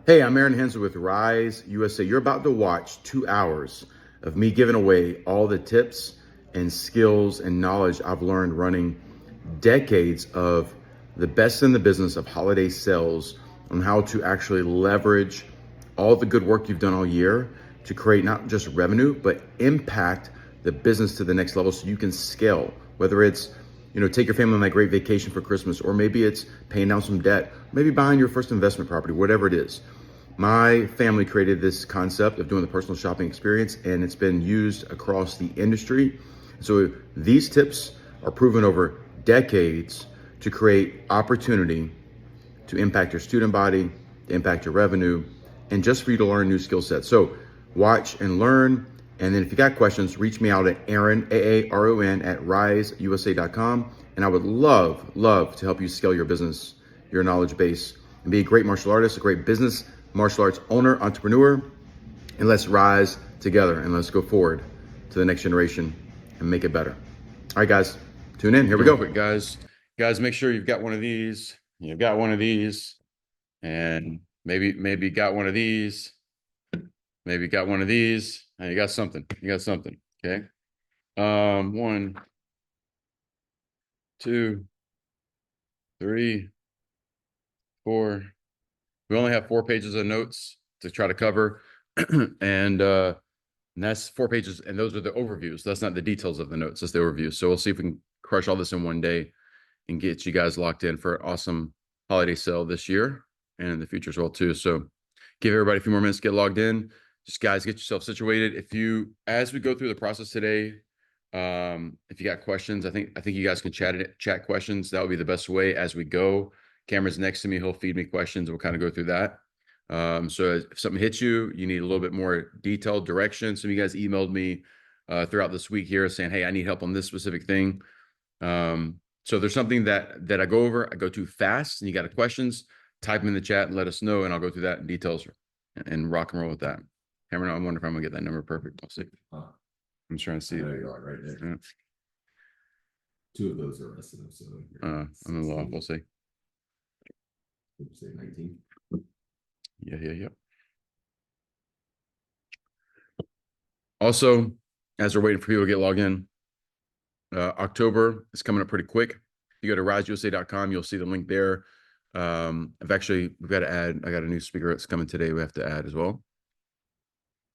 Hey, I'm Hensley with Rise USA. You're about to watch 2 hours of me giving away all the tips and skills and knowledge I've learned running decades of the best in the business of holiday sales on how to actually leverage all the good work you've done all year to create not just revenue, but impact the business to the next level so you can scale. Whether it's, take your family on that great vacation for Christmas, or maybe it's paying down some debt, maybe buying your first investment property, whatever it is. My family created this concept of doing the personal shopping experience, and it's been used across the industry. So these tips are proven over decades to create opportunity to impact your student body, to impact your revenue, and just for you to learn new skill sets. So watch and learn. And then if you got questions, reach me out at Aaron, Aaron at riseusa.com. And I would love to help you scale your business, your knowledge base, and be a great martial artist, a great business, martial arts owner, entrepreneur. And let's rise together and let's go forward to the next generation and make it better. All right, guys, tune in. Here we go. Quick, guys, make sure you've got one of these. You've got one of these, and maybe got one of these. Maybe got one of these, and you got something. You got something. Okay. 1, 2, 3, 4. We only have 4 pages of notes to try to cover, and that's 4 pages, and those are the overviews. That's not the details of the notes. That's the overview. So we'll see if we can crush all this in one day and get you guys locked in for an awesome holiday sale this year and in the future as well too. So give everybody a few more minutes to get logged in. Just guys, get yourself situated. As we go through the process today, if you got questions, I think you guys can chat questions. That would be the best way as we go. Camera's next to me. He'll feed me questions. We'll kind of go through that. So if something hits you, you need a little bit more detailed direction. Some of you guys emailed me throughout this week here saying, hey, I need help on this specific thing. So there's something that I go over, I go too fast, and you got questions, type them in the chat and let us know, and I'll go through that in details and rock and roll with that. Cameron, I wonder if I'm gonna get that number perfect. I'll see. I'm trying to see. There you are, right there. Yeah. 2 of those are less than so. I'm in law. We'll see. Say 19. Yeah. Also, as we're waiting for people to get logged in, October is coming up pretty quick. If you go to riseusa.com, you'll see the link there. We've got to add, I got a new speaker that's coming today. We have to add as well.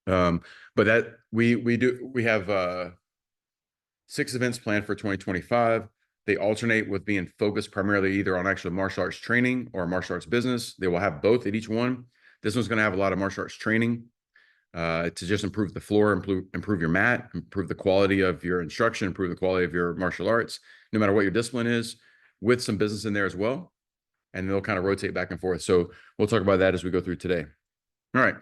But that we have 6 events planned for 2025. They alternate with being focused primarily either on actual martial arts training or martial arts business. They will have both at each one. This one's going to have a lot of martial arts training to just improve the floor, improve your mat, improve the quality of your instruction, improve the quality of your martial arts, no matter what your discipline is, with some business in there as well. And they'll kind of rotate back and forth. So we'll talk about that as we go through today. All right,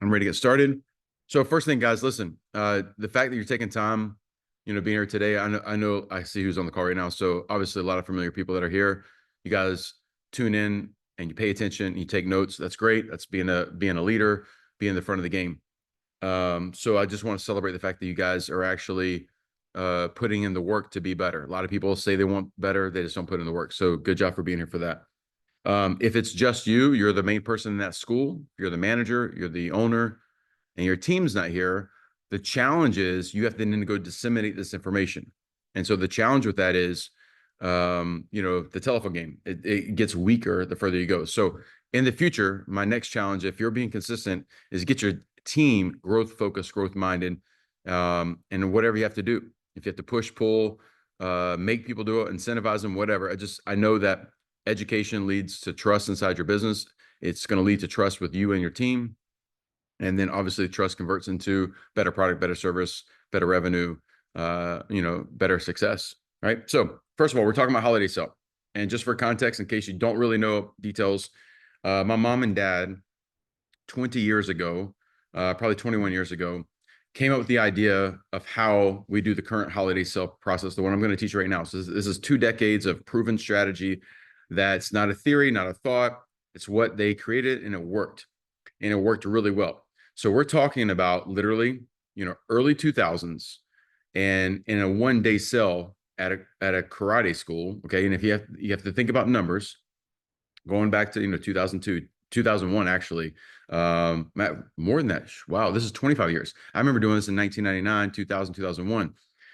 I'm ready to get started. So first thing, guys, listen, the fact that you're taking time, being here today, I know I see who's on the call right now. So obviously a lot of familiar people that are here. You guys tune in and you pay attention and you take notes. That's great. That's being a leader, being in the front of the game. So I just want to celebrate the fact that you guys are actually putting in the work to be better. A lot of people say they want better, they just don't put in the work. So good job for being here for that. If it's just you're the main person in that school, you're the manager, you're the owner, and your team's not here, the challenge is you have to then go disseminate this information. And so the challenge with that is, the telephone game, it gets weaker the further you go. So in the future, my next challenge, if you're being consistent, is get your team growth focused, growth minded, and whatever you have to do. If you have to push, pull, make people do it, incentivize them, whatever. I know that education leads to trust inside your business. It's going to lead to trust with you and your team. And then obviously trust converts into better product, better service, better revenue, better success, right? So first of all, we're talking about holiday sale. And just for context, in case you don't really know details, my mom and dad, 20 years ago, probably 21 years ago, came up with the idea of how we do the current holiday sale process, the one I'm going to teach right now. So this is 2 decades of proven strategy. That's not a theory, not a thought. It's what they created, and it worked. And it worked really well. So we're talking about literally, early 2000s, and in a 1-day sale at a karate school. Okay, and if you have to think about numbers, going back to 2002, 2001, actually. More than that. Wow, this is 25 years. I remember doing this in 1999, 2000, 2001.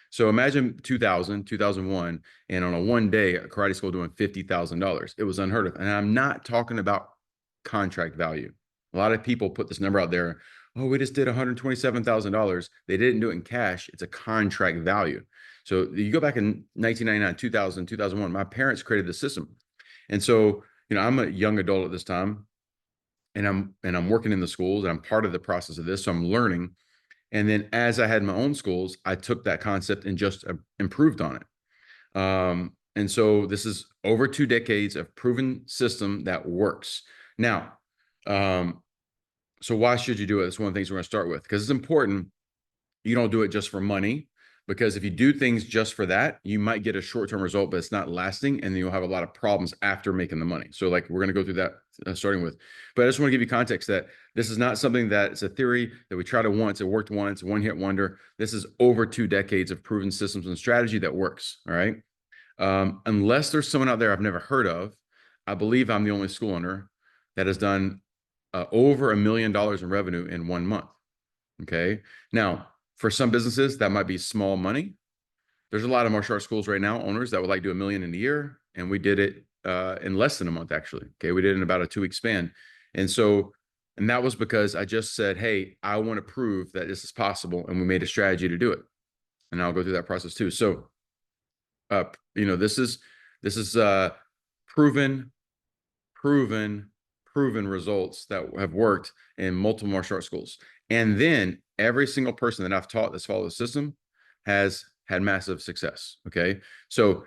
So imagine 2000, 2001, and on a one day, a karate school doing $50,000. It was unheard of. And I'm not talking about contract value. A lot of people put this number out there. Oh, we just did $127,000. They didn't do it in cash. It's a contract value. So you go back in 1999, 2000, 2001, my parents created the system. And so, I'm a young adult at this time, and I'm working in the schools, and I'm part of the process of this. So I'm learning. And then as I had my own schools, I took that concept and just improved on it. And so this is over 2 decades of proven system that works. Now, so why should you do it? That's one of the things we're going to start with, because it's important you don't do it just for money. Because if you do things just for that, you might get a short-term result, but it's not lasting, and then you'll have a lot of problems after making the money. So like, we're going to go through that starting with, but I just want to give you context that this is not something that it's a theory that we try to once, it worked once, one hit wonder. This is over 2 decades of proven systems and strategy that works. All right. Unless there's someone out there I've never heard of, I believe I'm the only school owner that has done over $1 million in revenue in 1 month. Okay. Now, for some businesses, that might be small money. There's a lot of martial arts schools right now, owners that would like to do $1 million in a year. And we did it in less than a month, actually. Okay. We did it in about a 2-week span. And that was because I just said, hey, I want to prove that this is possible. And we made a strategy to do it. And I'll go through that process too. So, this is proven results that have worked in multiple martial arts schools. And then every single person that I've taught that's followed the system has had massive success. Okay. So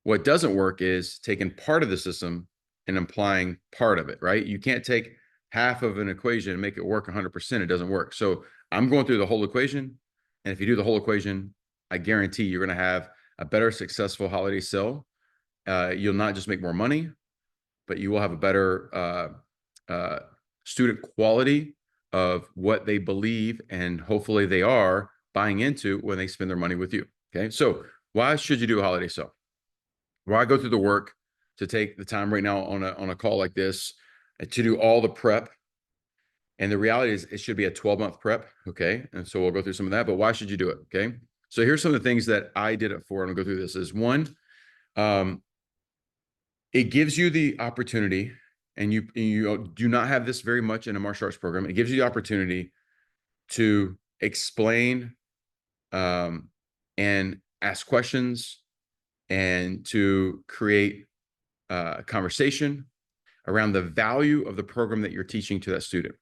what doesn't work is taking part of the system and applying part of it, right? You can't take half of an equation and make it work 100%. It doesn't work. So I'm going through the whole equation. And if you do the whole equation, I guarantee you're going to have a better successful holiday sale. You'll not just make more money, but you will have a better student quality of what they believe, and hopefully they are buying into when they spend their money with you. Okay. So why should you do a holiday sale? Why go through the work to take the time right now on a call like this to do all the prep? And the reality is it should be a 12-month prep. Okay. And so we'll go through some of that, but why should you do it? Okay. So here's some of the things that I did it for. And I'll go through this. Is one, it gives you the opportunity, and you do not have this very much in a martial arts program. It gives you the opportunity to explain and ask questions and to create a conversation around the value of the program that you're teaching to that student.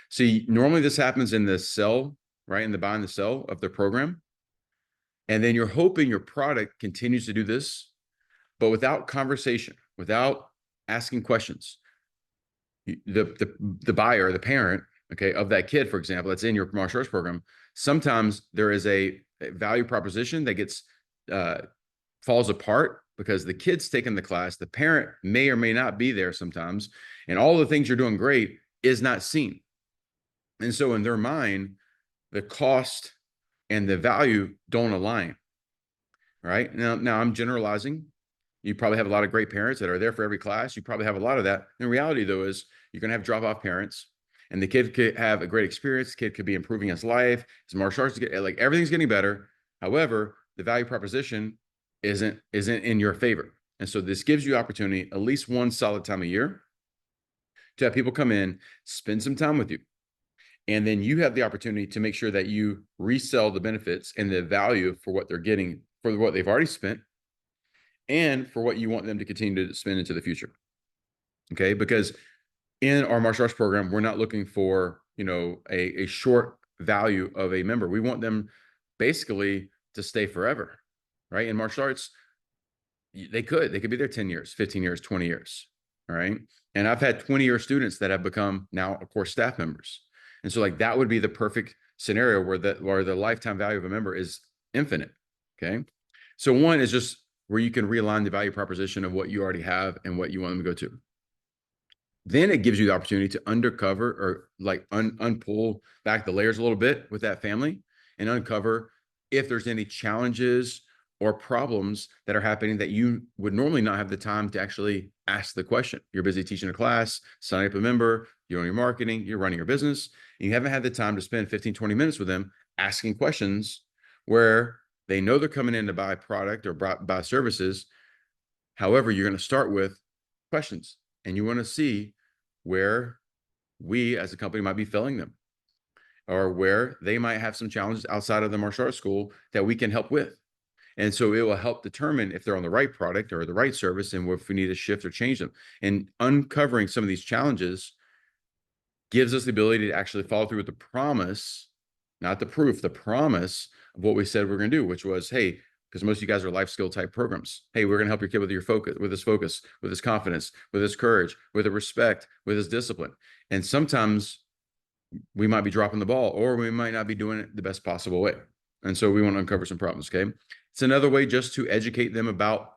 See, normally this happens in the sell, right? In the buy and the sell of the program. And then you're hoping your product continues to do this, but without conversation, without asking questions. The buyer, the parent, okay, of that kid, for example, that's in your martial arts program, sometimes there is a value proposition that gets falls apart because the kid's taking the class, the parent may or may not be there sometimes, and all the things you're doing great is not seen. And so in their mind, the cost and the value don't align. Right? Now I'm generalizing. You probably have a lot of great parents that are there for every class. You probably have a lot of that. In reality, though, is you're going to have drop-off parents, and the kid could have a great experience. The kid could be improving his life, his martial arts, like everything's getting better. However, the value proposition isn't in your favor. And so this gives you opportunity at least one solid time a year to have people come in, spend some time with you. And then you have the opportunity to make sure that you resell the benefits and the value for what they're getting, for what they've already spent, and for what you want them to continue to spend into the future. Okay. Because in our martial arts program, we're not looking for, a short value of a member. We want them basically to stay forever. Right. In martial arts, they could be there 10 years, 15 years, 20 years. All right. And I've had 20-year students that have become now, of course, staff members. And so like that would be the perfect scenario where the lifetime value of a member is infinite. Okay. So one is just where you can realign the value proposition of what you already have and what you want them to go to. Then it gives you the opportunity to undercover or like unpull back the layers a little bit with that family and uncover if there's any challenges or problems that are happening that you would normally not have the time to actually ask the question. You're busy teaching a class, signing up a member, you're on your marketing, you're running your business, and you haven't had the time to spend 15, 20 minutes with them asking questions where they know they're coming in to buy product or buy services. However, you're going to start with questions, and you want to see where we as a company might be failing them, or where they might have some challenges outside of the martial arts school that we can help with. And so it will help determine if they're on the right product or the right service, and if we need to shift or change them. And uncovering some of these challenges gives us the ability to actually follow through with the promise, not the proof, the promise of what we said we're going to do, which was, hey, because most of you guys are life skill type programs. Hey, we're going to help your kid with your focus, with his confidence, with his courage, with his respect, with his discipline. And sometimes we might be dropping the ball, or we might not be doing it the best possible way. And so we want to uncover some problems. Okay. It's another way just to educate them about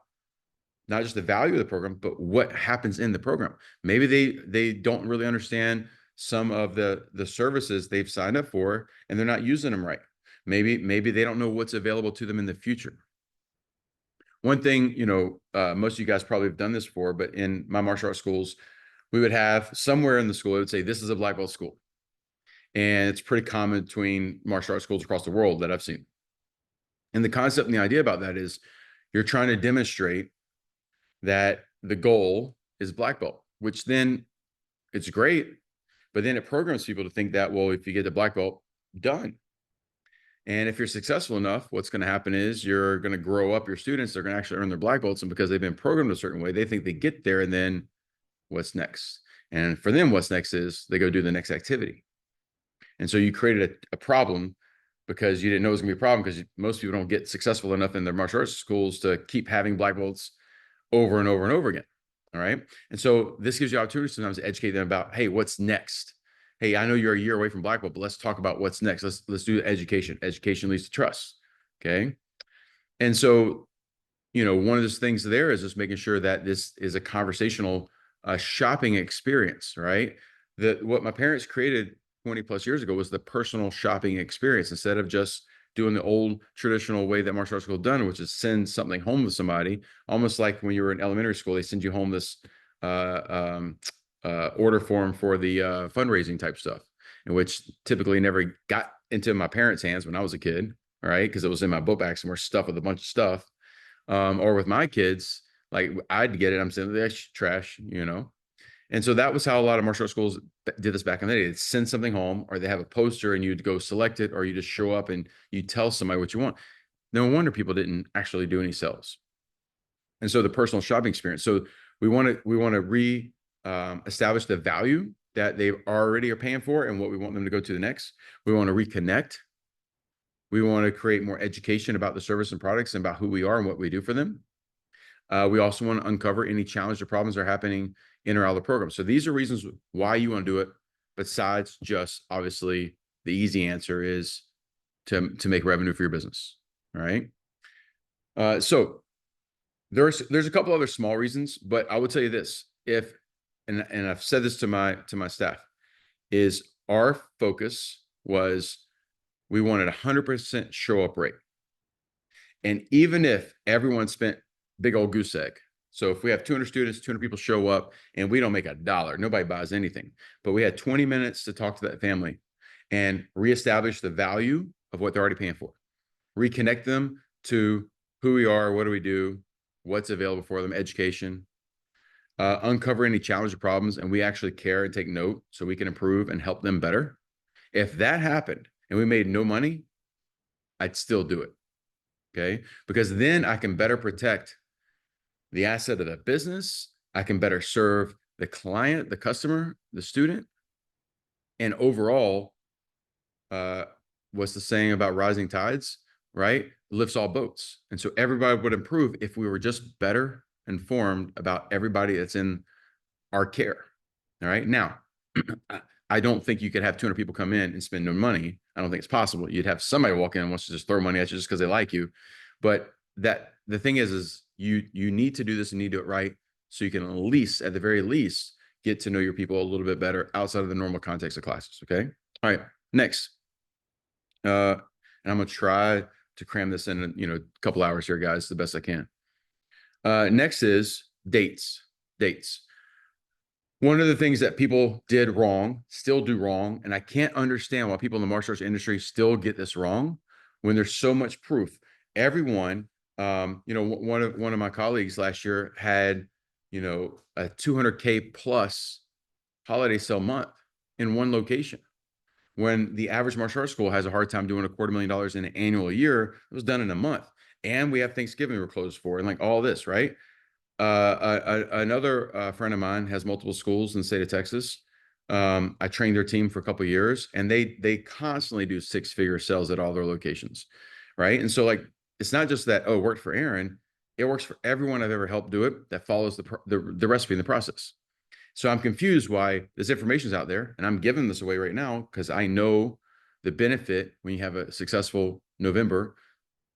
not just the value of the program, but what happens in the program. Maybe they don't really understand some of the services they've signed up for, and they're not using them right. Maybe they don't know what's available to them in the future. One thing, most of you guys probably have done this before, but in my martial arts schools, we would have somewhere in the school, it would say, this is a black belt school. And it's pretty common between martial arts schools across the world that I've seen. And the concept and the idea about that is you're trying to demonstrate that the goal is black belt, which then it's great, but then it programs people to think that, well, if you get the black belt, done. And if you're successful enough, what's going to happen is you're going to grow up your students. They're going to actually earn their black belts. And because they've been programmed a certain way, they think they get there, and then what's next? And for them, what's next is they go do the next activity. And so you created a problem because you didn't know it was going to be a problem, because most people don't get successful enough in their martial arts schools to keep having black belts over and over and over again. All right. And so this gives you opportunity sometimes to educate them about, hey, what's next? Hey, I know you're a year away from black belt, but let's talk about what's next. Let's do education. Education leads to trust. Okay. And so, one of those things there is just making sure that this is a conversational shopping experience, right? What my parents created 20 plus years ago was the personal shopping experience, instead of just doing the old traditional way that martial arts school done, which is send something home with somebody, almost like when you were in elementary school, they send you home this order form for the fundraising type stuff, in which typically never got into my parents' hands when I was a kid, right? Because it was in my book bag somewhere, stuffed with a bunch of stuff. Or with my kids, like I'd get it, I'm saying that's trash, And so that was how a lot of martial arts schools did this back in the day. They'd send something home, or they have a poster and you'd go select it, or you just show up and you tell somebody what you want. No wonder people didn't actually do any sales. And so the personal shopping experience. So we want to establish the value that they already are paying for and what we want them to go to the next. We want to reconnect. We want to create more education about the service and products and about who we are and what we do for them. We also want to uncover any challenge or problems that are happening in or out of the program. So these are reasons why you want to do it, besides just obviously the easy answer is to make revenue for your business. All right. So there's a couple other small reasons, but I would tell you this: and I've said this to my staff, is our focus was we wanted 100% show up rate. And even if everyone spent big old goose egg, so if we have 200 students, 200 people show up and we don't make $1, nobody buys anything, but we had 20 minutes to talk to that family and reestablish the value of what they're already paying for, reconnect them to who we are, what do we do, what's available for them, education, uncover any challenge or problems, and we actually care and take note so we can improve and help them better. If that happened and we made no money, I'd still do it. Okay. Because then I can better protect the asset of the business. I can better serve the client, the customer, the student. And overall, what's the saying about rising tides, right? Lifts all boats. And so everybody would improve if we were just better informed about everybody that's in our care. All right. Now, I don't think you could have 200 people come in and spend no money. I don't think it's possible. You'd have somebody walk in and wants to just throw money at you just because they like you. But the thing is you need to do this and need to do it right, so you can at the very least, get to know your people a little bit better outside of the normal context of classes. Okay. All right. Next. And I'm going to try to cram this in, a couple hours here, guys, the best I can. Next is dates. One of the things that people did wrong, still do wrong, and I can't understand why people in the martial arts industry still get this wrong when there's so much proof. Everyone, one of my colleagues last year had, a 200K plus holiday sale month in one location. When the average martial arts school has a hard time doing $250,000 in an annual year, it was done in a month. And we have Thanksgiving we're closed for, and like all this, right? Another friend of mine has multiple schools in the state of Texas. I trained their team for a couple of years, and they constantly do 6-figure sales at all their locations, right? And so like, it's not just that, oh, it worked for Aaron. It works for everyone I've ever helped do it that follows the recipe and the process. So I'm confused why this information is out there, and I'm giving this away right now because I know the benefit when you have a successful November,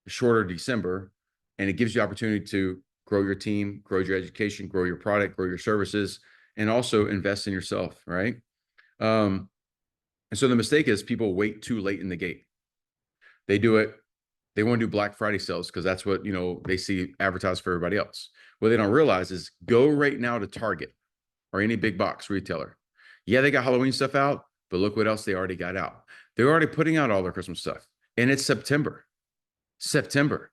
shorter December, and it gives you opportunity to grow your team, grow your education, grow your product, grow your services, and also invest in yourself, right? And so the mistake is people wait too late in the gate. They want to do Black Friday sales because that's what, they see advertised for everybody else. What they don't realize is go right now to Target or any big box retailer. Yeah, they got Halloween stuff out, but look what else they already got out. They're already putting out all their Christmas stuff, and it's September. 60%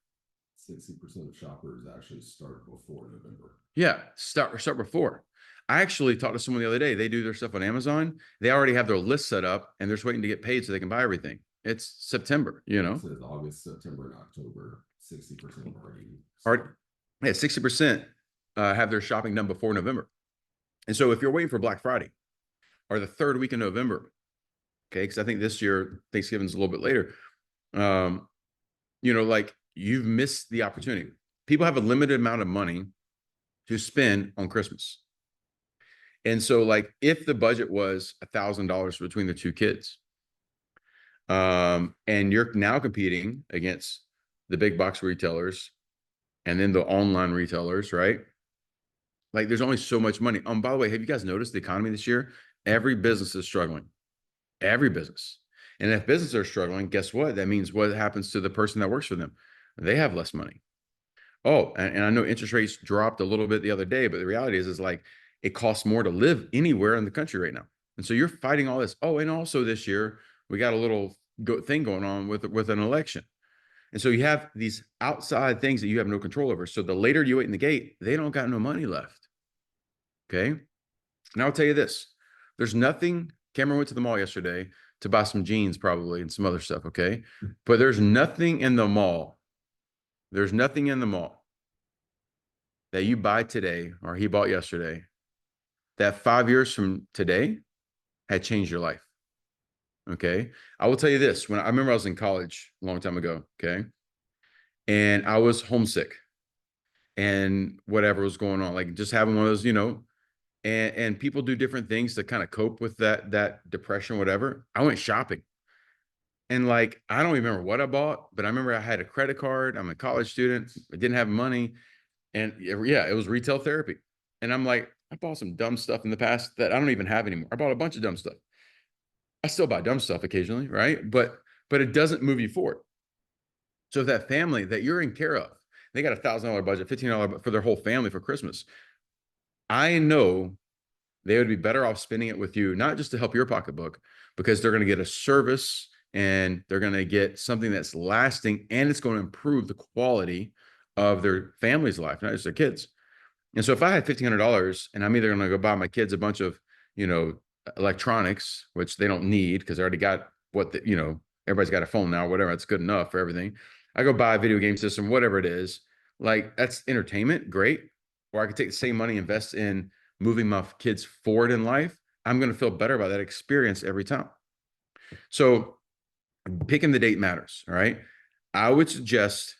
of shoppers actually start before November. Yeah, start before. I actually talked to someone the other day. They do their stuff on Amazon. They already have their list set up, and they're just waiting to get paid so they can buy everything. It's September, It says August, September, and October. 60% already. Yeah, 60% have their shopping done before November. And so if you're waiting for Black Friday or the third week in November, okay, because I think this year Thanksgiving's a little bit later, like you've missed the opportunity. People have a limited amount of money to spend on Christmas. And so like if the budget was $1,000 between the two kids, and you're now competing against the big box retailers and then the online retailers, right? Like there's only so much money. By the way, have you guys noticed the economy this year? Every business is struggling. Every business. And if businesses are struggling, guess what? That means what happens to the person that works for them? They have less money. Oh, and I know interest rates dropped a little bit the other day, but the reality is like it costs more to live anywhere in the country right now. And so you're fighting all this. Oh, and also this year we got a little thing going on with an election. And so you have these outside things that you have no control over. So the later you wait in the gate, they don't got no money left. Okay. And I'll tell you this, there's nothing. Cameron went to the mall yesterday to buy some jeans probably and some other stuff. Okay. But there's nothing in the mall. There's nothing in the mall that you buy today or he bought yesterday that 5 years from today had changed your life. Okay. I will tell you this. I remember I was in college a long time ago. Okay. And I was homesick and whatever was going on, like just having one of those, and people do different things to kind of cope with that depression, whatever. I went shopping and like, I don't remember what I bought, but I remember I had a credit card. I'm a college student. I didn't have money. And yeah, it was retail therapy. And I'm like, I bought some dumb stuff in the past that I don't even have anymore. I bought a bunch of dumb stuff. I still buy dumb stuff occasionally, right? But it doesn't move you forward. So if that family that you're in care of, they got $1,000 budget, $1,500 for their whole family for Christmas. I know they would be better off spending it with you, not just to help your pocketbook, because they're going to get a service and they're going to get something that's lasting and it's going to improve the quality of their family's life, not just their kids. And so if I had $1,500 and I'm either going to go buy my kids a bunch of, electronics, which they don't need because they already got everybody's got a phone now, whatever, that's good enough for everything. I go buy a video game system, whatever it is, like that's entertainment, great. Or I could take the same money, invest in moving my kids forward in life. I'm going to feel better about that experience every time. So picking the date matters. All right. I would suggest,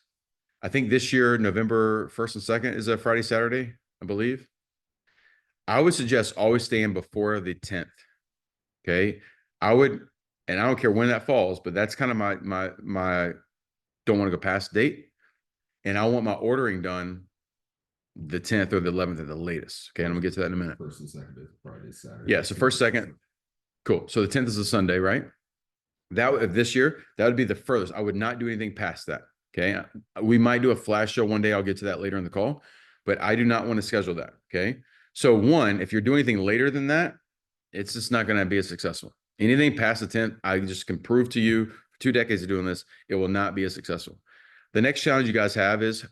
I think this year, November 1st and 2nd is a Friday, Saturday, I believe. I would suggest always staying before the 10th. Okay. I don't care when that falls, but that's kind of my don't want to go past date. And I want my ordering done the 10th or the 11th at the latest. Okay. And I'm gonna get to that in a minute. First and second is Friday, Saturday. Yeah. So first, second. Cool. So the 10th is a Sunday, right? This year, that would be the furthest. I would not do anything past that. Okay. We might do a flash show one day. I'll get to that later in the call, but I do not want to schedule that. Okay. So one, if you're doing anything later than that, it's just not going to be as successful. Anything past the 10th, I just can prove to you for 2 decades of doing this, it will not be as successful. The next challenge you guys have is,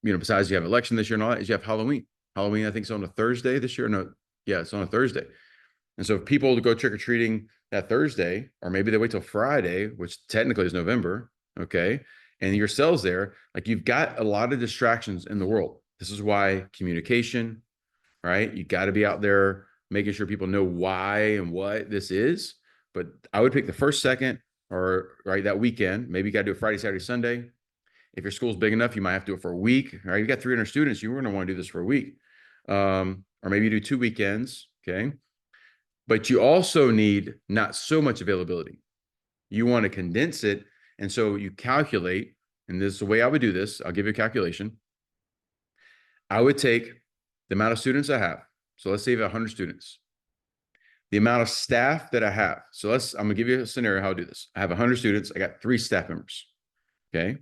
besides you have election this year and all that, is you have Halloween. Halloween, I think, is on a Thursday this year. No, yeah, it's on a Thursday. And so if people go trick-or-treating that Thursday, or maybe they wait till Friday, which technically is November, okay, and your cell's there, like you've got a lot of distractions in the world. This is why communication, right? You got to be out there making sure people know why and what this is. But I would pick the first, second, or right that weekend. Maybe you got to do it Friday, Saturday, Sunday. If your school's big enough, you might have to do it for a week. Right? You got 300 students, you're going to want to do this for a week. Or maybe you do 2 weekends, okay? But you also need not so much availability. You want to condense it. And so you calculate, and this is the way I would do this. I'll give you a calculation. I would take the amount of students I have. So let's say you have 100 students. The amount of staff that I have. So I'm going to give you a scenario how to do this. I have 100 students. I got 3 staff members. Okay.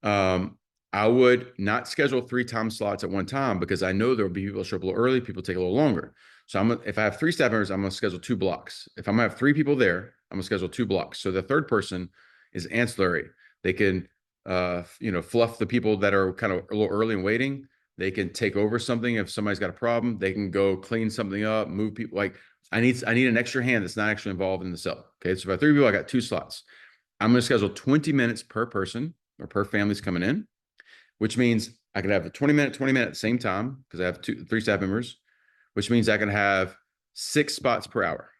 I would not schedule 3 time slots at one time because I know there will be people that show up a little early, people take a little longer. So if I have 3 staff members, I'm going to schedule 2 blocks. If I'm going to have 3 people there, I'm going to schedule 2 blocks. So the third person is ancillary. They can, fluff the people that are kind of a little early and waiting. They can take over something if somebody's got a problem. They can go clean something up, move people. Like I need an extra hand that's not actually involved in the cell. Okay, so if I have 3 people, I got 2 slots. I'm going to schedule 20 minutes per person or per family's coming in, which means I could have a 20 minute at the same time because I have 3 staff members, which means I can have 6 spots per hour.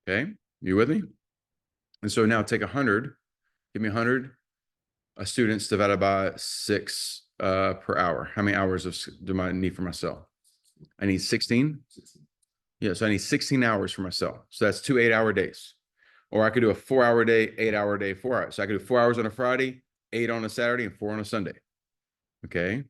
Okay, you with me? And so now take 100, give me 100 students divided by 6 per hour. How many hours do I need for my cell? I need 16. Yeah, so I need 16 hours for my cell. So that's 2 8-hour days. Or I could do a 4-hour day, 8-hour day, 4 hours. So I could do 4 hours on a Friday, 8 on a Saturday, and 4 on a Sunday. Okay.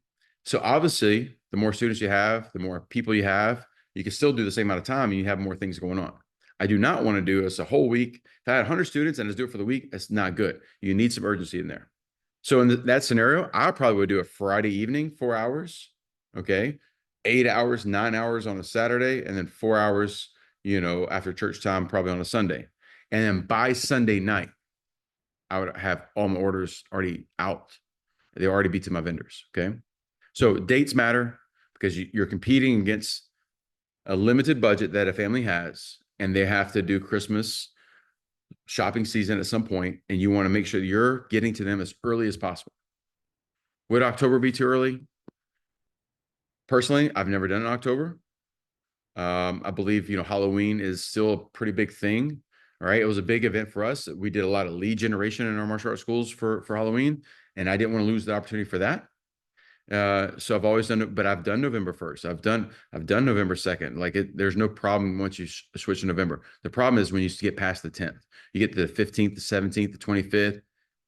So obviously, the more students you have, the more people you have, you can still do the same amount of time and you have more things going on. I do not want to do this a whole week. If I had 100 students and just do it for the week, that's not good. You need some urgency in there. So in that scenario, I probably would do a Friday evening, 4 hours. Okay. 8 hours, 9 hours on a Saturday, and then 4 hours, after church time, probably on a Sunday. And then by Sunday night, I would have all my orders already out. They already beat to my vendors. Okay. So dates matter because you're competing against a limited budget that a family has, and they have to do Christmas shopping season at some point, and you want to make sure you're getting to them as early as possible. Would October be too early? Personally, I've never done it in October. I believe, Halloween is still a pretty big thing. All right. It was a big event for us. We did a lot of lead generation in our martial arts schools for Halloween, and I didn't want to lose the opportunity for that. So I've always done it, but I've done November 1st. I've done November 2nd. Like there's no problem once you switch to November. The problem is when you get past the 10th, you get to the 15th, the 17th, the 25th,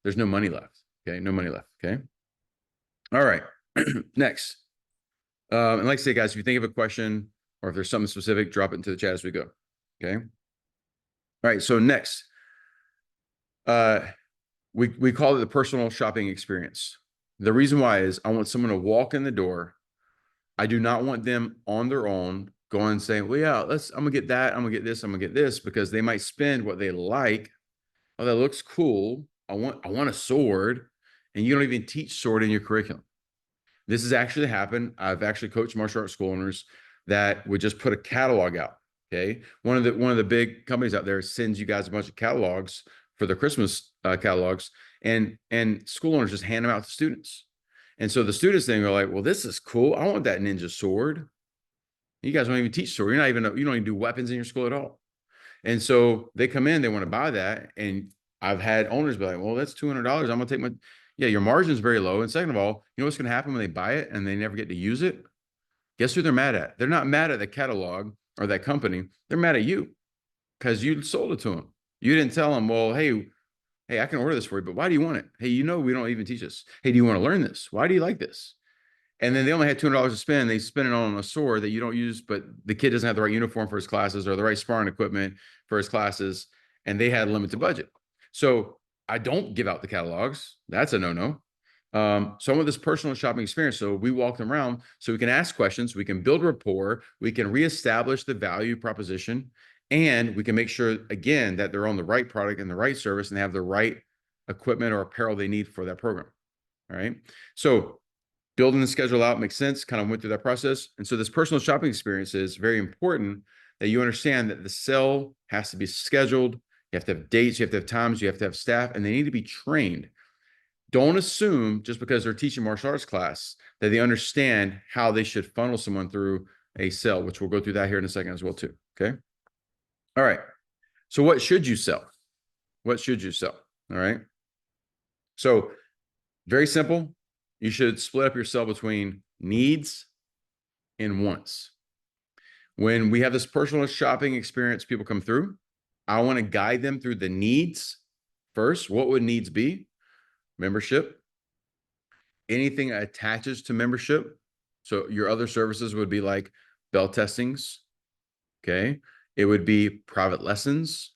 there's no money left. Okay. No money left. Okay. All right. Next. And like I say, guys, if you think of a question or if there's something specific, drop it into the chat as we go. Okay. All right. So next, we call it the personal shopping experience. The reason why is I want someone to walk in the door. I do not want them on their own going and saying, well, yeah, I'm gonna get that. I'm gonna get this. I'm gonna get this, because they might spend what they like. Oh, that looks cool. I want a sword. And you don't even teach sword in your curriculum. This has actually happened. I've actually coached martial arts school owners that would just put a catalog out. Okay. One of the big companies out there sends you guys a bunch of catalogs for the Christmas catalogs, and school owners just hand them out to students. And so the students then go like, well, this is cool. I want that ninja sword. You guys don't even teach sword. You don't even do weapons in your school at all. And so they come in, they want to buy that. And I've had owners be like, well, that's $200. I'm going to take your margin is very low. And second of all, you know what's going to happen when they buy it and they never get to use it? Guess who they're mad at? They're not mad at the catalog or that company. They're mad at you because you sold it to them. You didn't tell them, well, hey, I can order this for you, but why do you want it? Hey, we don't even teach this. Hey, do you want to learn this? Why do you like this? And then they only had $200 to spend. They spend it on a sword that you don't use, but the kid doesn't have the right uniform for his classes or the right sparring equipment for his classes. And they had a limited budget. So I don't give out the catalogs. That's a no-no. So I want this personal shopping experience. So we walk them around so we can ask questions, we can build rapport, we can reestablish the value proposition, and we can make sure, again, that they're on the right product and the right service and they have the right equipment or apparel they need for that program. All right. So building the schedule out makes sense, kind of went through that process. And so this personal shopping experience is very important that you understand that the sale has to be scheduled. You have to have dates, you have to have times, you have to have staff, and they need to be trained. Don't assume just because they're teaching martial arts class that they understand how they should funnel someone through a sale, which we'll go through that here in a second as well too. Okay. All right. So what should you sell? What should you sell? All right. So very simple. You should split up your sell between needs and wants. When we have this personal shopping experience, people come through, I want to guide them through the needs first. What would needs be? Membership, anything that attaches to membership. So your other services would be like bell testings. Okay. It would be private lessons,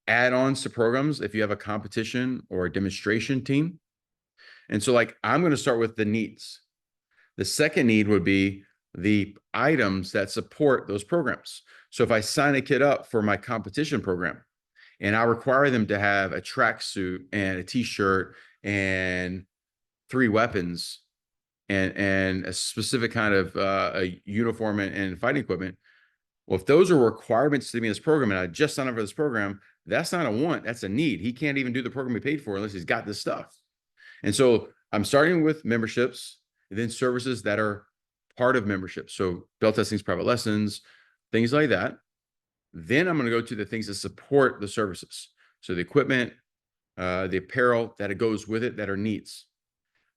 add-ons to programs if you have a competition or a demonstration team. And so like, I'm going to start with the needs. The second need would be the items that support those programs. So if I sign a kid up for my competition program and I require them to have a tracksuit and a t-shirt and 3 weapons and a specific kind of a uniform and fighting equipment, well, if those are requirements to be in this program and I just signed up for this program, that's not a want, that's a need. He can't even do the program he paid for unless he's got this stuff. And so I'm starting with memberships, and then services that are part of membership. So bell testings, private lessons, things like that. Then I'm going to go to the things that support the services. So the equipment, the apparel that it goes with it that are needs.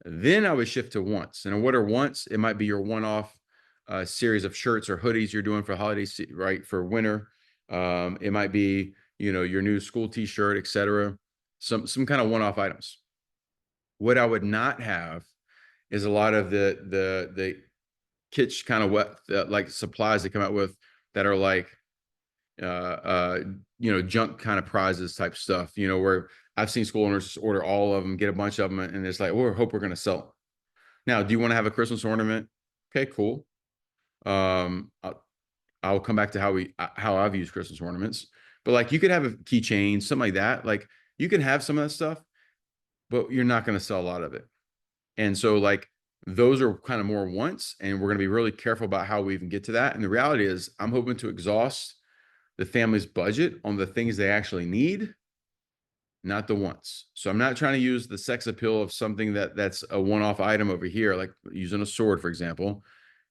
Then I would shift to wants. And what are wants? It might be your one-off series of shirts or hoodies you're doing for holidays, right? For winter. It might be, you know, your new school t-shirt, etc. Some kind of one-off items. What I would not have is a lot of the kitsch kind of what like supplies they come out with that are like you know, junk kind of prizes type stuff, you know, where I've seen school owners just order all of them, get a bunch of them, and it's like, oh, I hope we're going to sell them. Now, do you want to have a Christmas ornament? Okay, cool. I'll come back to how I've used Christmas ornaments, but like you could have a keychain, something like that. Like you can have some of that stuff, but you're not going to sell a lot of it. And so like those are kind of more wants, and we're going to be really careful about how we even get to that. And the reality is I'm hoping to exhaust the family's budget on the things they actually need, not the wants. So I'm not trying to use the sex appeal of something that's a one-off item over here, like using a sword, for example,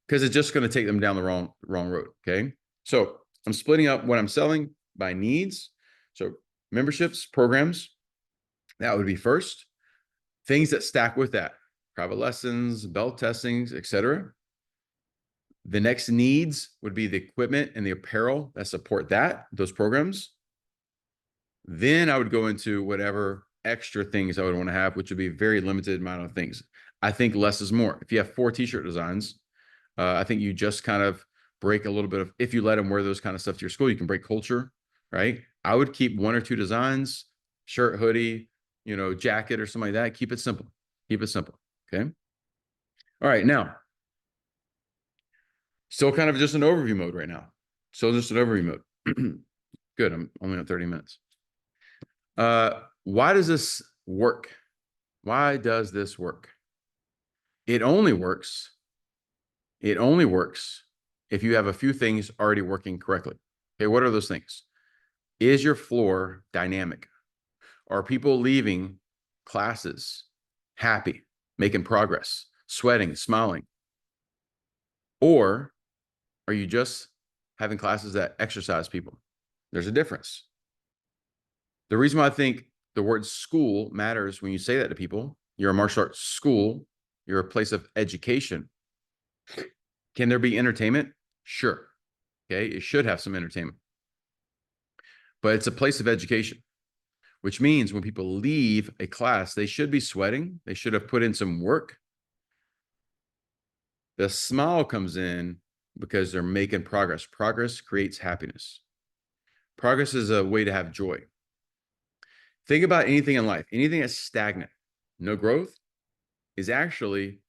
because it's just going to take them down the wrong road. Okay. So I'm splitting up what I'm selling by needs. So memberships, programs, that would be first. Things that stack with that, private lessons, belt testings, etc. The next needs would be the equipment and the apparel that support those programs. Then I would go into whatever extra things I would want to have, which would be a very limited amount of things. I think less is more. If you have 4 t-shirt designs, I think you just kind of break a little bit of, if you let them wear those kind of stuff to your school, you can break culture, right? I would keep 1 or 2 designs, shirt, hoodie, you know, jacket or something like that. Keep it simple. Keep it simple. Okay. All right. Now, still kind of just an overview mode right now. Still just an overview mode. Good. I'm only at 30 minutes. Why does this work? Why does this work? It only works if you have a few things already working correctly. Okay, what are those things? Is your floor dynamic? Are people leaving classes happy, making progress, sweating, smiling? Or are you just having classes that exercise people? There's a difference. The reason why I think the word school matters when you say that to people, you're a martial arts school, you're a place of education. Can there be entertainment? Sure. Okay, it should have some entertainment. But it's a place of education, which means when people leave a class, they should be sweating. They should have put in some work. The smile comes in because they're making progress. Progress creates happiness. Progress is a way to have joy. Think about anything in life, anything that's stagnant, no growth, is actually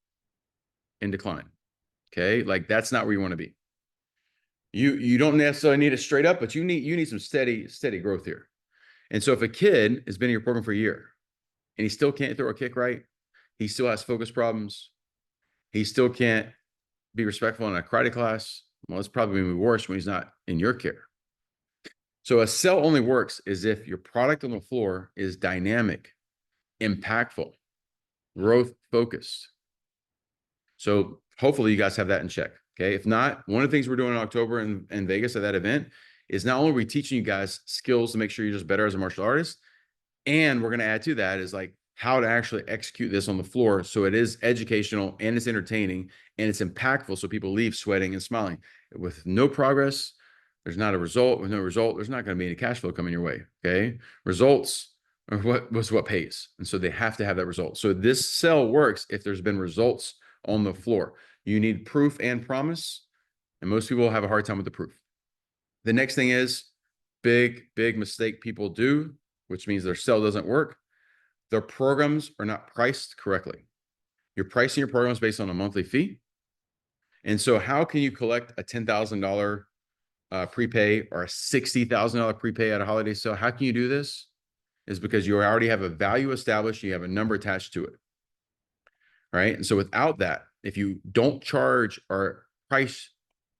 in decline. Okay. Like that's not where you want to be. You don't necessarily need it straight up, but you need some steady growth here. And so if a kid has been in your program for a year and he still can't throw a kick right, he still has focus problems, he still can't be respectful in a karate class, well, it's probably going to be worse when he's not in your care. So a sell only works is if your product on the floor is dynamic, impactful, growth focused. So hopefully you guys have that in check. Okay. If not, one of the things we're doing in October in Vegas at that event is not only are we teaching you guys skills to make sure you're just better as a martial artist, and we're going to add to that is like how to actually execute this on the floor. So it is educational and it's entertaining and it's impactful. So people leave sweating and smiling. With no progress, there's not a result. With no result, there's not going to be any cash flow coming your way. Okay. Results are what pays. And so they have to have that result. So this sell works if there's been results on the floor. You need proof and promise. And most people have a hard time with the proof. The next thing is big mistake people do, which means their sell doesn't work. Their programs are not priced correctly. You're pricing your programs based on a monthly fee. And so how can you collect a $10,000 prepay or a $60,000 prepay at a holiday sale? How can you do this? Is because you already have a value established, you have a number attached to it. Right? And so without that, if you don't charge or price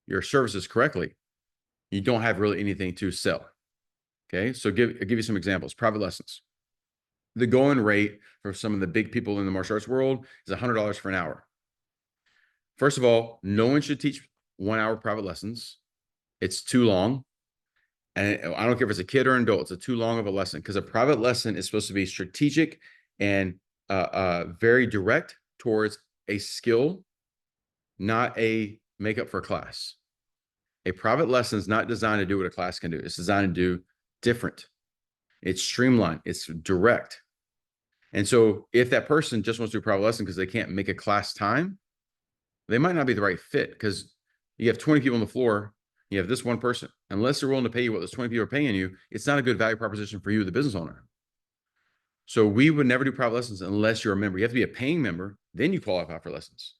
your services correctly, you don't have really anything to sell. Okay. So I'll give you some examples. Private lessons. The going rate for some of the big people in the martial arts world is $100 for an hour. First of all, no one should teach 1 hour private lessons. It's too long. And I don't care if it's a kid or an adult, it's too long of a lesson because a private lesson is supposed to be strategic and very direct towards a skill, not a makeup for a class. A private lesson is not designed to do what a class can do. It's designed to do different. It's streamlined. It's direct. And so if that person just wants to do a private lesson because they can't make a class time, they might not be the right fit because you have 20 people on the floor. You have this one person. Unless they're willing to pay you what those 20 people are paying you, it's not a good value proposition for you, the business owner. So we would never do private lessons unless you're a member. You have to be a paying member, then you qualify for lessons.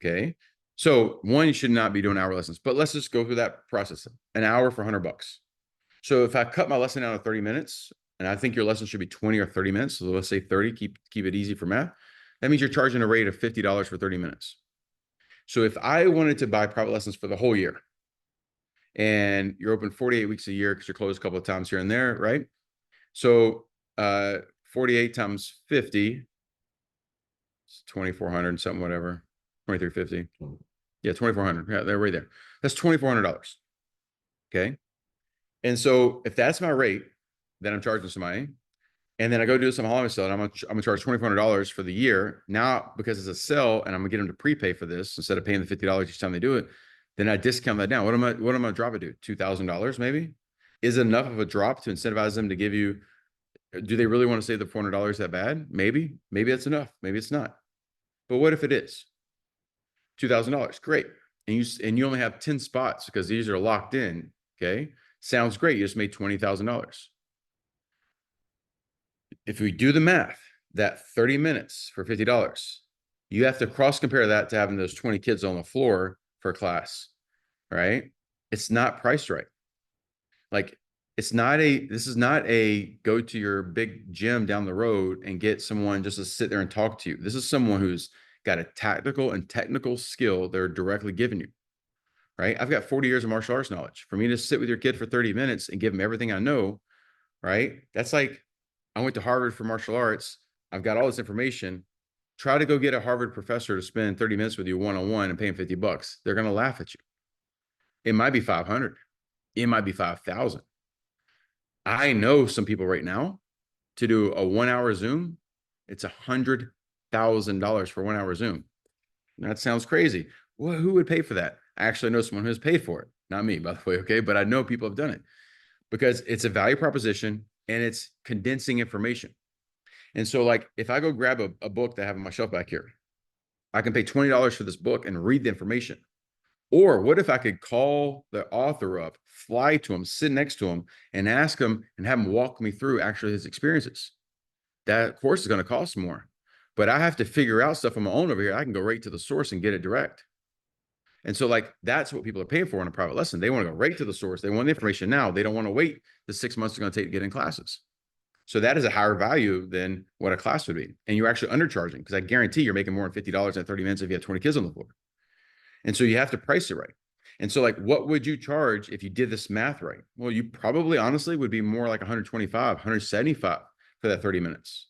Okay. So one, you should not be doing hour lessons, but let's just go through that process. An hour for $100. So if I cut my lesson down to 30 minutes, and I think your lesson should be 20 or 30 minutes, so let's say 30, keep it easy for math. That means you're charging a rate of $50 for 30 minutes. So if I wanted to buy private lessons for the whole year, and you're open 48 weeks a year because you're closed a couple of times here and there, right? So 48 times 50, it's 2,400 something, whatever, 2,350. Yeah, 2,400. Yeah, they're right there. That's $2,400. Okay. And so if that's my rate that I'm charging somebody, and then I go do some holiday sale, and I'm gonna charge $2,400 for the year. Now, because it's a sell, and I'm gonna get them to prepay for this instead of paying the $50 each time they do it, then I discount that down. What am I gonna drop it to? $2,000 maybe? Is it enough of a drop to incentivize them to give you? Do they really want to save the $400 that bad? Maybe that's enough. Maybe it's not. But what if it is? $2,000, great. And you only have 10 spots because these are locked in. Okay. Sounds great. You just made $20,000. If we do the math, that 30 minutes for $50, you have to cross compare that to having those 20 kids on the floor for a class, right? It's not priced right. Like this is not a go to your big gym down the road and get someone just to sit there and talk to you. This is someone who's got a tactical and technical skill they're directly giving you, right? I've got 40 years of martial arts knowledge. For me to sit with your kid for 30 minutes and give them everything I know, right? That's like, I went to Harvard for martial arts. I've got all this information. Try to go get a Harvard professor to spend 30 minutes with you one-on-one and pay him $50. They're going to laugh at you. It might be 500. It might be 5,000. I know some people right now to do a 1 hour Zoom. It's $100,000 for 1 hour Zoom. That sounds crazy. Well, who would pay for that? I actually know someone who's paid for it. Not me, by the way. Okay. But I know people have done it because it's a value proposition and it's condensing information. And so like, if I go grab a book that I have on my shelf back here, I can pay $20 for this book and read the information. Or what if I could call the author up, fly to him, sit next to him, and ask him and have him walk me through actually his experiences? That course is going to cost more, but I have to figure out stuff on my own over here. I can go right to the source and get it direct. And so, like, that's what people are paying for in a private lesson. They want to go right to the source. They want the information now. They don't want to wait the 6 months it's going to take to get in classes. So that is a higher value than what a class would be. And you're actually undercharging, because I guarantee you're making more than $50 in 30 minutes if you have 20 kids on the floor. And so you have to price it right. And so, like, what would you charge if you did this math right? Well, you probably honestly would be more like 125, 175 for that 30 minutes.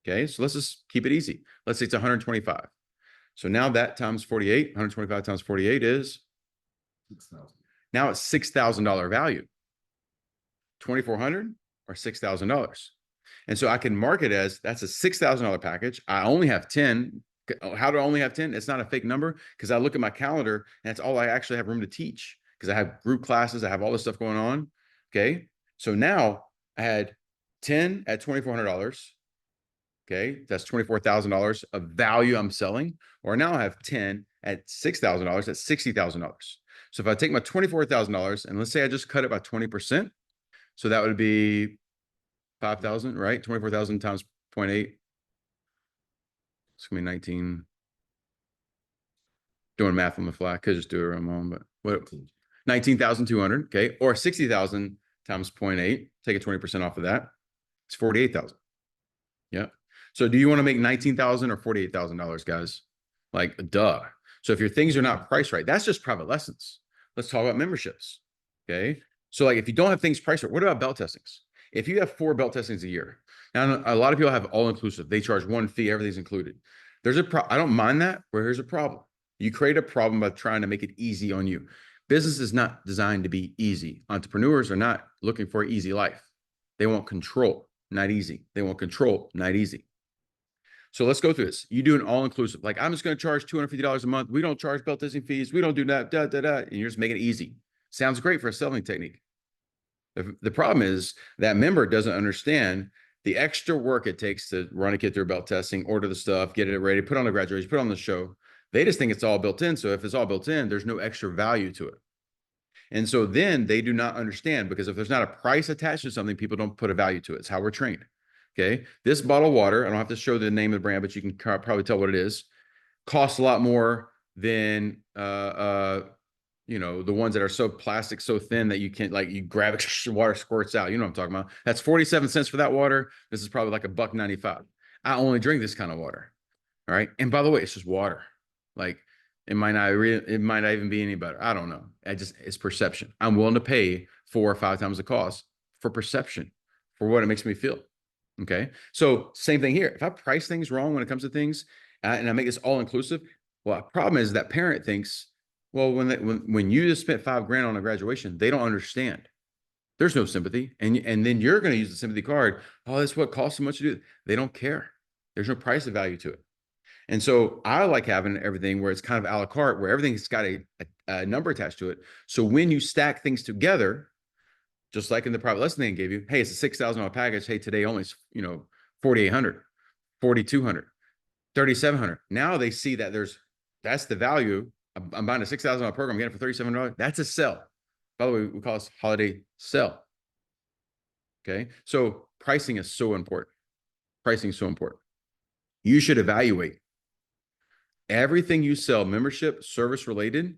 Okay. So let's just keep it easy. Let's say it's 125. So now that times 48, 125 times 48 is 6,000. now it's $6,000 value. 2,400 or $6,000. And so I can mark it as that's a $6,000 package. I only have 10. How do I only have 10? It's not a fake number, because I look at my calendar and that's all I actually have room to teach, because I have group classes. I have all this stuff going on. Okay. So now I had 10 at $2,400. Okay. That's $24,000 of value I'm selling. Or now I have 10 at $6,000. That's $60,000. So if I take my $24,000 and let's say I just cut it by 20%, so that would be 5,000, right? 24,000 times 0.8. It's gonna be 19. Doing math on the fly, could just do it on my own, but what? 19,200, okay, or 60,000 times 0.8. Take a 20% off of that. It's 48,000. Yeah. So do you want to make 19,000 or $48,000, guys? Like, duh. So if your things are not priced right, that's just private lessons. Let's talk about memberships. Okay. So, like, if you don't have things priced right, what about belt testings? If you have 4 belt testings a year, now a lot of people have all inclusive. They charge one fee, everything's included. I don't mind that, but here's a problem. You create a problem by trying to make it easy on you. Business is not designed to be easy. Entrepreneurs are not looking for an easy life. They want control, not easy. They want control, not easy. So let's go through this. You do an all-inclusive. Like, I'm just going to charge $250 a month. We don't charge belt testing fees. We don't do that, and you're just making it easy. Sounds great for a selling technique. The problem is that member doesn't understand the extra work it takes to run a kid through belt testing, order the stuff, get it ready, put on the graduation, put on the show. They just think it's all built in. So if it's all built in, there's no extra value to it. And so then they do not understand, because if there's not a price attached to something, people don't put a value to it. It's how we're trained. Okay. This bottle of water, I don't have to show the name of the brand, but you can probably tell what it is, costs a lot more than, you know, the ones that are so plastic, so thin that you can't, like, you grab it, water squirts out. You know what I'm talking about? That's 47 cents for that water. This is probably like $1.95. I only drink this kind of water. All right. And by the way, it's just water. Like, it might not even be any better. I don't know. It's perception. I'm willing to pay 4 or 5 times the cost for perception, for what it makes me feel. Okay. So same thing here. If I price things wrong when it comes to things, and I make this all inclusive, well, the problem is that parent thinks, well, when you just spent $5,000 on a graduation, they don't understand. There's no sympathy. And then you're going to use the sympathy card. Oh, that's what costs so much to do. They don't care. There's no price of value to it. And so I like having everything where it's kind of a la carte, where everything's got a number attached to it. So when you stack things together, just like in the private lesson they gave you, hey, it's a $6,000 package. Hey, today only, you know, 4,800, 4,200, 3,700. Now they see that that's the value. I'm buying a $6,000 program, I'm getting it for $3,700. That's a sell. By the way, we call this holiday sell. Okay. So pricing is so important. Pricing is so important. You should evaluate everything you sell, membership, service related,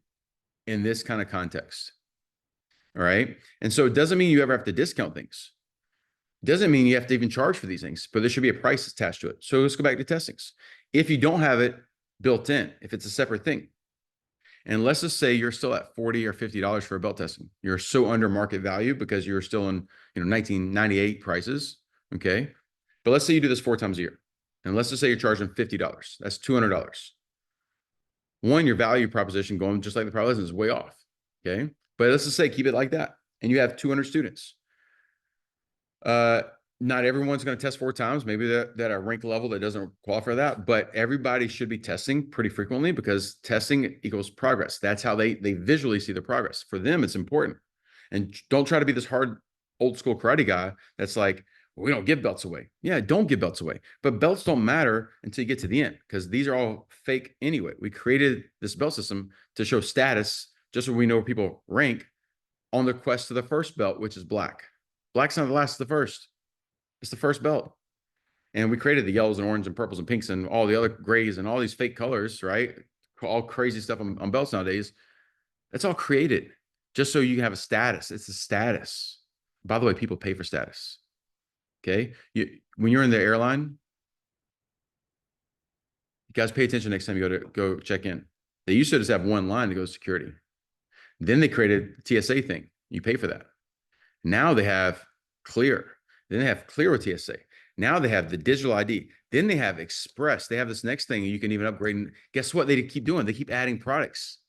in this kind of context. All right. And so it doesn't mean you ever have to discount things. It doesn't mean you have to even charge for these things, but there should be a price attached to it. So let's go back to testings. If you don't have it built in, if it's a separate thing, and let's just say you're still at $40 or $50 for a belt testing, you're so under market value because you're still in, 1998 prices. Okay. But let's say you do this 4 times a year, and let's just say you're charging $50. That's $200. One, your value proposition going just like the private lesson is way off. Okay. But let's just say keep it like that, and you have 200 students. Not everyone's going to test 4 times. Maybe that at a rank level that doesn't qualify for that, but everybody should be testing pretty frequently, because testing equals progress. That's how they visually see the progress. For them, it's important. And don't try to be this hard old school karate guy that's like, well, we don't give belts away. Yeah, don't give belts away. But belts don't matter until you get to the end, because these are all fake anyway. We created this belt system to show status just so we know where people rank on the quest to the first belt, which is black. Black's not the last, it's the first. It's the first belt. And we created the yellows and oranges and purples and pinks and all the other grays and all these fake colors, right? All crazy stuff on belts nowadays. That's all created just so you can have a status. It's a status. By the way, people pay for status. Okay. When you're in the airline, you guys pay attention next time you go check in. They used to just have one line to go to security. Then they created TSA thing. You pay for that. Now they have clear. Then they have clear with TSA. Now they have the digital ID. Then they have Express. They have this next thing you can even upgrade. And guess what? They keep doing. They keep adding products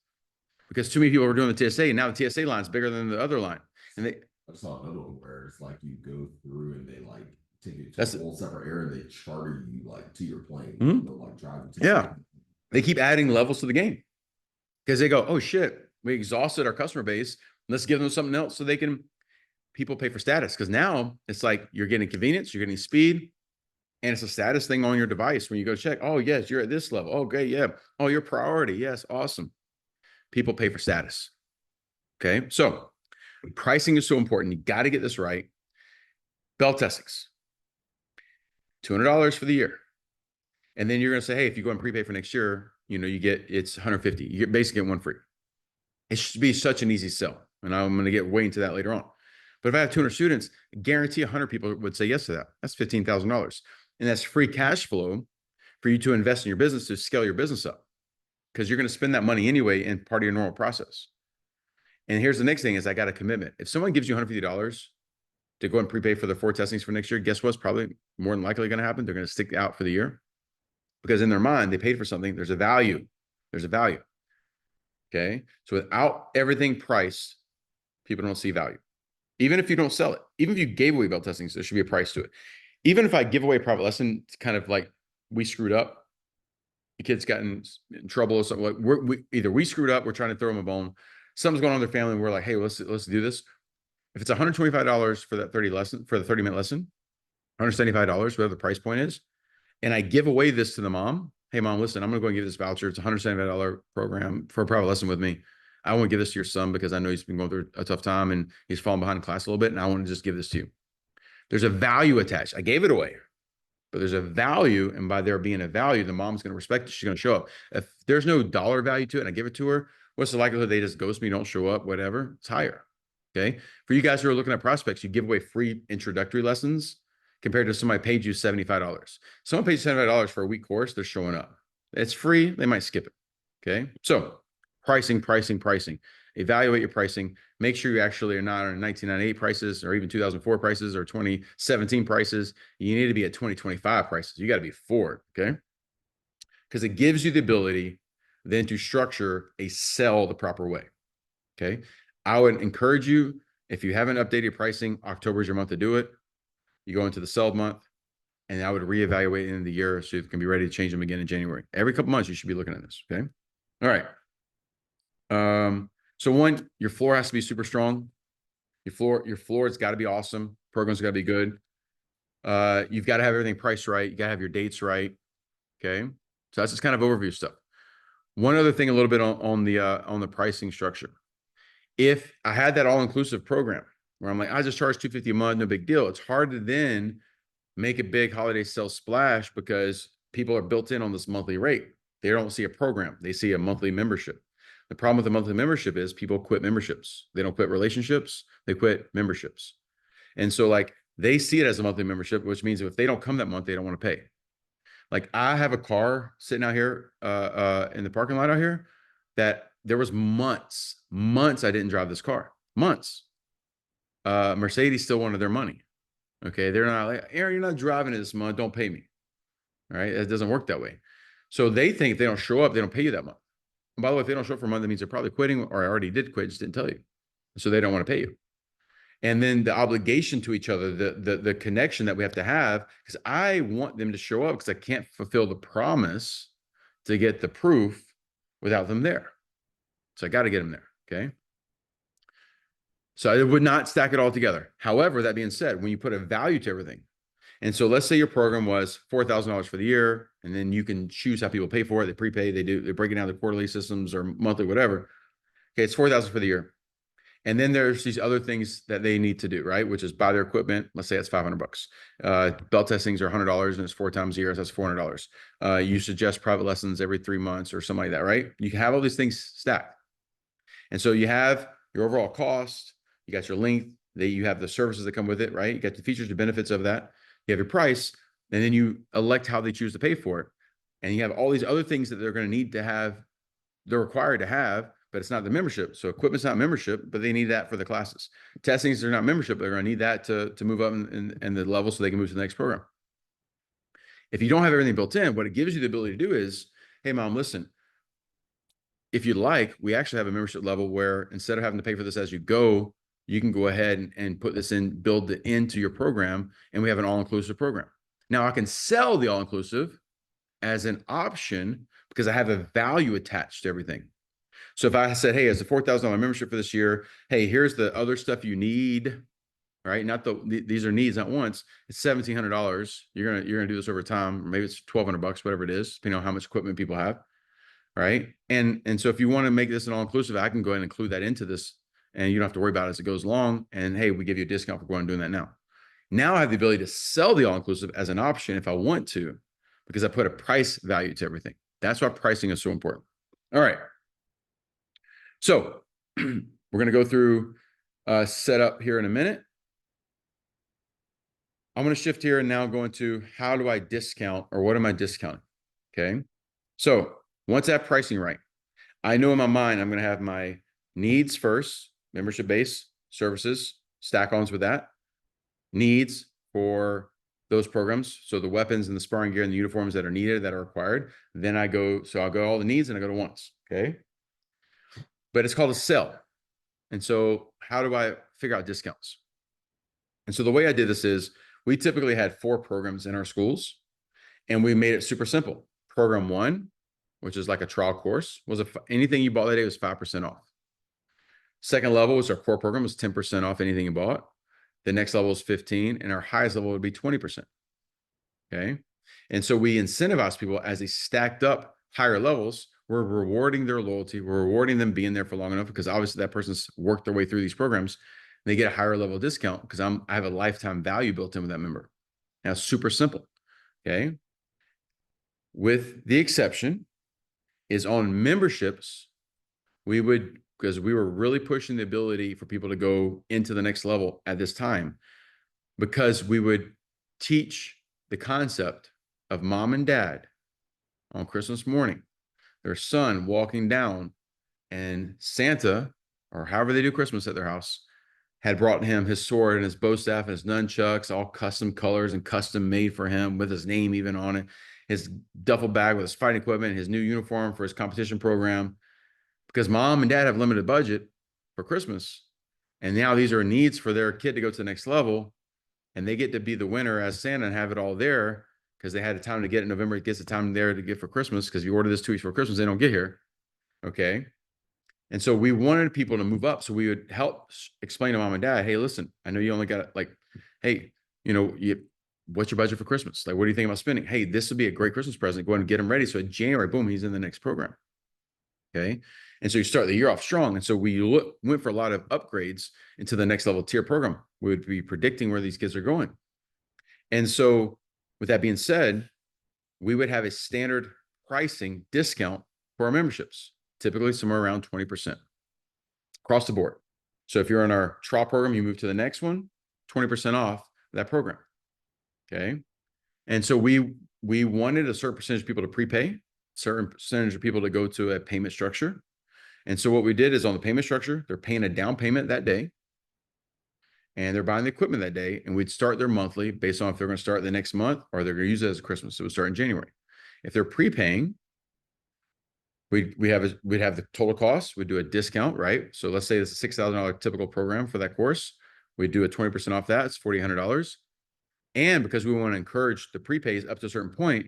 because too many people are doing the TSA. And now the TSA line is bigger than the other line. And I saw another one where it's like you go through and they like take you to a whole separate area and they charter you like to your plane. They'll like drive you to the plane. They keep adding levels to the game because they go, oh shit, we exhausted our customer base. Let's give them something else so they can. People pay for status because now it's like you're getting convenience, you're getting speed, and it's a status thing on your device when you go check. Oh, yes, you're at this level. Oh, great. Yeah. Oh, you're priority. Yes. Awesome. People pay for status. Okay. So pricing is so important. You got to get this right. Belt testings, $200 for the year. And then you're going to say, hey, if you go and prepay for next year, it's $150. You basically get one free. It should be such an easy sell. And I'm going to get way into that later on. But if I have 200 students, I guarantee 100 people would say yes to that. That's $15,000. And that's free cash flow for you to invest in your business to scale your business up because you're going to spend that money anyway in part of your normal process. And here's the next thing is I got a commitment. If someone gives you $150 to go and prepay for the 4 testings for next year, guess what's probably more than likely going to happen? They're going to stick out for the year because in their mind, they paid for something. There's a value. There's a value. Okay. So without everything priced, people don't see value. Even if you don't sell it, even if you gave away belt testings, there should be a price to it. Even if I give away a private lesson, it's kind of like we screwed up. The kid's gotten in trouble or something. Like either we screwed up, we're trying to throw them a bone. Something's going on in their family. And we're like, hey, let's do this. If it's $125 for that 30-minute lesson, $175, whatever the price point is, and I give away this to the mom. Hey, mom, listen, I'm going to go and give this voucher. It's a $175 program for a private lesson with me. I want to give this to your son because I know he's been going through a tough time and he's fallen behind in class a little bit. And I want to just give this to you. There's a value attached. I gave it away, but there's a value. And by there being a value, the mom's going to respect it. She's going to show up. If there's no dollar value to it and I give it to her, what's the likelihood they just ghost me, don't show up, whatever? It's higher. Okay. For you guys who are looking at prospects, you give away free introductory lessons compared to somebody paid you $75. Someone pays $75 for a week course, they're showing up. It's free. They might skip it. Okay. So pricing. Evaluate your pricing. Make sure you actually are not on 1998 prices or even 2004 prices or 2017 prices. You need to be at 2025 prices. You got to be forward, okay? Because it gives you the ability then to structure a sell the proper way, okay? I would encourage you, if you haven't updated your pricing, October is your month to do it. You go into the sell month, and I would reevaluate in the year so you can be ready to change them again in January. Every couple months, you should be looking at this, okay? All right. So one, your floor has to be super strong. Your floor has got to be awesome. Program's got to be good. You've got to have everything priced right. You got to have your dates right. Okay. So that's just kind of overview stuff. One other thing, a little bit on the pricing structure. If I had that all-inclusive program where I'm like, I just charge $250 a month, no big deal. It's hard to then make a big holiday sale splash because people are built in on this monthly rate. They don't see a program. They see a monthly membership. The problem with the monthly membership is people quit memberships. They don't quit relationships. They quit memberships. And so like they see it as a monthly membership, which means if they don't come that month, they don't want to pay. Like I have a car sitting out here in the parking lot out here that there was months I didn't drive this car. Months. Mercedes still wanted their money. Okay. They're not like, Aaron, you're not driving it this month. Don't pay me. All right. It doesn't work that way. So they think if they don't show up, they don't pay you that month. And by the way, if they don't show up for a month, that means they're probably quitting or I already did quit, just didn't tell you. So they don't want to pay you. And then the obligation to each other, the connection that we have to have, because I want them to show up because I can't fulfill the promise to get the proof without them there. So I got to get them there. Okay. So I would not stack it all together. However, that being said, when you put a value to everything, and so let's say your program was $4,000 for the year, and then you can choose how people pay for it. They prepay, they're breaking down the quarterly systems or monthly, whatever. Okay, it's 4,000 for the year. And then there's these other things that they need to do, right? Which is buy their equipment. Let's say it's $500. Belt testings are $100 and it's 4 times a year. So that's $400. You suggest private lessons every 3 months or something like that, right? You can have all these things stacked. And so you have your overall cost, you got your length, you have the services that come with it, right? You got the features, the benefits of that. You have your price, and then you elect how they choose to pay for it. And you have all these other things that they're going to need to have, they're required to have, but it's not the membership. So equipment's not membership, but they need that for the classes. Testings are not membership, but they're going to need that to move up in the level so they can move to the next program. If you don't have everything built in, what it gives you the ability to do is, hey, mom, listen, if you'd like, we actually have a membership level where instead of having to pay for this as you go, you can go ahead and put this in, build it into your program, and we have an all-inclusive program. Now I can sell the all-inclusive as an option because I have a value attached to everything. So if I said, hey, as a $4,000 membership for this year, hey, here's the other stuff you need, right? Not these are needs, not wants. It's $1,700. You're gonna do this over time. Or maybe it's $1,200, whatever it is, depending on how much equipment people have, right? And so if you want to make this an all-inclusive, I can go ahead and include that into this, and you don't have to worry about it as it goes along. And hey, we give you a discount for going and doing that now. Now I have the ability to sell the all-inclusive as an option if I want to, because I put a price value to everything. That's why pricing is so important. All right. So we're going to go through setup here in a minute. I'm going to shift here and now go into how do I discount, or what am I discounting? Okay. So once I have pricing right, I know in my mind I'm going to have my needs first, membership base, services, stack-ons with that, needs for those programs. So the weapons and the sparring gear and the uniforms that are needed, that are required. Then I'll go all the needs and I go to wants. Okay. But it's called a sell. And so how do I figure out discounts? And so the way I did this is we typically had 4 programs in our schools, and we made it super simple. Program 1, which is like a trial course, was anything you bought that day was 5% off. Second level was our core program, was 10% off anything you bought. The next level is 15, and our highest level would be 20%. Okay. And so we incentivize people as they stacked up higher levels. We're rewarding their loyalty. We're rewarding them being there for long enough, because obviously that person's worked their way through these programs. They get a higher level discount because I have a lifetime value built in with that member. Now, it's super simple. Okay. With the exception is on memberships, because we were really pushing the ability for people to go into the next level at this time, because we would teach the concept of mom and dad on Christmas morning, their son walking down, and Santa, or however they do Christmas at their house, had brought him his sword and his bow staff and his nunchucks, all custom colors and custom made for him with his name even on it, his duffel bag with his fighting equipment, his new uniform for his competition program, because mom and dad have limited budget for Christmas. And now these are needs for their kid to go to the next level, and they get to be the winner as Santa and have it all there because they had a time to get it in November. It gets the time there to get for Christmas, because if you order this 2 weeks for Christmas, they don't get here. Okay. And so we wanted people to move up. So we would help explain to mom and dad, hey, listen, I know you only got hey, what's your budget for Christmas? Like, what do you think about spending? Hey, this would be a great Christmas present. Go ahead and get him ready. So in January, boom, he's in the next program. Okay. And so you start the year off strong. And so we went for a lot of upgrades into the next level tier program. We would be predicting where these kids are going. And so with that being said, we would have a standard pricing discount for our memberships, typically somewhere around 20% across the board. So if you're in our trial program, you move to the next one, 20% off that program. Okay. And so we wanted a certain percentage of people to prepay, certain percentage of people to go to a payment structure. And so what we did is on the payment structure, they're paying a down payment that day, and they're buying the equipment that day. And we'd start their monthly based on if they're going to start the next month or they're going to use it as Christmas. So it would start in January. If they're prepaying, we'd have the total cost. We'd do a discount, right? So let's say it's a $6,000 typical program for that course. We'd do a 20% off that. It's $4,800. And because we want to encourage the prepays up to a certain point,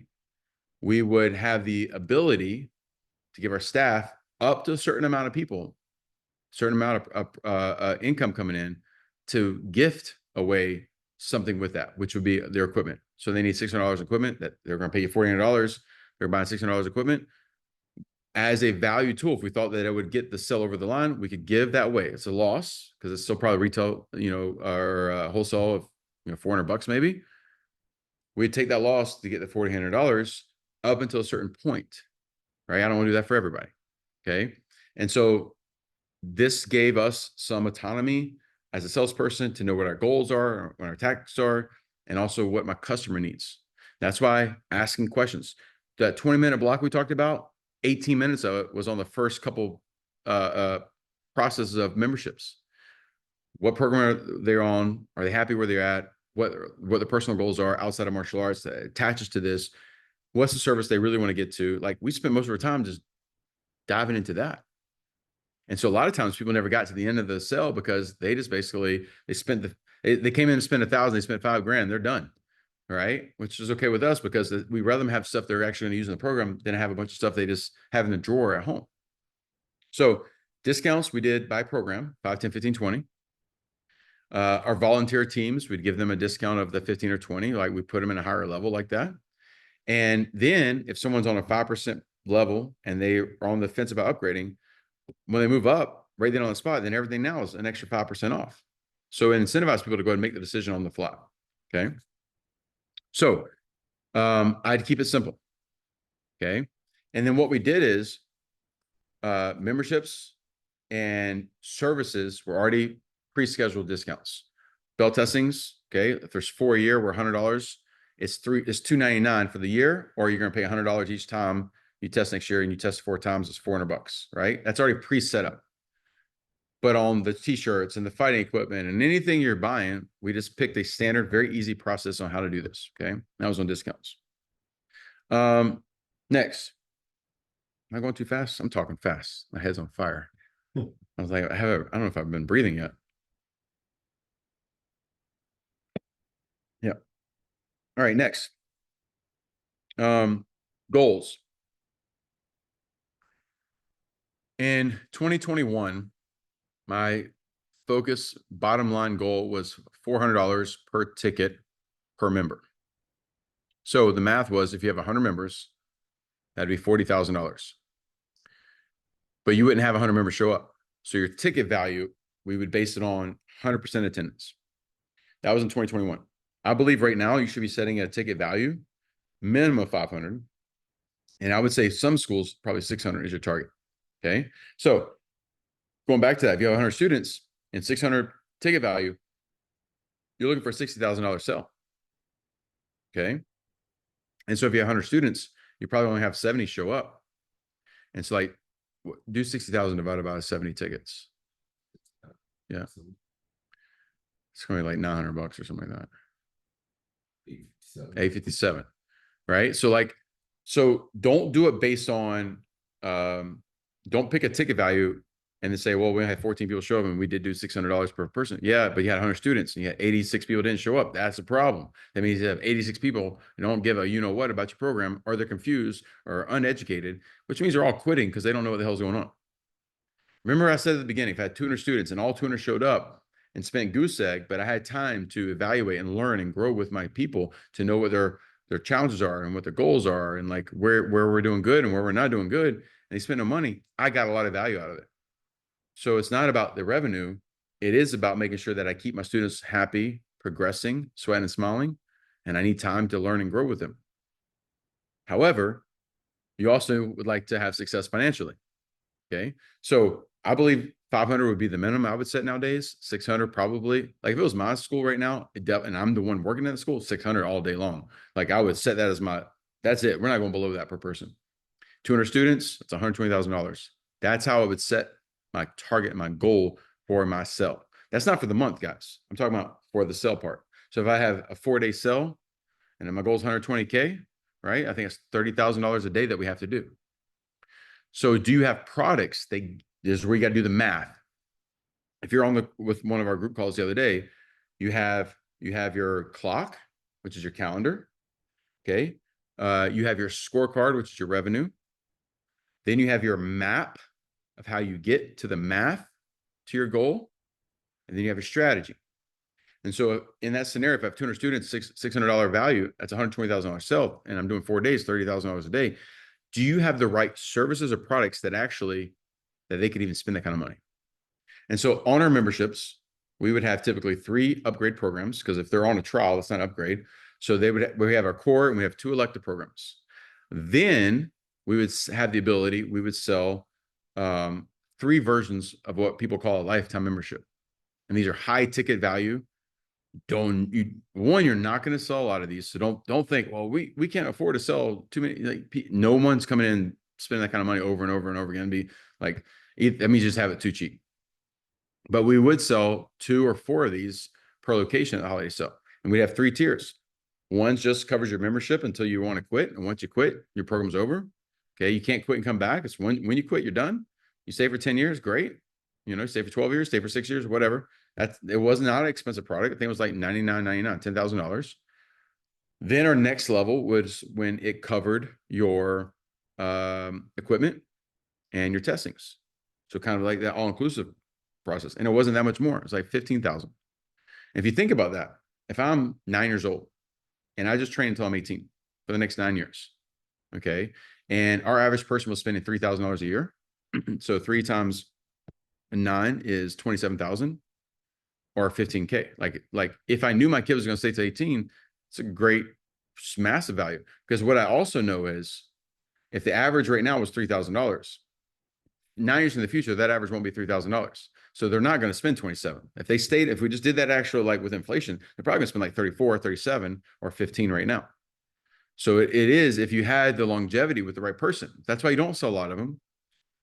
we would have the ability to give our staff up to a certain amount of people, certain amount of income coming in, to gift away something with that, which would be their equipment. So they need $600 equipment that they're going to pay you $4,800. They're buying $600 equipment. as a value tool. If we thought that it would get the sell over the line, we could give that way. It's a loss because it's still probably retail, or wholesale of $400 maybe. We'd take that loss to get the $4,100 up until a certain point, right? I don't want to do that for everybody. Okay. And so this gave us some autonomy as a salesperson to know what our goals are, what our tactics are, and also what my customer needs. That's why asking questions. That 20-minute block we talked about, 18 minutes of it was on the first couple processes of memberships. What program are they on? Are they happy where they're at? What the personal goals are outside of martial arts that attaches to this? What's the service they really want to get to? Like, we spent most of our time just diving into that. And so a lot of times people never got to the end of the sale because they just basically, they came in and spent $1,000, they spent $5,000, they're done. Right. Which is okay with us because we rather them have stuff they're actually going to use in the program than have a bunch of stuff they just have in the drawer at home. So discounts we did by program, 5, 10, 15, 20. Our volunteer teams, we'd give them a discount of the 15 or 20, like we put them in a higher level like that. And then if someone's on a 5% level and they are on the fence about upgrading, when they move up right then on the spot, then everything now is an extra 5% off. So it incentivizes people to go ahead and make the decision on the fly. Okay. So I'd keep it simple. Okay. And then what we did is memberships and services were already pre-scheduled discounts. Bell testings, okay. If there's 4 a year, we're $100. It's $299 for the year, or you're going to pay $100 each time you test next year, and you test 4 times, it's $400, right? That's already pre-set up. But on the t-shirts and the fighting equipment and anything you're buying, we just picked a standard, very easy process on how to do this. Okay. That was on discounts. Next. Am I going too fast? I'm talking fast. My head's on fire. I was like, I don't know if I've been breathing yet. Yeah. All right. Next. Goals. In 2021, my focus bottom line goal was $400 per ticket per member. So the math was, if you have 100 members, that'd be $40,000. But you wouldn't have 100 members show up. So your ticket value, we would base it on 100% attendance. That was in 2021. I believe right now you should be setting a ticket value minimum of 500. And I would say some schools, probably 600 is your target. Okay. So going back to that, if you have 100 students and 600 ticket value, you're looking for a $60,000 sell. Okay. And so if you have 100 students, you probably only have 70 show up. And so like, do 60,000 divided by 70 tickets. Yeah. It's going to be like $900 or something like that. 857. Right. So like, so don't do it based on, don't pick a ticket value and then say, well, we had 14 people show up and we did do $600 per person. Yeah, but you had 100 students and you had 86 people didn't show up. That's a problem. That means you have 86 people and don't give a what about your program, or they're confused or uneducated, which means they're all quitting because they don't know what the hell's going on. Remember I said at the beginning, if I had 200 students and all 200 showed up and spent goose egg, but I had time to evaluate and learn and grow with my people to know what their challenges are and what their goals are and like where we're doing good and where we're not doing good, and they spend no money, I got a lot of value out of it. So it's not about the revenue. It is about making sure that I keep my students happy, progressing, sweating and smiling, and I need time to learn and grow with them. However, you also would like to have success financially. Okay. So I believe 500 would be the minimum I would set nowadays. 600 probably. Like if it was my school right now, and I'm the one working at the school, 600 all day long. Like I would set that as that's it. We're not going below that per person. 200 students, it's $120,000. That's how I would set my target, my goal for my sell. That's not for the month, guys. I'm talking about for the sell part. So if I have a 4-day sell and then my goal is 120K, right? I think it's $30,000 a day that we have to do. So do you have products? This is where you got to do the math. If you're with one of our group calls the other day, you have your clock, which is your calendar. Okay. You have your scorecard, which is your revenue. Then you have your map of how you get to the math to your goal. And then you have your strategy. And so in that scenario, if I have 200 students, $600 value, that's $120,000 sell, and I'm doing 4 days, $30,000 a day. do you have the right services or products that they could even spend that kind of money? And so on our memberships, we would have typically 3 upgrade programs, because if they're on a trial, it's not an upgrade. So we have our core and we have 2 elective programs. Then we would have the ability, we would sell 3 versions of what people call a lifetime membership. And these are high ticket value. You're not going to sell a lot of these. So don't think, well, we can't afford to sell too many. Like, no one's coming in spending that kind of money over and over and over again. Be like, that means you just have it too cheap. But we would sell 2 or 4 of these per location at the holiday sale. And we'd have 3 tiers. One just covers your membership until you want to quit. And once you quit, your program's over. Okay. You can't quit and come back. It's when you quit, you're done. You stay for 10 years, great. Stay for 12 years, stay for 6 years, whatever. It was not an expensive product. I think it was like $99.99, $10,000. Then our next level was when it covered your equipment and your testings. So kind of like that all-inclusive process. And it wasn't that much more. It was like $15,000. If you think about that, if I'm 9 years old and I just train until I'm 18 for the next 9 years, okay, and our average person was spending $3,000 a year. So 3 times 9 is 27,000 or 15K. Like if I knew my kid was going to stay to 18, it's a great, massive value. Because what I also know is if the average right now was $3,000, 9 years in the future, that average won't be $3,000. So they're not going to spend 27. If we just did that actual, like with inflation, they're probably going to spend like 34, 37, or 15 right now. So it is, if you had the longevity with the right person. That's why you don't sell a lot of them.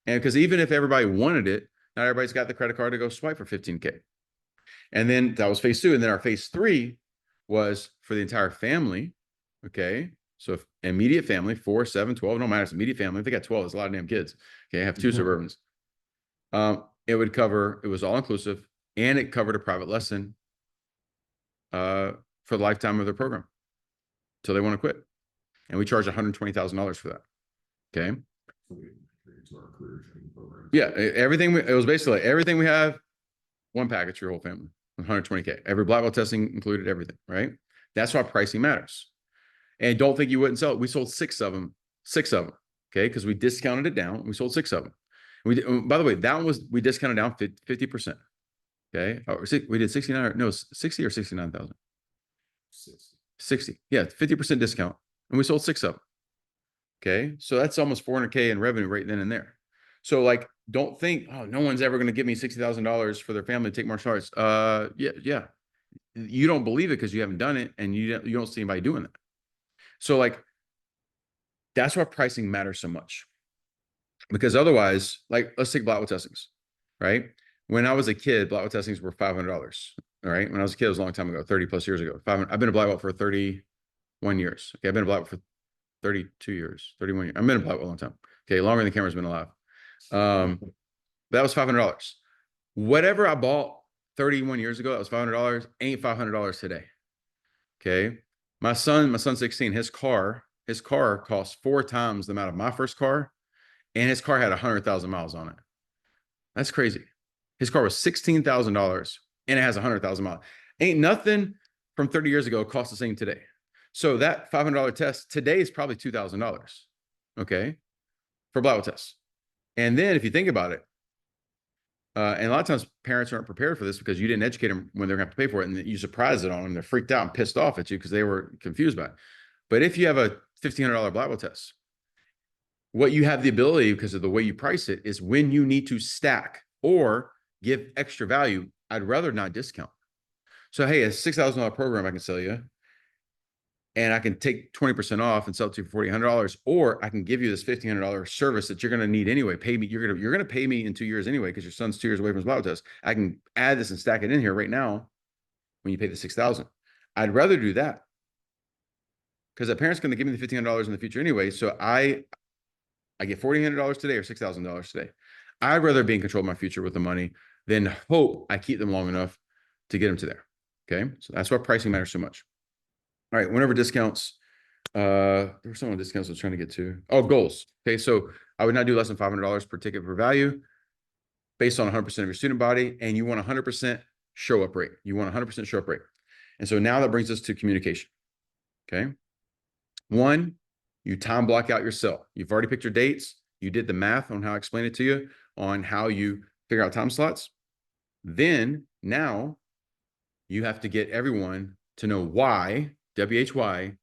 And because even if everybody wanted it, not everybody's got the credit card to go swipe for 15K. And then that was phase 2. And then our phase 3 was for the entire family. Okay. So if immediate family, 4, 7, 12, no matter, it's immediate family. If they got 12, it's a lot of damn kids. Okay. I have 2 Suburbans. It was all inclusive, and it covered a private lesson for the lifetime of their program till they want to quit. And we charge $120,000 for that. Okay. Yeah. It was basically everything we have, one package for your whole family, 120K. Every black belt testing included, everything, right? That's why pricing matters. And don't think you wouldn't sell it. We sold 6 of them, okay? Because we discounted it down. We sold 6 of them. By the way, we discounted down 50%. Okay. We did 60 or 69,000. 60. Yeah. 50% discount. And we sold 6 of them. Okay. So that's almost 400K in revenue right then and there. So like, don't think, oh, no one's ever going to give me $60,000 for their family to take martial arts. Yeah. You don't believe it because you haven't done it, and you don't see anybody doing that. So like, that's why pricing matters so much. Because otherwise, like, let's take black belt testings, right? When I was a kid, black belt testings were $500. All right. When I was a kid, it was a long time ago, 30 plus years ago. I've been a black belt for 31 years. Okay. I've been a black belt for 32 years, 31 years. I've been a black belt a long time. Okay. Longer than the camera's been alive. That was $500. Whatever I bought 31 years ago, that was $500, ain't $500 today. Okay. My son's 16, his car costs 4 times the amount of my first car, and his car had 100,000 miles on it. That's crazy. His car was $16,000 and it has 100,000 miles. Ain't nothing from 30 years ago costs the same today. So that $500 test today is probably $2,000. Okay. For black belt tests. And then if you think about it, and a lot of times parents aren't prepared for this because you didn't educate them when they're going to have to pay for it, and you surprised it on them. They're freaked out and pissed off at you because they were confused by it. But if you have a $1,500 black belt test, what you have the ability, because of the way you price it, is when you need to stack or give extra value, I'd rather not discount. So, hey, a $6,000 program I can sell you, and I can take 20% off and sell it to you for $4,800, or I can give you this $1,500 service that you're going to need anyway. Pay me. You're going to pay me in 2 years anyway, because your son's 2 years away from his black belt test. I can add this and stack it in here right now when you pay the $6,000. I'd rather do that because the parent's going to give me the $1,500 in the future anyway. So I get $1,400 today or $6,000 today. I'd rather be in control of my future with the money than hope I keep them long enough to get them to there. Okay. So that's why pricing matters so much. All right. Whenever discounts, there were some discounts I was trying to get to. Oh, goals. Okay. So I would not do less than $500 per ticket per value based on 100% of your student body. And you want 100% show up rate. You want 100% show up rate. And so now that brings us to communication. Okay. 1, You time block out your cell. You've already picked your dates. You did the math on how I explained it to you on how you figure out time slots. Then now you have to get everyone to know why, WHY,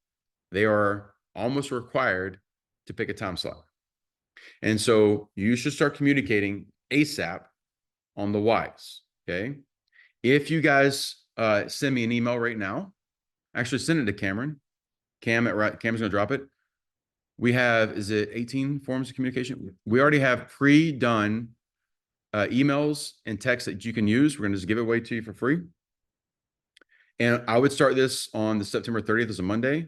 they are almost required to pick a time slot. And so you should start communicating ASAP on the whys. Okay. If you guys send me an email right now, actually send it to Cameron. Cameron's going to drop it. We have, is it 18 forms of communication? We already have pre-done emails and texts that you can use. We're going to just give it away to you for free. And I would start this on the September 30th as a Monday.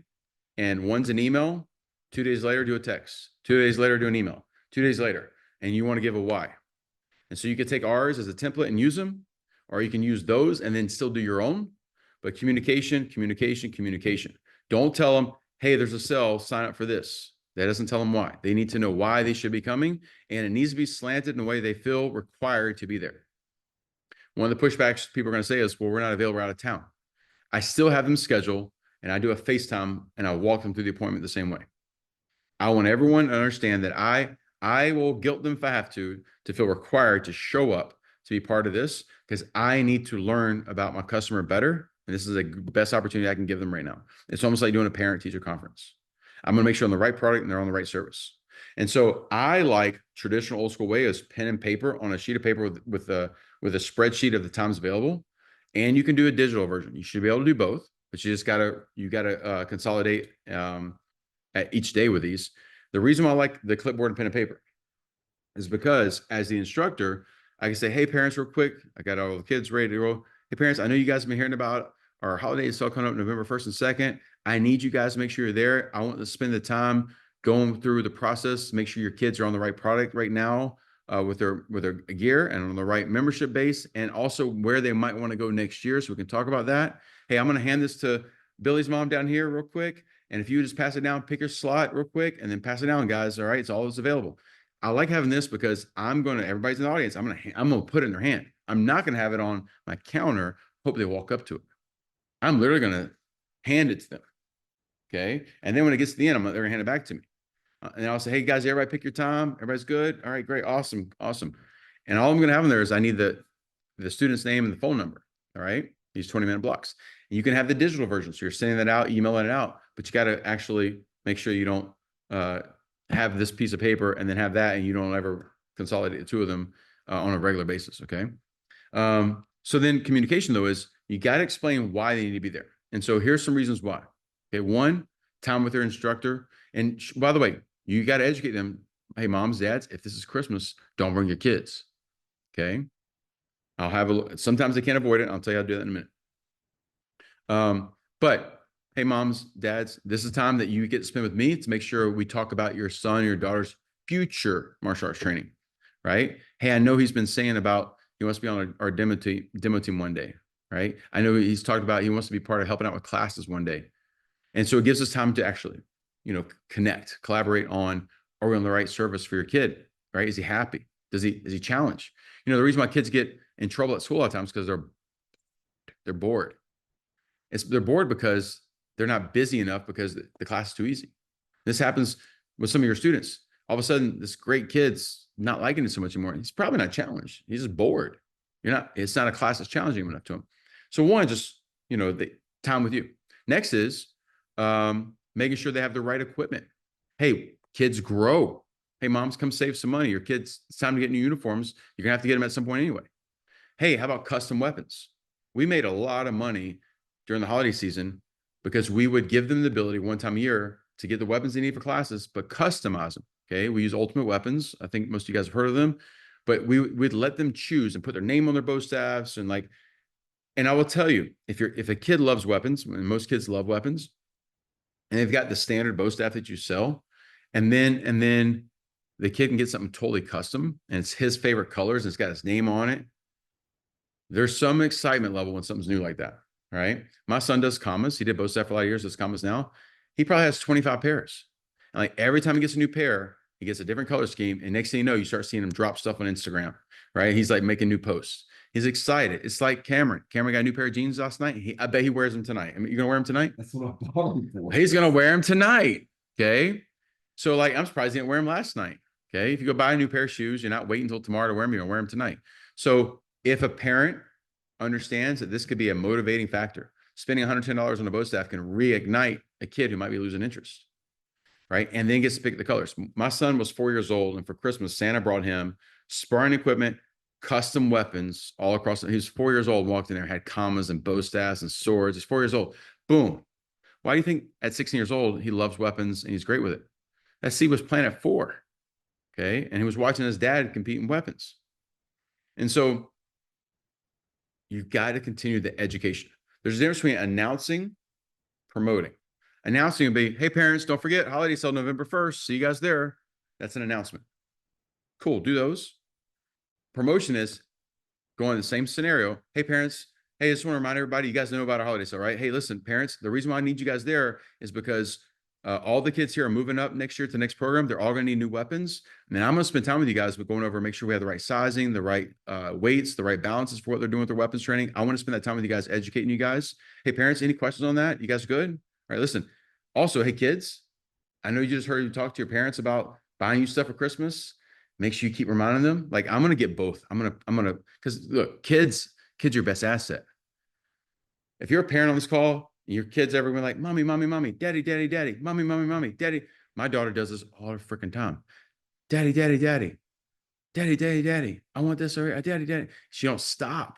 And one's an email. 2 days later, do a text. 2 days later, do an email. 2 days later. And you want to give a why. And so you could take ours as a template and use them, or you can use those and then still do your own. But communication, communication, communication. Don't tell them, hey, there's a sale, sign up for this. That doesn't tell them why. They need to know why they should be coming, and it needs to be slanted in a way they feel required to be there. One of the pushbacks people are going to say is, well, we're not available, we're out of town. I still have them scheduled, and I do a FaceTime, and I walk them through the appointment the same way. I want everyone to understand that I will guilt them if I have to feel required to show up to be part of this, because I need to learn about my customer better. And this is the best opportunity I can give them right now. It's almost like doing a parent-teacher conference. I'm going to make sure on the right product and they're on the right service. And so I like traditional old school way is pen and paper on a sheet of paper with a spreadsheet of the times available. And you can do a digital version. You should be able to do both, but you just gotta consolidate at each day with these. The reason why I like the clipboard and pen and paper is because as the instructor, I can say, hey, parents, real quick, I got all the kids ready to roll. Hey, parents, I know you guys have been hearing about our holiday sale coming up November 1st and 2nd. I need you guys to make sure you're there. I want to spend the time going through the process, make sure your kids are on the right product right now with their gear and on the right membership base, and also where they might want to go next year. So we can talk about that. Hey, I'm going to hand this to Billy's mom down here real quick. And if you just pass it down, pick your slot real quick and then pass it down, guys. All right. It's all that's available. I like having this because everybody's in the audience. I'm going to put it in their hand. I'm not going to have it on my counter. Hope they walk up to it. I'm literally going to hand it to them. Okay. And then when it gets to the end, they're going to hand it back to me. And I'll say, hey guys, everybody pick your time. Everybody's good. All right, great. Awesome. Awesome. And all I'm going to have in there is I need the student's name and the phone number. All right. These 20-minute blocks. And you can have the digital version. So you're sending that out, emailing it out, but you got to actually make sure you don't have this piece of paper and then have that, and you don't ever consolidate the two of them on a regular basis. Okay. So then communication though is you got to explain why they need to be there. And so here's some reasons why. Okay. One, time with their instructor. And by the way, you got to educate them. Hey, moms, dads, if this is Christmas, don't bring your kids. Okay. Sometimes they can't avoid it. I'll tell you how to do that in a minute. But hey, moms, dads, this is time that you get to spend with me to make sure we talk about your son or your daughter's future martial arts training, right? Hey, I know he's been saying about he wants to be on our demo team one day, right? I know he's talked about he wants to be part of helping out with classes one day. And so it gives us time to actually, connect, collaborate on, are we on the right service for your kid, right? Is he happy? Is he challenged? The reason why kids get in trouble at school a lot of times because they're bored. They're bored because they're not busy enough because the class is too easy. This happens with some of your students. All of a sudden, this great kid's not liking it so much anymore. He's probably not challenged. He's just bored. It's not a class that's challenging enough to him. So one, just, the time with you. Next is making sure they have the right equipment. Hey, kids grow. Hey, moms, come save some money. Your kids, it's time to get new uniforms. You're going to have to get them at some point anyway. Hey, how about custom weapons? We made a lot of money during the holiday season because we would give them the ability one time a year to get the weapons they need for classes, but customize them. Okay. We use Ultimate Weapons. I think most of you guys have heard of them, but we'd let them choose and put their name on their bow staffs. And I will tell you, if a kid loves weapons, and most kids love weapons, and they've got the standard bow staff that you sell, and then the kid can get something totally custom and it's his favorite colors and it's got his name on it. There's some excitement level when something's new like that. Right. My son does commas. He did bow staff for a lot of years, does commas now. He probably has 25 pairs. And every time he gets a new pair, he gets a different color scheme. And next thing you know, you start seeing him drop stuff on Instagram. Right. He's making new posts. He's excited. It's like Cameron. Cameron got a new pair of jeans last night. I bet he wears them tonight. I mean, you're going to wear them tonight? That's what I bought him for. He's going to wear them tonight. Okay. So like, I'm surprised he didn't wear them last night. Okay. If you go buy a new pair of shoes, you're not waiting until tomorrow to wear them. You're gonna wear them tonight. So if a parent understands that this could be a motivating factor, spending $110 on a bow staff can reignite a kid who might be losing interest. Right. And then gets to pick the colors. My son was 4 years old, and for Christmas, Santa brought him sparring equipment, custom weapons all across. He was 4 years old, walked in there, had commas and bow staffs and swords. He's 4 years old. Boom. Why do you think at 16 years old, he loves weapons and he's great with it? That seed was planted at 4. Okay. And he was watching his dad compete in weapons. And so you've got to continue the education. There's a difference between announcing, promoting. Announcing would be, hey, parents, don't forget, holiday sale November 1st. See you guys there. That's an announcement. Cool, do those. Promotion is going in the same scenario. Hey, parents, hey, I just want to remind everybody, you guys know about our holiday sale, right? Hey, listen, parents, the reason why I need you guys there is because all the kids here are moving up next year to the next program. They're all going to need new weapons. And I'm going to spend time with you guys, but going over and make sure we have the right sizing, the right weights, the right balances for what they're doing with their weapons training. I want to spend that time with you guys, educating you guys. Hey, parents, any questions on that? You guys good? All right, listen. Also, hey, kids, I know you just heard you talk to your parents about buying you stuff for Christmas. Make sure you keep reminding them. Like, I'm going to get both. I'm going to, because look, kids are your best asset. If you're a parent on this call, and your kids everyone like, mommy, mommy, mommy, daddy, daddy, daddy, mommy, mommy, mommy, daddy. My daughter does this all the freaking time. Daddy, daddy, daddy, daddy, daddy, daddy. I want this, or daddy, daddy. She don't stop.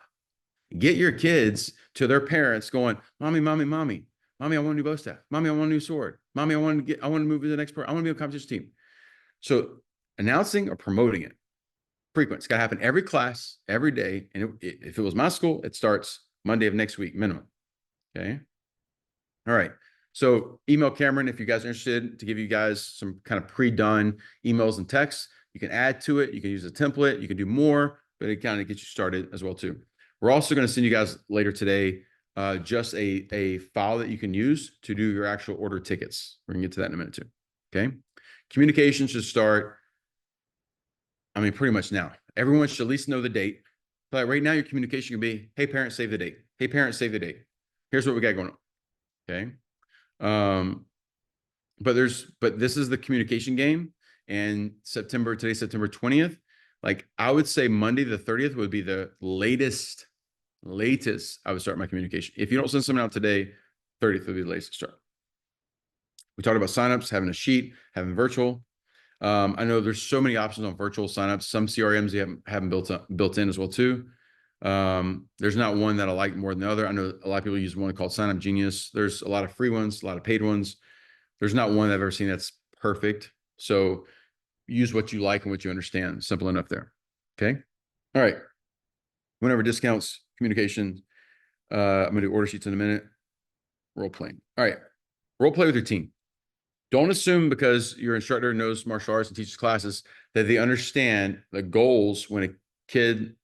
Get your kids to their parents going, mommy, mommy, mommy, mommy, I want a new bow staff. Mommy, I want a new sword. Mommy, I want to move to the next part. I want to be a competition team. So announcing or promoting it, frequent. It's got to happen every class, every day. And if it was my school, it starts Monday of next week, minimum. Okay. All right. So email Cameron if you guys are interested to give you guys some kind of pre-done emails and texts. You can add to it. You can use a template. You can do more, but it kind of gets you started as well too. We're also going to send you guys later today just a file that you can use to do your actual order tickets. We're going to get to that in a minute too. Okay. Communication should start, I mean, pretty much now. Everyone should at least know the date. But right now, your communication can be, hey, parents, save the date. Hey, parents, save the date. Here's what we got going on. Okay. But this is the communication game. And today's September 20th. Like, I would say Monday the 30th would be the latest I would start my communication. If you don't send something out today, 30th would be the latest to start. We talked about signups, having a sheet, having virtual. I know there's so many options on virtual signups. Some CRMs you haven't built in as well too. There's not one that I like more than the other. I know a lot of people use one called Sign Up Genius. There's a lot of free ones, a lot of paid ones. There's not one that I've ever seen that's perfect. So use what you like and what you understand. Simple enough there. Okay. All right. Whenever discounts, communication, I'm going to do order sheets in a minute. Role playing. All right. Role play with your team. Don't assume because your instructor knows martial arts and teaches classes that they understand the goals when a kid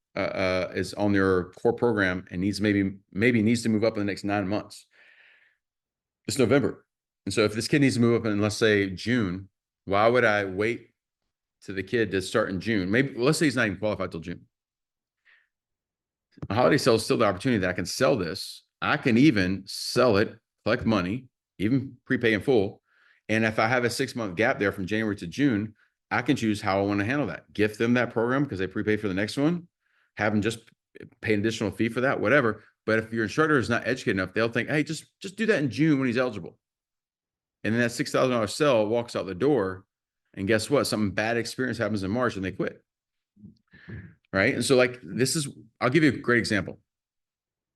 is on their core program and maybe needs to move up in the next 9 months. It's November. And so if this kid needs to move up in, let's say, June, why would I wait to the kid to start in June? Maybe, let's say he's not even qualified till June. A holiday sale is still the opportunity that I can sell this. I can even sell it, collect money, even prepay in full. And if I have a 6-month gap there from January to June, I can choose how I want to handle that. Gift them that program because they prepay for the next one, have them just pay an additional fee for that, whatever. But if your instructor is not educated enough, they'll think, hey, just do that in June when he's eligible. And then that $6,000 sale walks out the door. And guess what? Something bad experience happens in March and they quit. Right. And so like, I'll give you a great example.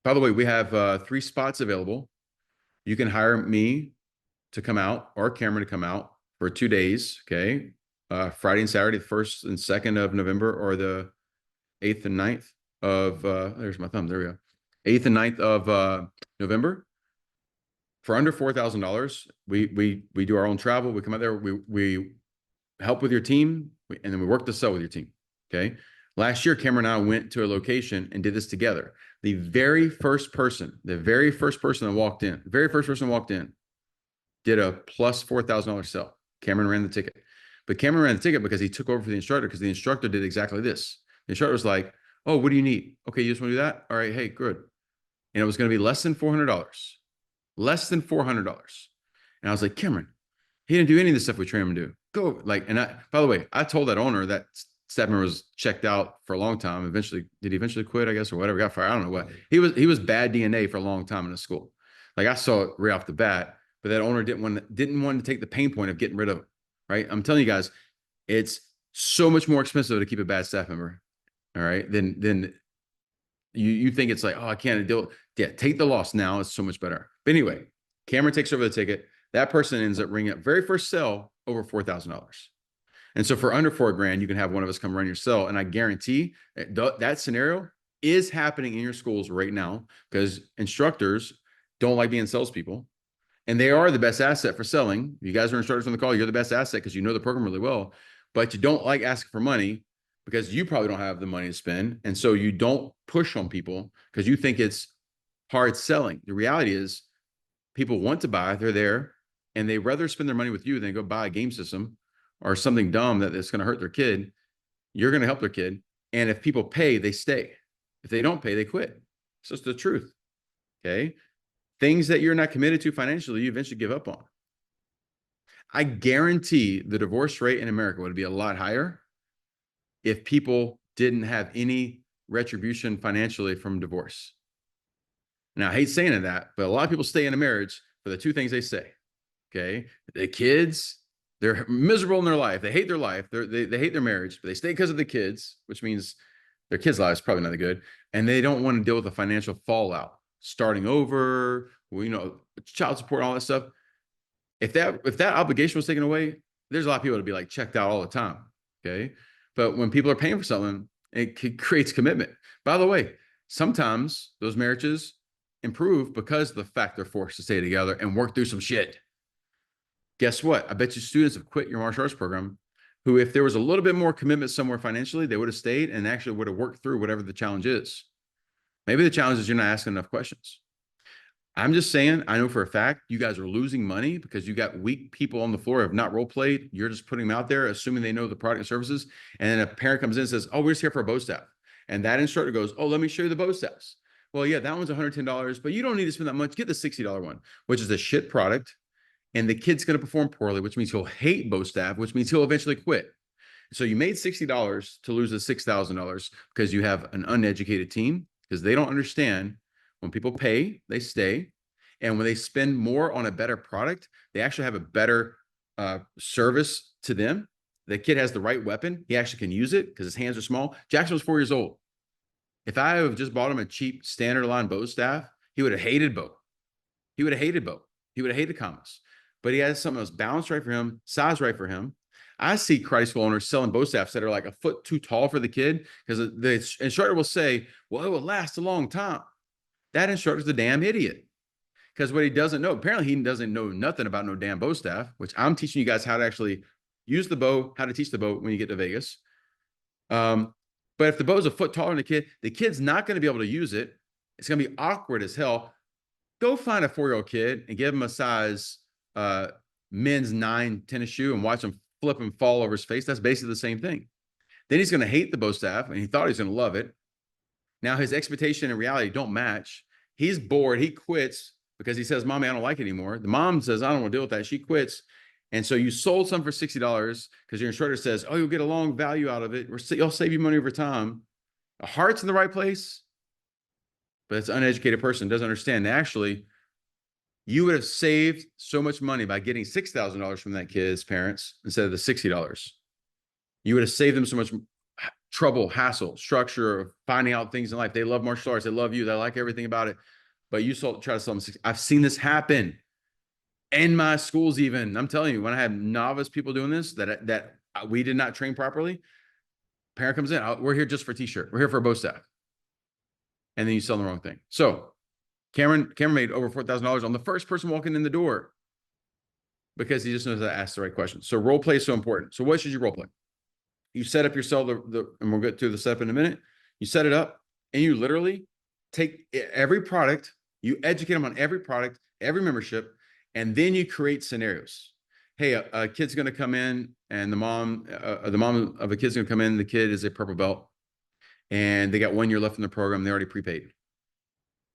By the way, we have 3 spots available. You can hire me to come out or Cameron to come out for 2 days. Okay. Friday and Saturday, the 1st and 2nd of November, or the 8th and 9th of, there's my thumb. There we go. 8th and 9th of November. For under $4,000, we do our own travel. We come out there, we help with your team, and then we work the sell with your team. Okay. Last year, Cameron and I went to a location and did this together. The very first person that walked in, did a plus $4,000 sell. Cameron ran the ticket. But Cameron ran the ticket because he took over for the instructor, because the instructor did exactly this. The instructor was like, oh, what do you need? Okay, you just want to do that? All right, hey, good. And it was going to be less than $400. Less than $400. And I was like, Cameron, he didn't do any of the stuff we trained him to do. Go like, and by the way, I told that owner that staff member was checked out for a long time. Eventually, did he eventually quit, I guess, or whatever, got fired? I don't know what. He was bad DNA for a long time in the school. Like I saw it right off the bat, but that owner didn't want to take the pain point of getting rid of it. Right. I'm telling you guys, it's so much more expensive to keep a bad staff member. All right. Then you think it's like, oh, I can't deal. Yeah, take the loss now. It's so much better. But anyway, Cameron takes over the ticket. That person ends up ringing up very first sell over $4,000. And so for under $4,000, you can have one of us come run your cell. And I guarantee that scenario is happening in your schools right now because instructors don't like being salespeople. And they are the best asset for selling. You guys are instructors on the call. You're the best asset because you know the program really well, but you don't like asking for money because you probably don't have the money to spend. And so you don't push on people because you think it's hard selling. The reality is people want to buy, they're there, and they rather spend their money with you than go buy a game system or something dumb that is going to hurt their kid. You're going to help their kid. And if people pay, they stay. If they don't pay, they quit. So it's the truth. Okay. Things that you're not committed to financially, you eventually give up on. I guarantee the divorce rate in America would be a lot higher if people didn't have any retribution financially from divorce. Now, I hate saying that, but a lot of people stay in a marriage for the two things they say. Okay. The kids, they're miserable in their life. They hate their life. They hate their marriage, but they stay because of the kids, which means their kids' lives probably not that good. And they don't want to deal with the financial fallout, starting over, child support, all that stuff. If that obligation was taken away, there's a lot of people to be like checked out all the time. Okay. But when people are paying for something, it creates commitment. By the way, sometimes those marriages improve because of the fact they're forced to stay together and work through some shit. Guess what? I bet you students have quit your martial arts program who, if there was a little bit more commitment somewhere financially, they would have stayed and actually would have worked through whatever the challenge is. Maybe the challenge is you're not asking enough questions. I'm just saying, I know for a fact you guys are losing money because you got weak people on the floor who have not role played. You're just putting them out there, assuming they know the product and services. And then a parent comes in and says, oh, we're just here for a bow staff. And that instructor goes, oh, let me show you the bow staffs. Well, yeah, that one's $110, but you don't need to spend that much. Get the $60 one, which is a shit product. And the kid's going to perform poorly, which means he'll hate bow staff, which means he'll eventually quit. So you made $60 to lose the $6,000 because you have an uneducated team, because they don't understand when people pay, they stay. And when they spend more on a better product, they actually have a better service to them. The kid has the right weapon. He actually can use it because his hands are small. Jackson was 4 years old. If I have just bought him a cheap standard line bow staff, he would have hated bow. He would have hated bow. He would have hated commas. But he has something that's balanced right for him, size right for him. I see karate school owners selling bow staffs that are like a foot too tall for the kid because the instructor will say, well, it will last a long time. That instructor's a damn idiot. Because what he doesn't know, apparently he doesn't know nothing about no damn bow staff, which I'm teaching you guys how to actually use the bow, how to teach the bow when you get to Vegas. But if the bow is a foot taller than the kid's not going to be able to use it. It's going to be awkward as hell. Go find a 4-year-old kid and give him a size men's 9 tennis shoe and watch him flip and fall over his face. That's basically the same thing. Then he's going to hate the bow staff, and he thought he was going to love it. Now his expectation and reality don't match. He's bored. He quits because he says, Mommy, I don't like it anymore. The mom says, I don't want to deal with that. She quits. And so you sold some for $60 because your instructor says, oh, you'll get a long value out of it. You'll save you money over time. The heart's in the right place, but it's an uneducated person, doesn't understand. Actually, you would have saved so much money by getting $6,000 from that kid's parents instead of the $60. You would have saved them so much trouble, hassle, structure, finding out things in life. They love martial arts. They love you. They like everything about it. But you try to sell them. I've seen this happen in my schools. Even I'm telling you, when I have novice people doing this that we did not train properly, parent comes in. We're here just for a t-shirt. We're here for a bow staff, and then you sell the wrong thing. So Cameron made over $4,000 on the first person walking in the door because he just knows how to ask the right questions. So role play is so important. So what should you role play? You set up your cell, and we'll get to the setup in a minute. You set it up, and you literally take every product, you educate them on every product, every membership, and then you create scenarios. Hey, a kid's going to come in, and the mom of a kid's going to come in. The kid is a purple belt, and they got 1 year left in the program. They already prepaid.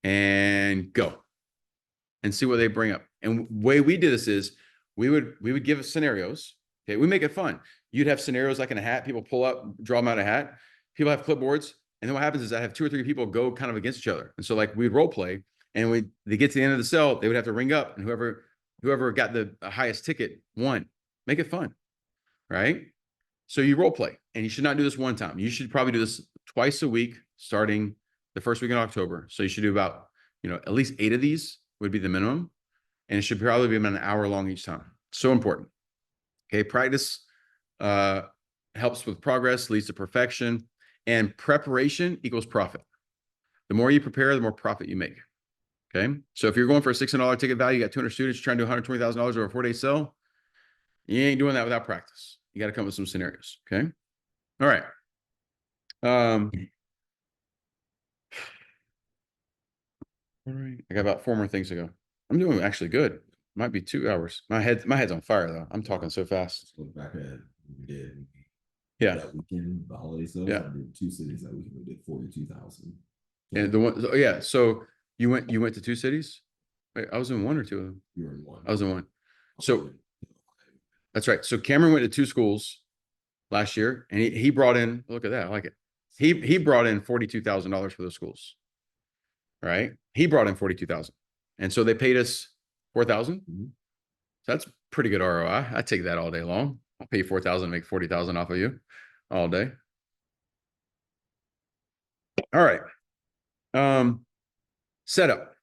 And go and see what they bring up. And the way we do this is we would give scenarios. Okay, we make it fun. You'd have scenarios like in a hat, people pull up, draw them out a hat. People have clipboards. And then what happens is I have 2 or 3 people go kind of against each other. And so like we'd role play and they get to the end of the cell, they would have to ring up and whoever got the highest ticket won. Make it fun, right? So you role play and you should not do this one time. You should probably do this twice a week, starting the first week in October. So you should do about, at least 8 of these would be the minimum. And it should probably be about an hour long each time. So important. Okay. Practice helps with progress, leads to perfection, and preparation equals profit. The more you prepare, the more profit you make. Okay. So if you're going for a $600 ticket value, you got 200 students, you're trying to do $120,000 over a 4-day sell, you ain't doing that without practice. You got to come up with some scenarios. Okay. All right. All right. I got about 4 more things to go. I'm doing actually good. Might be 2 hours. My head's on fire though. I'm talking so fast. Look back at we did. Yeah. That weekend, the holiday sales. Yeah. I did 2 cities that weekend. We did 42,000. And the one, yeah. So you went to 2 cities? Wait, I was in 1 or 2 of them. You were in 1. I was in 1. So that's right. So Cameron went to 2 schools last year, and he brought in. Look at that, I like it. He brought in $42,000 for those schools. Right? He brought in 42,000, and so they paid us 4,000. Mm-hmm. So that's pretty good ROI. I take that all day long. I'll pay you 4,000, make 40,000 off of you all day. All right. Setup.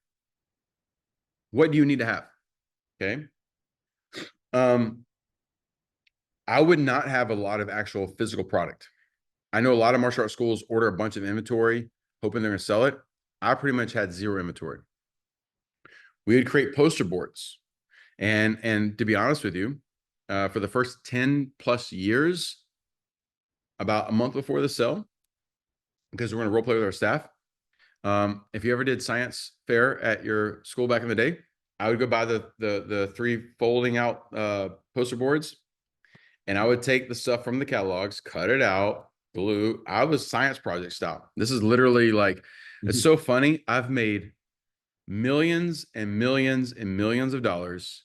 What do you need to have? Okay. I would not have a lot of actual physical product. I know a lot of martial arts schools order a bunch of inventory, hoping they're going to sell it. I pretty much had 0 inventory. We would create poster boards. And to be honest with you, for the first 10 plus years, about a month before the sell, because we're going to role play with our staff. If you ever did science fair at your school back in the day, I would go buy the 3 folding out poster boards, and I would take the stuff from the catalogs, cut it out, glue. I was science project style. This is literally like, it's so funny. I've made millions and millions and millions of dollars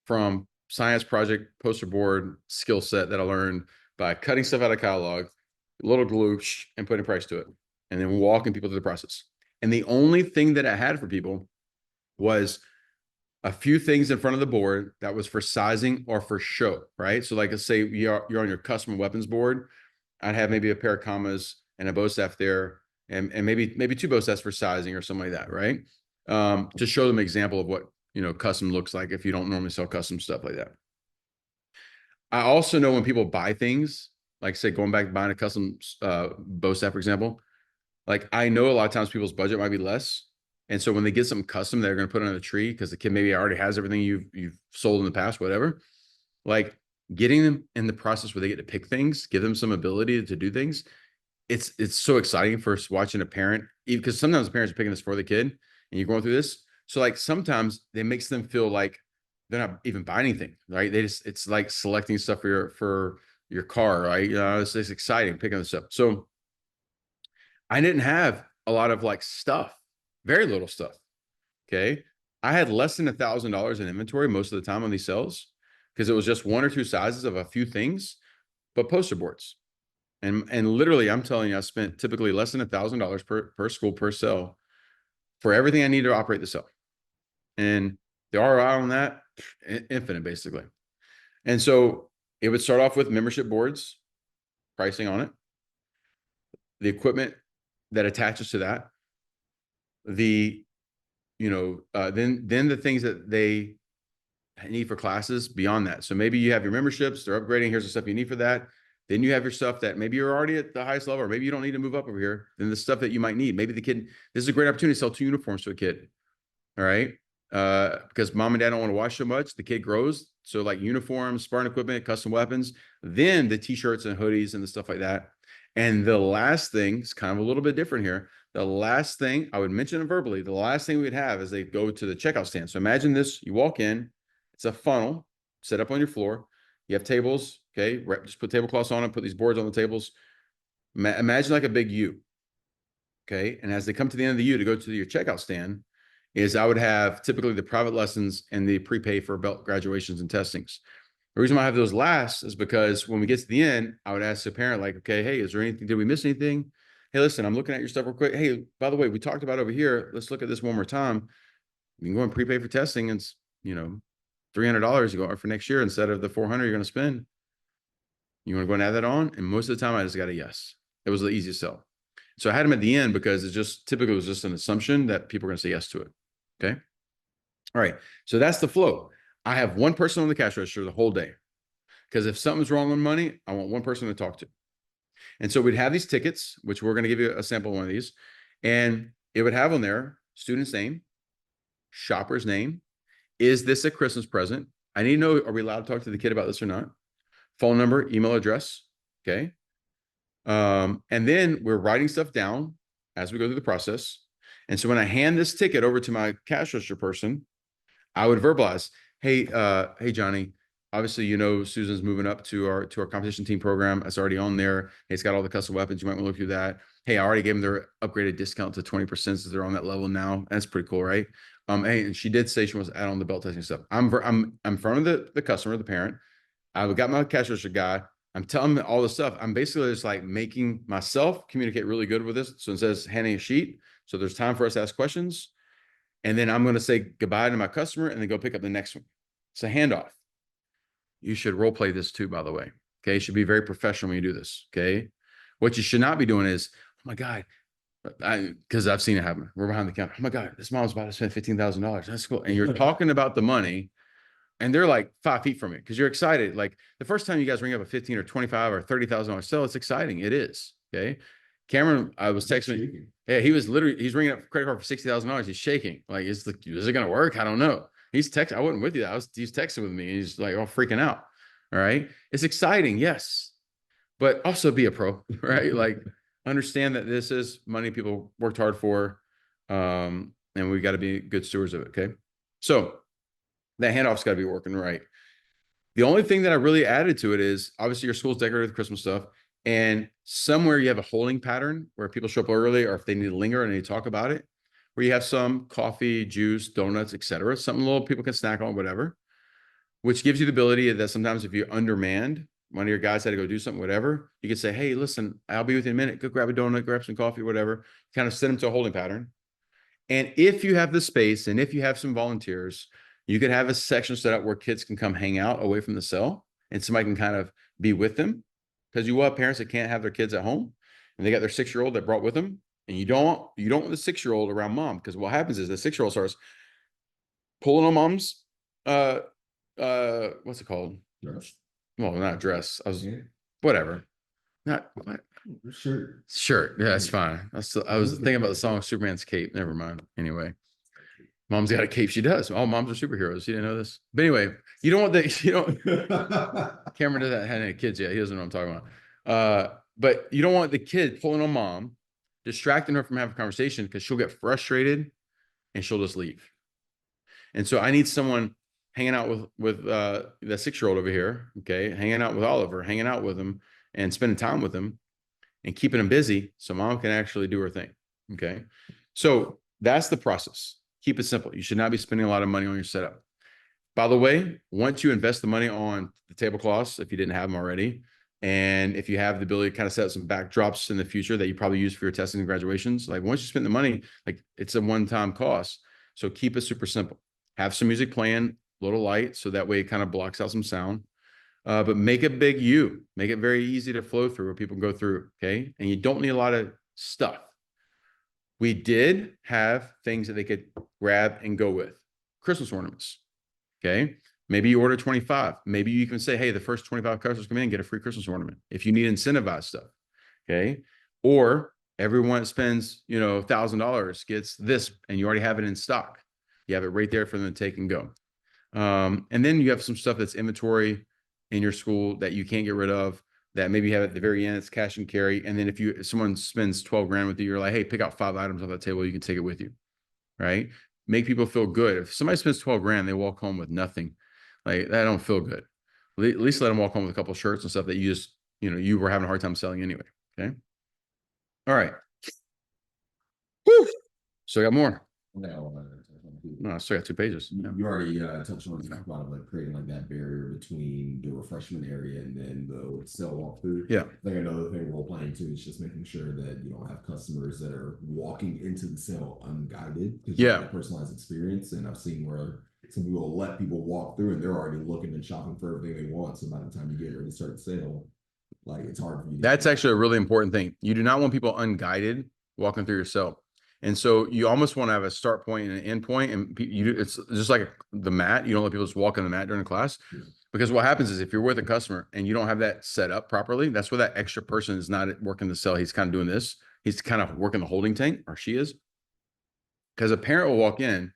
from science project poster board skill set that I learned by cutting stuff out of catalog, a little glue, and putting a price to it, and then walking people through the process. And the only thing that I had for people was a few things in front of the board that was for sizing or for show, right? So like, let's say you're on your custom weapons board. I'd have maybe a pair of commas and a bow staff there, and maybe 2 bow staffs for sizing or something like that, right? To show them an example of what, custom looks like if you don't normally sell custom stuff like that. I also know when people buy things, like say going back buying a custom bow staff, for example, like I know a lot of times people's budget might be less. And so when they get something custom, they're going to put it on the tree because the kid maybe already has everything you've sold in the past, whatever. Like getting them in the process where they get to pick things, give them some ability to do things. It's so exciting for watching a parent, because sometimes the parents are picking this for the kid and you're going through this. So like sometimes it makes them feel like they're not even buying anything, right? It's like selecting stuff for your car, right? It's exciting picking this up. So I didn't have a lot of like stuff, very little stuff. Okay. I had less than $1,000 in inventory most of the time on these sales, because it was just 1 or 2 sizes of a few things, but poster boards. And literally, I'm telling you, I spent typically less than $1,000 per school per sell for everything I need to operate the sell. And the ROI on that, infinite, basically. And so it would start off with membership boards, pricing on it, the equipment that attaches to that, the, then the things that they need for classes beyond that. So maybe you have your memberships, they're upgrading, here's the stuff you need for that. Then you have your stuff that maybe you're already at the highest level, or maybe you don't need to move up over here. Then the stuff that you might need, maybe the kid, this is a great opportunity to sell 2 uniforms to a kid. All right. Because mom and dad don't want to wash so much, the kid grows. So like uniforms, sparring equipment, custom weapons, then the t-shirts and hoodies and the stuff like that. And the last thing is kind of a little bit different here. The last thing I would mention verbally, the last thing we'd have is they go to the checkout stand. So imagine this, you walk in, it's a funnel set up on your floor. You have tables, okay? Just put tablecloths on it, put these boards on the tables. Imagine like a big U, okay? And as they come to the end of the U to go to your checkout stand, I would have typically the private lessons and the prepay for belt graduations and testings, The reason why I have those last is because when we get to the end, I would ask the parent, like, okay, hey, is there anything, did we miss anything? Hey, listen, I'm looking at your stuff real quick. Hey, by the way, we talked about over here. Let's look at this one more time. You can go and prepay for testing, and $300 you go for next year instead of the $400 you're going to spend. You want to go and add that on? And most of the time I just got a yes. It was the easiest sell. So I had them at the end because it's just typically it was just an assumption that people are going to say yes to it. Okay. All right. So that's the flow. I have one person on the cash register the whole day, because if something's wrong with money, I want one person to talk to. And so we'd have these tickets, which we're going to give you a sample of one of these, and it would have on there student's name, shopper's name. Is this a Christmas present? I need to know, are we allowed to talk to the kid about this or not? Phone number, email address. Okay. And then we're writing stuff down as we go through the process. And so when I hand this ticket over to my cash register person, I would verbalize, hey, Johnny, obviously, Susan's moving up to our competition team program. It's already on there. Hey, it's got all the custom weapons. You might want to look through that. Hey, I already gave them their upgraded discount to 20% since they're on that level now. That's pretty cool, right? Hey, and she did say she wants to add on the belt testing stuff. I'm in front of the customer, the parent. I got my cash register guy. I'm telling them all this stuff. I'm basically just like making myself communicate really good with this. So it says handing a sheet. So there's time for us to ask questions. And then I'm going to say goodbye to my customer and then go pick up the next one. It's a handoff. You should role play this too, by the way. Okay. You should be very professional when you do this. Okay. What you should not be doing is, oh my God, because I've seen it happen. We're behind the counter. Oh my God, this mom's about to spend $15,000. That's cool. And you're talking about the money, and they're like 5 feet from it because you're excited. Like the first time you guys ring up a 15 or 25 or $30,000 sale, it's exciting. It is. Okay. Cameron, I was texting. Yeah, he's ringing up a credit card for $60,000. He's shaking. Like, is it going to work? I don't know. He's texting. I wasn't with you. He's texting with me. He's like all freaking out. All right. It's exciting. Yes. But also be a pro, right? Like understand that this is money people worked hard for. And we got to be good stewards of it. Okay. So that handoff's got to be working right. The only thing that I really added to it is obviously your school's decorated with Christmas stuff, and somewhere you have a holding pattern where people show up early, or if they need to linger and they talk about it, where you have some coffee, juice, donuts, etc., something little people can snack on, whatever, which gives you the ability that sometimes if you're undermanned, one of your guys had to go do something, whatever, you can say, hey, listen, I'll be with you in a minute. Go grab a donut, grab some coffee, whatever. Kind of send them to a holding pattern. And if you have the space and if you have some volunteers, you could have a section set up where kids can come hang out away from the cell and somebody can kind of be with them, because you will have parents that can't have their kids at home and they got their 6-year-old that brought with them. And you don't want the 6-year-old around mom, because what happens is the 6-year-old starts pulling on mom's, what's it called? Dress. Well, not dress. Whatever. Not what? Shirt. Yeah, it's fine. I was thinking about the song Superman's Cape. Never mind. Anyway. Mom's got a cape. She does. All moms are superheroes. You didn't know this. But anyway, you don't want Cameron doesn't have any kids yet. He doesn't know what I'm talking about. But you don't want the kid pulling on mom, distracting her from having a conversation, because she'll get frustrated and she'll just leave. And so I need someone hanging out with the 6-year-old over here. Okay. Hanging out with Oliver, hanging out with him and spending time with him and keeping him busy so mom can actually do her thing. Okay. So that's the process. Keep it simple. You should not be spending a lot of money on your setup. By the way, once you invest the money on the tablecloths, if you didn't have them already, and if you have the ability to kind of set up some backdrops in the future that you probably use for your testing and graduations, like once you spend the money, like it's a one-time cost. So keep it super simple. Have some music playing, a little light, so that way it kind of blocks out some sound. But make it big U. Make it very easy to flow through, where people can go through, okay? And you don't need a lot of stuff. We did have things that they could grab and go with. Christmas ornaments, okay? Maybe you order 25. Maybe you can say, hey, the first 25 customers come in, get a free Christmas ornament if you need incentivized stuff, okay? Or everyone that spends, $1,000 gets this, and you already have it in stock. You have it right there for them to take and go. And then you have some stuff that's inventory in your school that you can't get rid of, that maybe you have at the very end, it's cash and carry. And then if someone spends 12 grand with you, you're like, hey, pick out 5 items off that table, you can take it with you, right? Make people feel good. If somebody spends 12 grand, they walk home with nothing, like that don't feel good. At least let them walk home with a couple of shirts and stuff that you just, you were having a hard time selling anyway. Okay. All right. Woo! So I got more. No, I still got 2 pages. Yeah. You already touched on about like creating like that barrier between the refreshment area and then the cell walkthrough. Yeah. I think another thing role playing too is just making sure that you don't have customers that are walking into the cell unguided because you have that personalized experience. And I've seen where some people will let people walk through and they're already looking and shopping for everything they want. So by the time you get ready to start the sale, like it's hard for you. That's actually a really important thing. You do not want people unguided walking through your cell. And so you almost want to have a start point and an end point. And it's just like the mat. You don't let people just walk on the mat during the class. Because what happens is if you're with a customer and you don't have that set up properly, that's where that extra person is not working the cell. He's kind of doing this. He's kind of working the holding tank, or she is. Because a parent will walk in,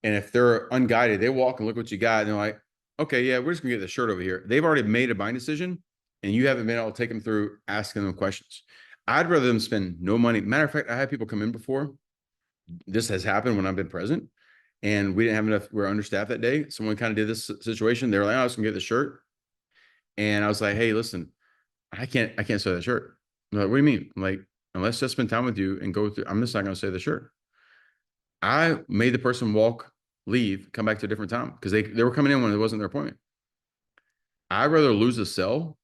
and if they're unguided, they walk and look what you got. And they're like, okay, yeah, we're just gonna get the shirt over here. They've already made a buying decision, and you haven't been able to take them through asking them questions. I'd rather them spend no money. Matter of fact, I had people come in before. This has happened when I've been present, and we didn't have enough. We're understaffed that day. Someone kind of did this situation. They were like, "Oh, I was gonna get the shirt," and I was like, "Hey, listen, I can't sell that shirt." I'm like, "What do you mean?" I'm like, "Unless I spend time with you and go through, I'm just not gonna sell the shirt." I made the person leave, come back to a different time because they were coming in when it wasn't their appointment. I'd rather lose a sell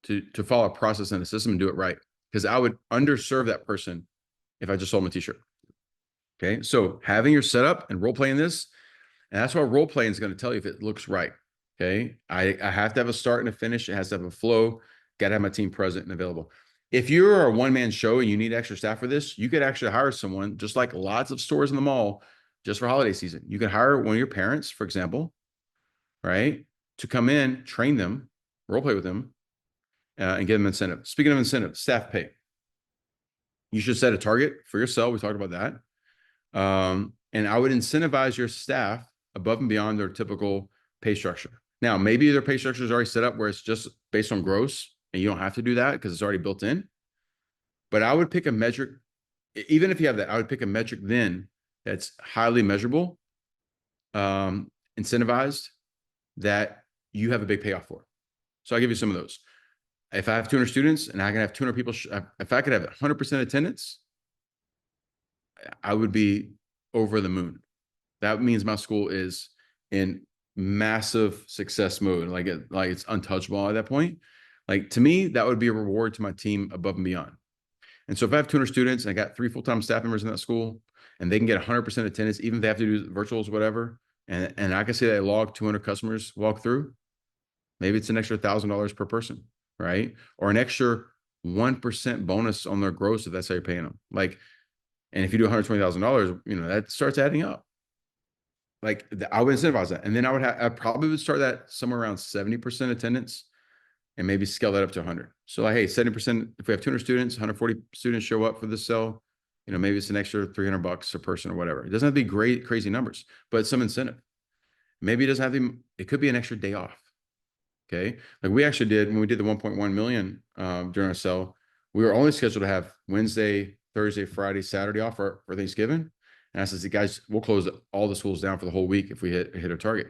to follow a process and a system and do it right, because I would underserve that person if I just sold them a t-shirt. Okay, so having your setup and role playing this, and that's why role playing is going to tell you if it looks right. Okay, I have to have a start and a finish. It has to have a flow. Got to have my team present and available. If you're a one-man show and you need extra staff for this, you could actually hire someone, just like lots of stores in the mall, just for holiday season. You could hire one of your parents, for example, right, to come in, train them, role play with them, and give them incentive. Speaking of incentive, staff pay. You should set a target for yourself. We talked about that. And I would incentivize your staff above and beyond their typical pay structure. Now, maybe their pay structure is already set up where it's just based on gross, and you don't have to do that because it's already built in. But I would pick a metric, even if you have that, I would pick a metric then that's highly measurable, incentivized, that you have a big payoff for. So I'll give you some of those. If I have 200 students and I can have 200 people, if I could have 100% attendance, I would be over the moon. That means my school is in massive success mode. Like it's untouchable at that point. Like, to me, that would be a reward to my team above and beyond. And so if I have 200 students and I got 3 full-time staff members in that school, and they can get 100% attendance, even if they have to do virtuals, whatever, and I can say they log 200 customers walk through, maybe it's an extra $1,000 per person, right? Or an extra 1% bonus on their gross if that's how you're paying them. Like, and if you do $120,000, that starts adding up. Like, I would incentivize that. And then I probably would start that somewhere around 70% attendance and maybe scale that up to 100. So like, hey, 70%, if we have 200 students, 140 students show up for this cell, maybe it's an extra $300 a person or whatever. It doesn't have to be great, crazy numbers, but some incentive. Maybe it doesn't have to be, it could be an extra day off. Okay. Like we actually did when we did the 1.1 million during our cell, we were only scheduled to have Wednesday, Thursday, Friday, Saturday off for Thanksgiving. And I said, guys, we'll close all the schools down for the whole week if we hit our target.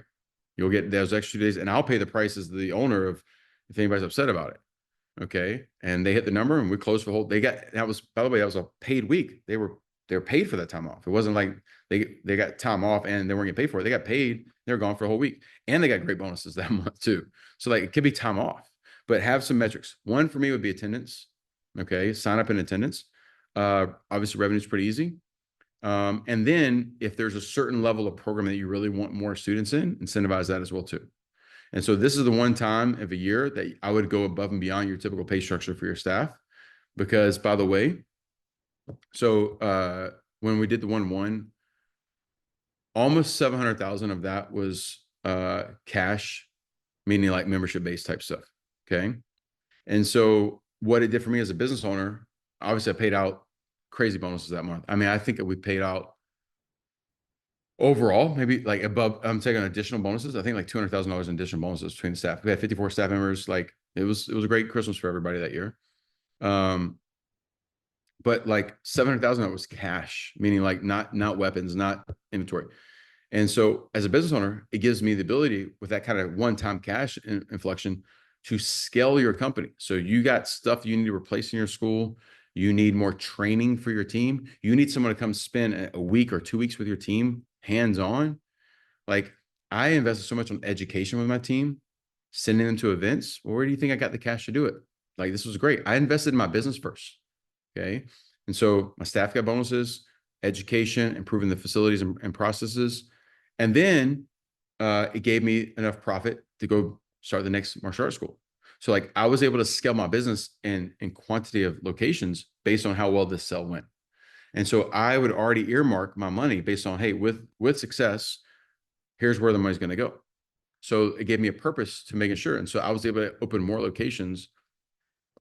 You'll get those extra days, and I'll pay the price as the owner of if anybody's upset about it. Okay. And they hit the number and we closed for the whole, by the way, that was a paid week. They were paid for that time off. It wasn't like they got time off and they weren't getting paid for it. They got paid. They were gone for a whole week, and they got great bonuses that month too. So like, it could be time off, but have some metrics. One for me would be attendance. Okay. Sign up in attendance. Obviously revenue is pretty easy. And then if there's a certain level of program that you really want more students in, incentivize that as well too. And so this is the one time of a year that I would go above and beyond your typical pay structure for your staff. Because, by the way, so when we did the 1-1, almost 700,000 of that was cash, meaning like membership-based type stuff. Okay. And so what it did for me as a business owner, obviously I paid out crazy bonuses that month. I mean, I think that we paid out overall, maybe like above, I'm taking additional bonuses. I think like $200,000 in additional bonuses between the staff. We had 54 staff members. Like it was a great Christmas for everybody that year. But like 700,000 that was cash, meaning like not weapons, not inventory. And so as a business owner, it gives me the ability with that kind of one-time cash inflection to scale your company. So you got stuff you need to replace in your school. You need more training for your team. You need someone to come spend a week or 2 weeks with your team, hands-on. Like I invested so much on education with my team, sending them to events. Well, where do you think I got the cash to do it? Like this was great. I invested in my business first. Okay. And so my staff got bonuses, education, improving the facilities and processes. And then it gave me enough profit to go start the next martial arts school. So like I was able to scale my business in quantity of locations based on how well this sell went. And so I would already earmark my money based on, hey, with success, here's where the money's going to go. So it gave me a purpose to making sure. And so I was able to open more locations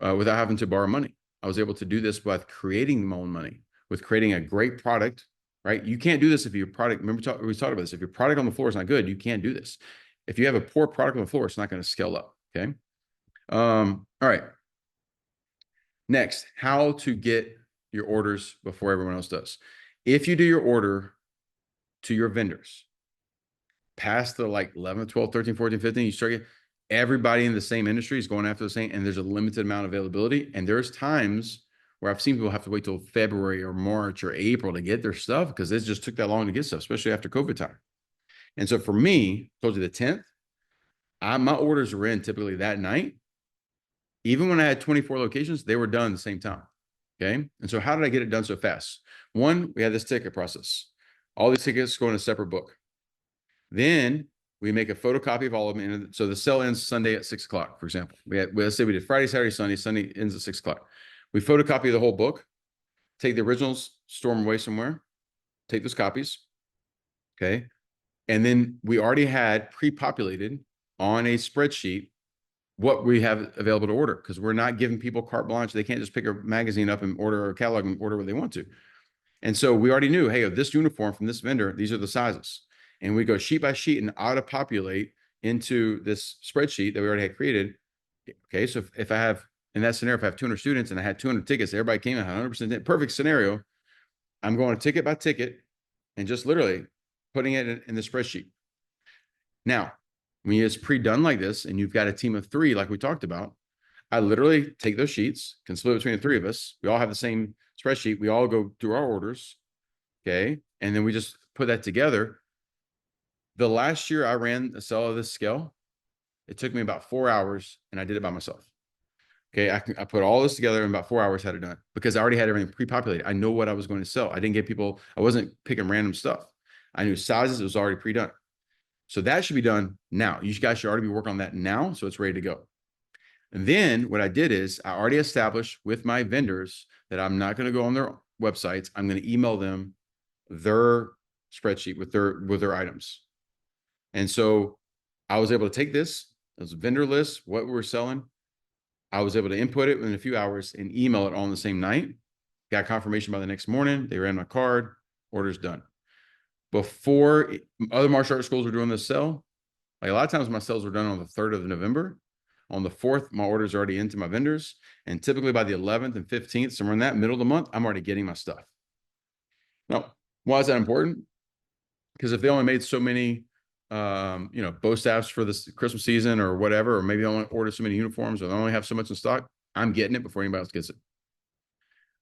without having to borrow money. I was able to do this with creating my own money, with creating a great product, right? You can't do this if your product, remember we talked about this, if your product on the floor is not good, you can't do this. If you have a poor product on the floor, it's not going to scale up, okay? All right. Next, how to get your orders before everyone else does. If you do your order to your vendors, past the like 11, 12, 13, 14, 15, you start getting everybody in the same industry is going after the same, and there's a limited amount of availability. And there's times where I've seen people have to wait till February or March or April to get their stuff because it just took that long to get stuff, especially after COVID time. And so for me, I told you the 10th, my orders were in typically that night. Even when I had 24 locations, they were done at the same time. Okay. And so how did I get it done so fast? One, we had this ticket process. All these tickets go in a separate book. Then we make a photocopy of all of them. And so the sale ends Sunday at 6 o'clock, for example. Let's say we did Friday, Saturday, Sunday. Sunday ends at 6 o'clock. We photocopy the whole book, take the originals, store them away somewhere, take those copies. Okay. And then we already had pre-populated on a spreadsheet what we have available to order because we're not giving people carte blanche. They can't just pick a magazine up and order a catalog and order what they want to. And so we already knew, hey, this uniform from this vendor, these are the sizes. And we go sheet by sheet and auto-populate into this spreadsheet that we already had created. Okay, so if I have, in that scenario, if I have 200 students and I had 200 tickets, everybody came in 100%, perfect scenario, I'm going ticket by ticket and just literally putting it in the spreadsheet. Now, when it's pre-done like this and you've got a team of 3, like we talked about, I literally take those sheets, can split between the 3 of us. We all have the same spreadsheet. We all go through our orders. Okay. And then we just put that together. The last year I ran a sale of this scale, it took me about 4 hours and I did it by myself. Okay. I put all this together in about 4 hours, had it done because I already had everything pre-populated. I know what I was going to sell. I didn't get people, I wasn't picking random stuff. I knew sizes, it was already pre-done. So that should be done now. You guys should already be working on that now. So it's ready to go. And then what I did is I already established with my vendors that I'm not going to go on their websites. I'm going to email them their spreadsheet with their items. And so I was able to take this as a vendor list, what we're selling. I was able to input it in a few hours and email it all on the same night. Got confirmation by the next morning. They ran my card, orders done. Before other martial arts schools were doing this sale, like a lot of times my sales were done on the 3rd of November. On the 4th, my orders are already into my vendors. And typically by the 11th and 15th, somewhere in that middle of the month, I'm already getting my stuff. Now, why is that important? Because if they only made so many, bow staffs for this Christmas season or whatever, or maybe they only order so many uniforms or they only have so much in stock, I'm getting it before anybody else gets it.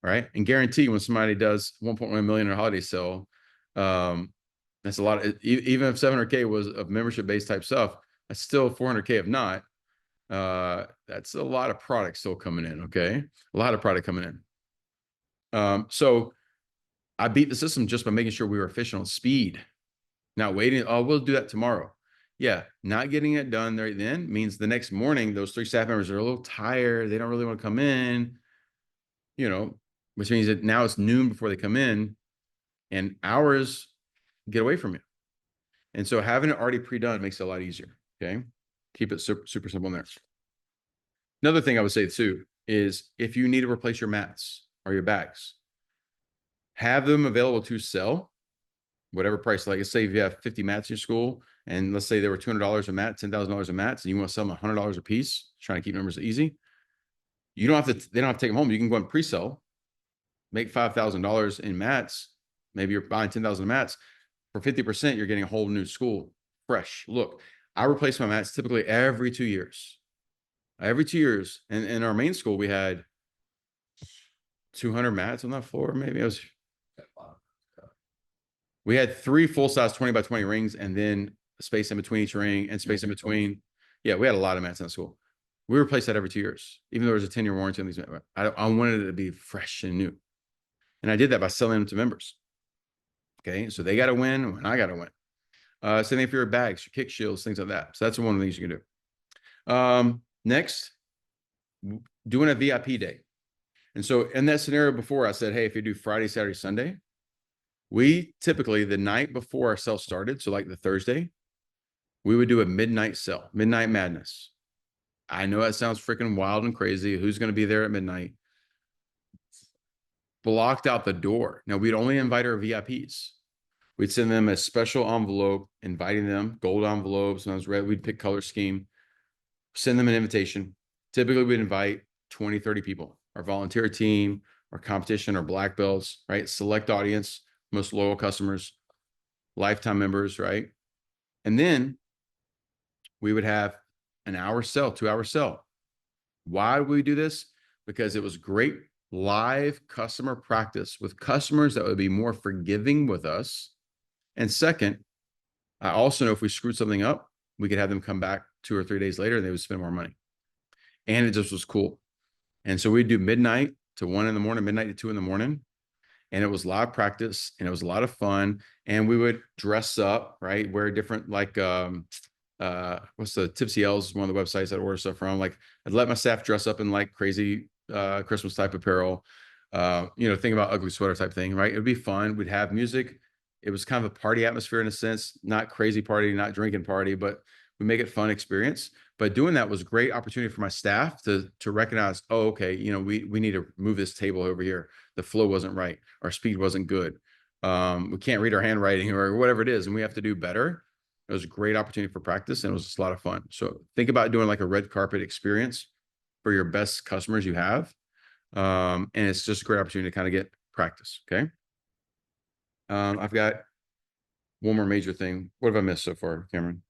All right. And guarantee when somebody does 1.1 million in a holiday sale, that's a lot. Even if 700K was of membership-based type stuff, that's still 400K of not. That's a lot of product still coming in. Okay. A lot of product coming in. So I beat the system just by making sure we were efficient on speed, not waiting. Oh, we'll do that tomorrow. Yeah. Not getting it done right then means the next morning, those 3 staff members are a little tired. They don't really want to come in, which means that now it's noon before they come in and hours get away from you. And so having it already pre-done makes it a lot easier. Okay. Keep it super, super simple in there. Another thing I would say too is if you need to replace your mats or your bags, have them available to sell whatever price. Like, let's say if you have 50 mats in your school and let's say they were $200 a mat, $10,000 a mats, and you want to sell them $100 a piece, trying to keep numbers easy. You don't have to, they don't have to take them home. You can go and pre-sell, make $5,000 in mats. Maybe you're buying 10,000 mats. For 50%, you're getting a whole new school, fresh. Look, I replace my mats typically every 2 years. Every 2 years. And in our main school, we had 200 mats on that floor. Maybe it was We had 3 full-size 20 by 20 rings and then space in between each ring and space in between. Yeah, we had a lot of mats in school. We replaced that every 2 years, even though there was a 10-year warranty on these. I wanted it to be fresh and new. And I did that by selling them to members. Okay, so they got to win and I got to win. Same thing for your bags, your kick shields, things like that. So that's one of the things you can do. Next, doing a VIP day. And so in that scenario before, I said, hey, if you do Friday, Saturday, Sunday, we typically, the night before our sale started, so like the Thursday, we would do a midnight sale, midnight madness. I know that sounds freaking wild and crazy. Who's going to be there at midnight? Blocked out the door. Now, we'd only invite our VIPs. We'd send them a special envelope, inviting them, gold envelope, sometimes red. We'd pick color scheme, send them an invitation. Typically, we'd invite 20, 30 people, our volunteer team, our competition, our black belts, right? Select audience, most loyal customers, lifetime members, right? And then we would have an hour sell, 2-hour sell. Why would we do this? Because it was great live customer practice with customers that would be more forgiving with us. And second, I also know if we screwed something up, we could have them come back 2 or 3 days later and they would spend more money. And it just was cool. And so we'd do midnight to 1 in the morning, midnight to 2 in the morning. And it was live practice and it was a lot of fun. And we would dress up, right? Wear different, like, what's the Tipsy L's, one of the websites I order stuff from. Like, I'd let my staff dress up in like crazy Christmas type apparel, think about ugly sweater type thing, right? It'd be fun. We'd have music. It was kind of a party atmosphere in a sense, not crazy party, not drinking party, but we make it fun experience. But doing that was a great opportunity for my staff to recognize, oh, okay, we need to move this table over here. The flow wasn't right. Our speed wasn't good. We can't read our handwriting or whatever it is, and we have to do better. It was a great opportunity for practice, and it was just a lot of fun. So think about doing like a red carpet experience for your best customers you have. And it's just a great opportunity to kind of get practice, okay? I've got one more major thing. What have I missed so far, Cameron?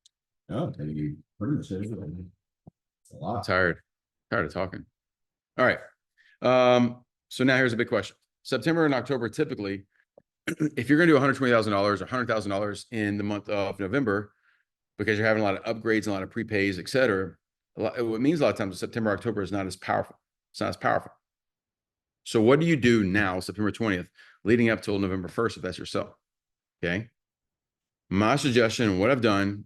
Oh, you pretty much everything. It's a lot. I'm tired of talking. All right. So now here's a big question. September and October, typically, if you're going to do $120,000 or $100,000 in the month of November, because you're having a lot of upgrades and a lot of prepays, et cetera, it means a lot of times September, October is not as powerful. It's not as powerful. So what do you do now, September 20th, leading up till November 1st, if that's your sell? Okay. My suggestion and what I've done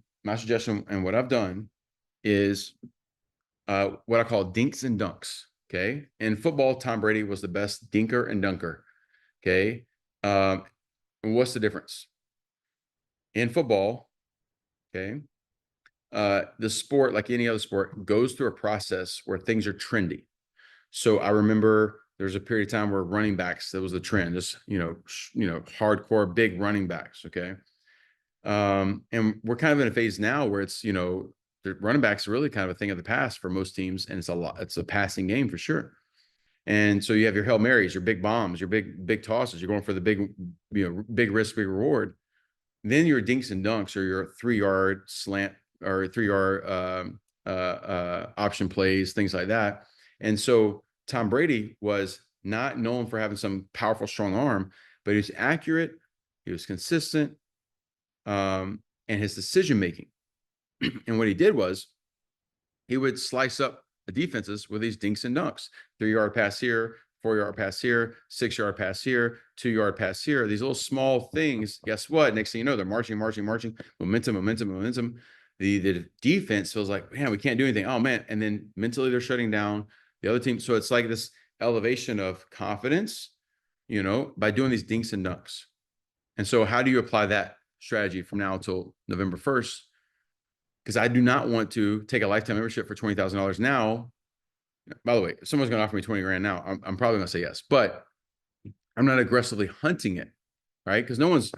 is what I call dinks and dunks. Okay. In football, Tom Brady was the best dinker and dunker. Okay. And what's the difference? In football, okay, the sport, like any other sport, goes through a process where things are trendy. So I remember there's a period of time where running backs, that was the trend, just, hardcore big running backs. Okay. And we're kind of in a phase now where it's, the running backs are really kind of a thing of the past for most teams. And it's a passing game for sure. And so you have your Hail Marys, your big bombs, your big tosses, you're going for the big, big risk, big reward. Then your dinks and dunks or your 3-yard slant or 3-yard option plays, things like that. And so Tom Brady was not known for having some powerful, strong arm, but he was accurate. He was consistent. And his decision-making. And what he did was he would slice up the defenses with these dinks and dunks. 3-yard pass here, 4-yard pass here, 6-yard pass here, 2-yard pass here. These little small things. Guess what? Next thing you know, they're marching. Momentum. The defense feels like, man, we can't do anything. Oh, man. And then mentally they're shutting down the other team. So it's like this elevation of confidence, by doing these dinks and dunks. And so how do you apply that strategy from now until November 1st? Because I do not want to take a lifetime membership for $20,000 now. By the way, if someone's going to offer me 20 grand now, I'm probably going to say yes, but I'm not aggressively hunting it, right? Because no one's,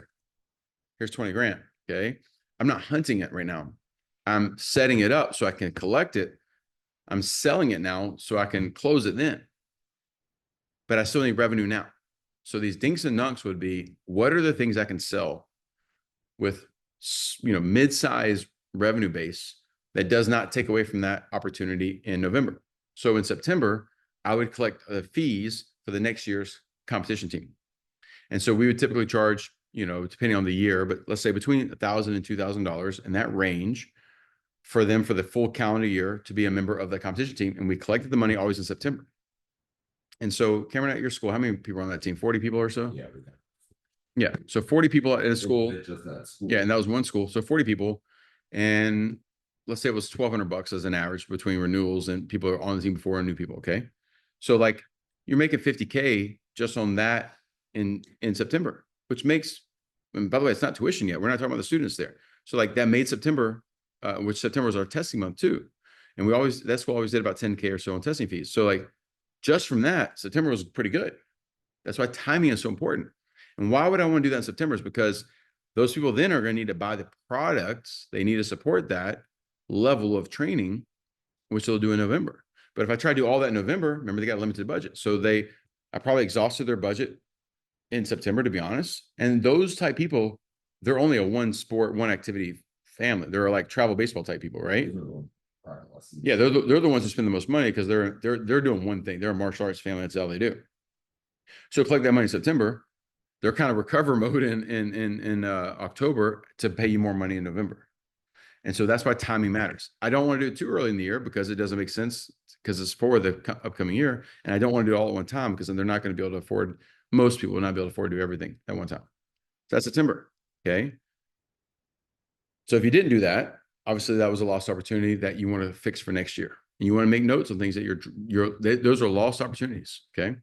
here's 20 grand. Okay. I'm not hunting it right now. I'm setting it up so I can collect it. I'm selling it now so I can close it then, but I still need revenue now. So these dinks and dunks would be, what are the things I can sell with, mid-size revenue base that does not take away from that opportunity in November. So in September, I would collect the fees for the next year's competition team. And so we would typically charge you know, depending on the year, but let's say between $1,000 and $2,000 in that range for them for the full calendar year to be a member of the competition team. And we collected the money always in September. And so, Cameron, at your school, how many people are on that team? 40 people or so? Yeah. Yeah. So 40 people in a school. Just that school. Yeah. And that was one school. So 40 people. And let's say it was $1,200 as an average between renewals and people are on the team before and new people. Okay. So like you're making 50K just on that in September, which makes, and by the way, it's not tuition yet. We're not talking about the students there. So like that made September, which September is our testing month too. And that school always did about 10K or so on testing fees. So like just from that, September was pretty good. That's why timing is so important. And why would I want to do that in September is because those people then are going to need to buy the products. They need to support that level of training, which they'll do in November. But if I try to do all that in November, remember they got a limited budget. So I probably exhausted their budget in September, to be honest. And those type people, they're only a one sport, one activity family. They're like travel baseball type people, right? Yeah, they're the ones who spend the most money because they're doing one thing. They're a martial arts family. That's all they do. So collect that money in September. They're kind of recover mode in October to pay you more money in November. And so that's why timing matters. I don't want to do it too early in the year because it doesn't make sense because it's for the upcoming year. And I don't want to do it all at one time because then they're not going to be able to afford, most people will not be able to afford to do everything at one time. So that's September. Okay. So if you didn't do that, obviously that was a lost opportunity that you want to fix for next year. And you want to make notes on things that those are lost opportunities. Okay.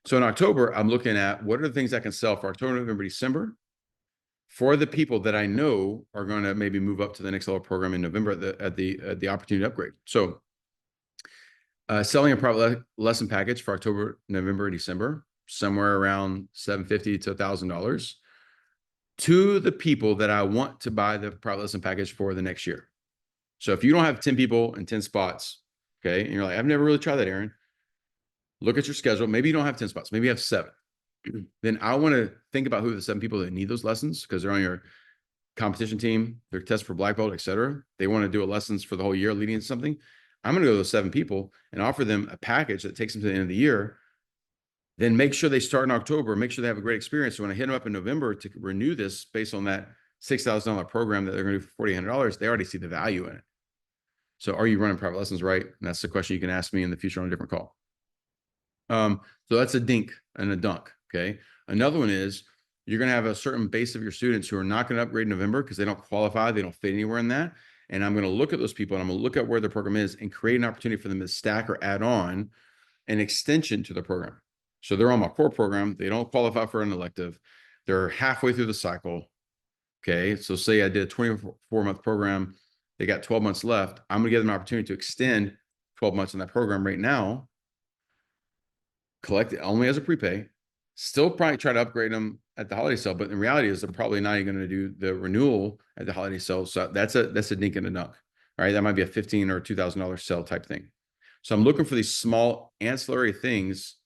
So in October, I'm looking at what are the things I can sell for October, November, December for the people that I know are going to maybe move up to the next level program in November at the opportunity upgrade. So selling a private lesson package for October, November, December, somewhere around $750 to $1,000 to the people that I want to buy the private lesson package for the next year. So if you don't have 10 people and 10 spots, okay, and you're like, I've never really tried that, Aaron, look at your schedule. Maybe you don't have 10 spots. Maybe you have 7. Then I want to think about who are the 7 people that need those lessons because they're on your competition team, they're tested for black belt, et cetera. They want to do lessons for the whole year leading into something. I'm going to go to those 7 people and offer them a package that takes them to the end of the year. Then make sure they start in October, make sure they have a great experience. So when I hit them up in November to renew this based on that $6,000 program that they're going to do for $4,800, they already see the value in it. So are you running private lessons right? And that's the question you can ask me in the future on a different call. So that's a dink and a dunk. Okay. Another one is you're going to have a certain base of your students who are not going to upgrade in November because they don't qualify. They don't fit anywhere in that. And I'm going to look at those people and I'm going to look at where their program is and create an opportunity for them to stack or add on an extension to the program. So they're on my core program. They don't qualify for an elective. They're halfway through the cycle. Okay. So say I did a 24-month program. They got 12 months left. I'm going to give them an opportunity to extend 12 months in that program right now. Collect it only as a prepay, still probably try to upgrade them at the holiday sale, but in reality is they're probably not even going to do the renewal at the holiday sale. So that's a dink and a dunk. All right. That might be a $1,500 or $2,000 sell type thing. So I'm looking for these small ancillary things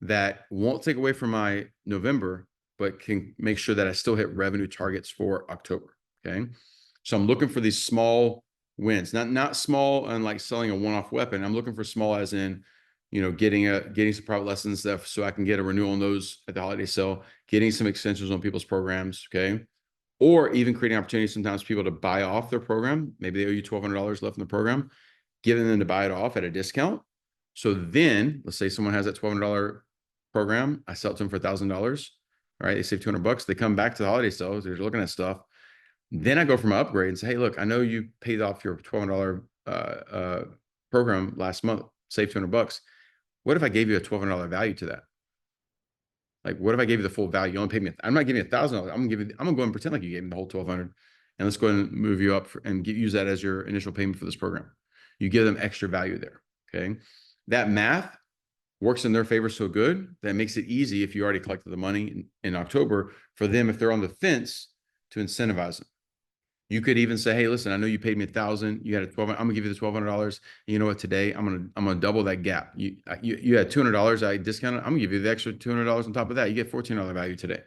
that won't take away from my November, but can make sure that I still hit revenue targets for October. Okay. So I'm looking for these small wins, not small and like selling a one-off weapon. I'm looking for small as in, you know, getting some private lessons stuff so I can get a renewal on those at the holiday sale, getting some extensions on people's programs, okay? Or even creating opportunities sometimes for people to buy off their program. Maybe they owe you $1,200 left in the program, giving them to buy it off at a discount. So then, let's say someone has that $1,200 program, I sell it to them for $1,000, right? They save $200. They come back to the holiday sale, they're looking at stuff. Then I go for my upgrade and say, hey, look, I know you paid off your $1,200 program last month, save $200. What if I gave you a $1,200 value to that? Like, what if I gave you the full value? You only paid me. I'm not giving you $1,000. I'm gonna go and pretend like you gave me the whole $1,200, and let's go ahead and move you up and use that as your initial payment for this program. You give them extra value there. Okay, that math works in their favor so good that makes it easy if you already collected the money in October for them if they're on the fence to incentivize them. You could even say, hey, listen, I know you paid me $1,000. You had a $1,200. I'm gonna give you the $1,200. You know what? Today I'm gonna double that gap. You had $200. I discounted. I'm gonna give you the extra $200 on top of that. You get $1,400 value today.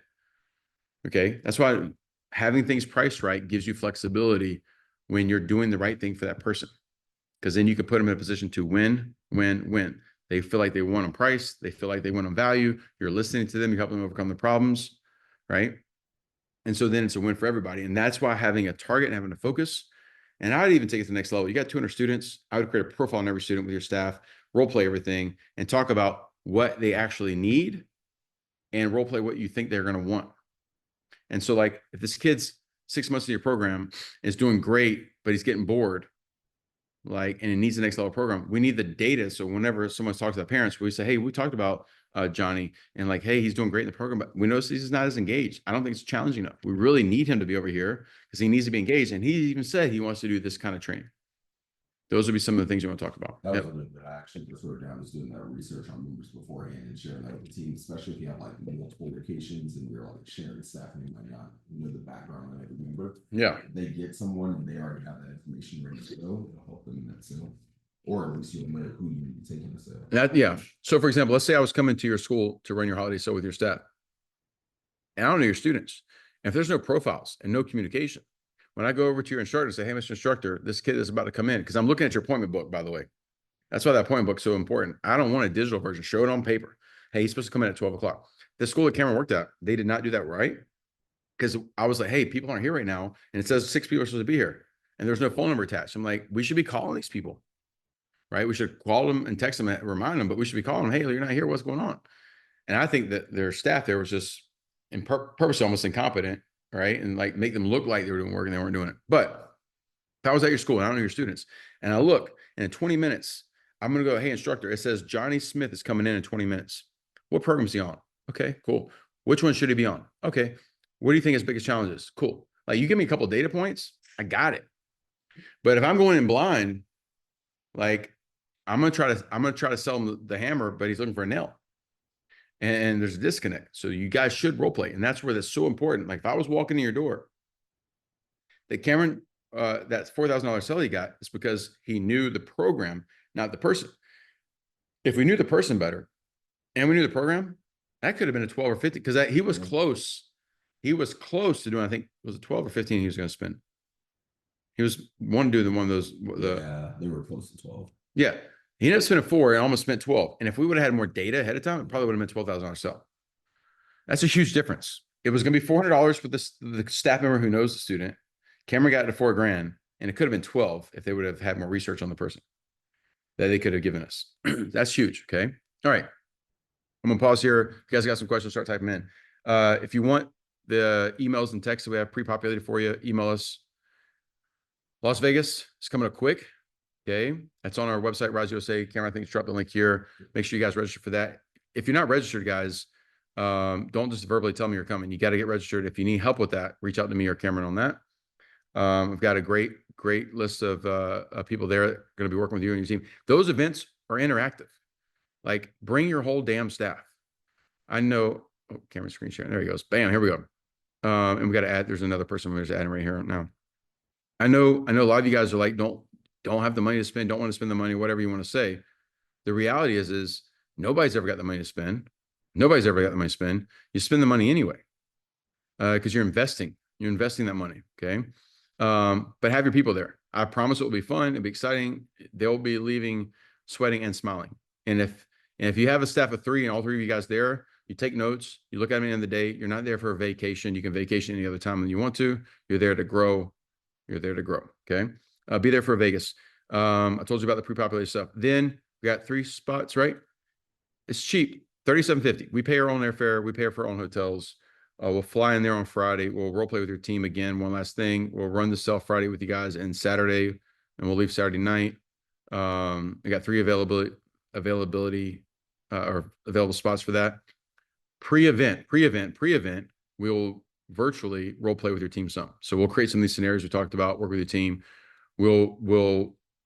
Okay, that's why having things priced right gives you flexibility when you're doing the right thing for that person, because then you can put them in a position to win. They feel like they won on price. They feel like they win on value. You're listening to them. You're helping them overcome the problems, right? And so then it's a win for everybody. And that's why having a target and having a focus, and I'd even take it to the next level. You got 200 students. I would create a profile on every student with your staff, role play everything, and talk about what they actually need and role play what you think they're going to want. And so, like, if this kid's 6 months of your program is doing great, but he's getting bored, like, and it needs the next level program, we need the data. So whenever someone's talking to the parents, we say, hey, we talked about Johnny, and like, hey, he's doing great in the program, but we notice he's not as engaged. I don't think it's challenging enough. We really need him to be over here because he needs to be engaged. And he even said he wants to do this kind of training. Those would be some of the things you want to talk about. That was something that I actually just wrote down, was doing that research on members beforehand and sharing that with the team, especially if you have like multiple locations and you're like sharing staff and you might not know the background of every member. Yeah. They get someone and they already have that information ready to go. It'll help them in that sale. Or at least you'll know who you need to take in the sale. That, yeah. So for example, let's say I was coming to your school to run your holiday sale with your staff. And I don't know your students. And if there's no profiles and no communication, when I go over to your instructor and say, hey, Mr. Instructor, this kid is about to come in, because I'm looking at your appointment book, by the way. That's why that appointment book's so important. I don't want a digital version. Show it on paper. Hey, he's supposed to come in at 12 o'clock. The school that Cameron worked at, they did not do that right. Because I was like, hey, people aren't here right now. And it says 6 people are supposed to be here. And there's no phone number attached. I'm like, we should be calling these people, right? We should call them and text them and remind them, but we should be calling them, hey, you're not here. What's going on? And I think that their staff there was just purposely almost incompetent, right? And like make them look like they were doing work and they weren't doing it. But if I was at your school and I don't know your students, and I look, and in 20 minutes, I'm going to go, hey, instructor, it says Johnny Smith is coming in 20 minutes. What program is he on? Okay, cool. Which one should he be on? Okay. What do you think his biggest challenge is? Cool. Like, you give me a couple of data points, I got it. But if I'm going in blind, like, I'm going to try to sell him the hammer, but he's looking for a nail. And there's a disconnect. So you guys should role play. And that's where that's so important. Like, if I was walking in your door, that Cameron, that $4,000 sell he got is because he knew the program, not the person. If we knew the person better and we knew the program, that could have been a 12 or 50, because he was close. He was close to doing, I think, was it 12 or 15 he was going to spend? He was one to do one of those. Yeah, they were close to 12. Yeah. He ended up spending 4 and almost spent 12. And if we would have had more data ahead of time, it probably would have been $12,000 sell. That's a huge difference. It was going to be $400 for the staff member who knows the student. Cameron got it to $4,000, and it could have been 12 if they would have had more research on the person that they could have given us. That's huge. Okay. All right. I'm going to pause here. If you guys got some questions, start typing in. If you want the emails and texts that we have pre-populated for you, email us. Las Vegas is coming up quick. Okay. That's on our website, Rise USA. Cameron, I think, dropped the link here. Make sure you guys register for that. If you're not registered, guys, don't just verbally tell me you're coming. You got to get registered. If you need help with that, reach out to me or Cameron on that. We've got a great list of people there that are going to be working with you and your team. Those events are interactive. Like, bring your whole damn staff. I know. Oh, Cameron screen sharing. There he goes. Bam. Here we go. And we got to add. There's another person who's adding right here now. I know a lot of you guys are like, don't have the money to spend, don't want to spend the money, whatever you want to say. The reality is nobody's ever got the money to spend. Nobody's ever got the money to spend. You spend the money anyway, because you're investing that money. Okay. But have your people there. I promise it will be fun. It'll be exciting. They'll be leaving sweating and smiling. And if you have a staff of 3 and all 3 of you guys there, you take notes, you look at them at the end of the day, you're not there for a vacation. You can vacation any other time than you want to. You're there to grow. You're there to grow. Okay. Be there for Vegas. I told you about the pre-populated stuff. Then we got 3 spots, right? It's cheap. $37.50. We pay our own airfare. We pay for our own hotels. We'll fly in there on Friday. We'll role play with your team again. One last thing. We'll run the sale Friday with you guys and Saturday, and we'll leave Saturday night. We got 3 available spots for that. Pre-event, we'll virtually role play with your team some. So we'll create some of these scenarios we talked about, work with your team. We'll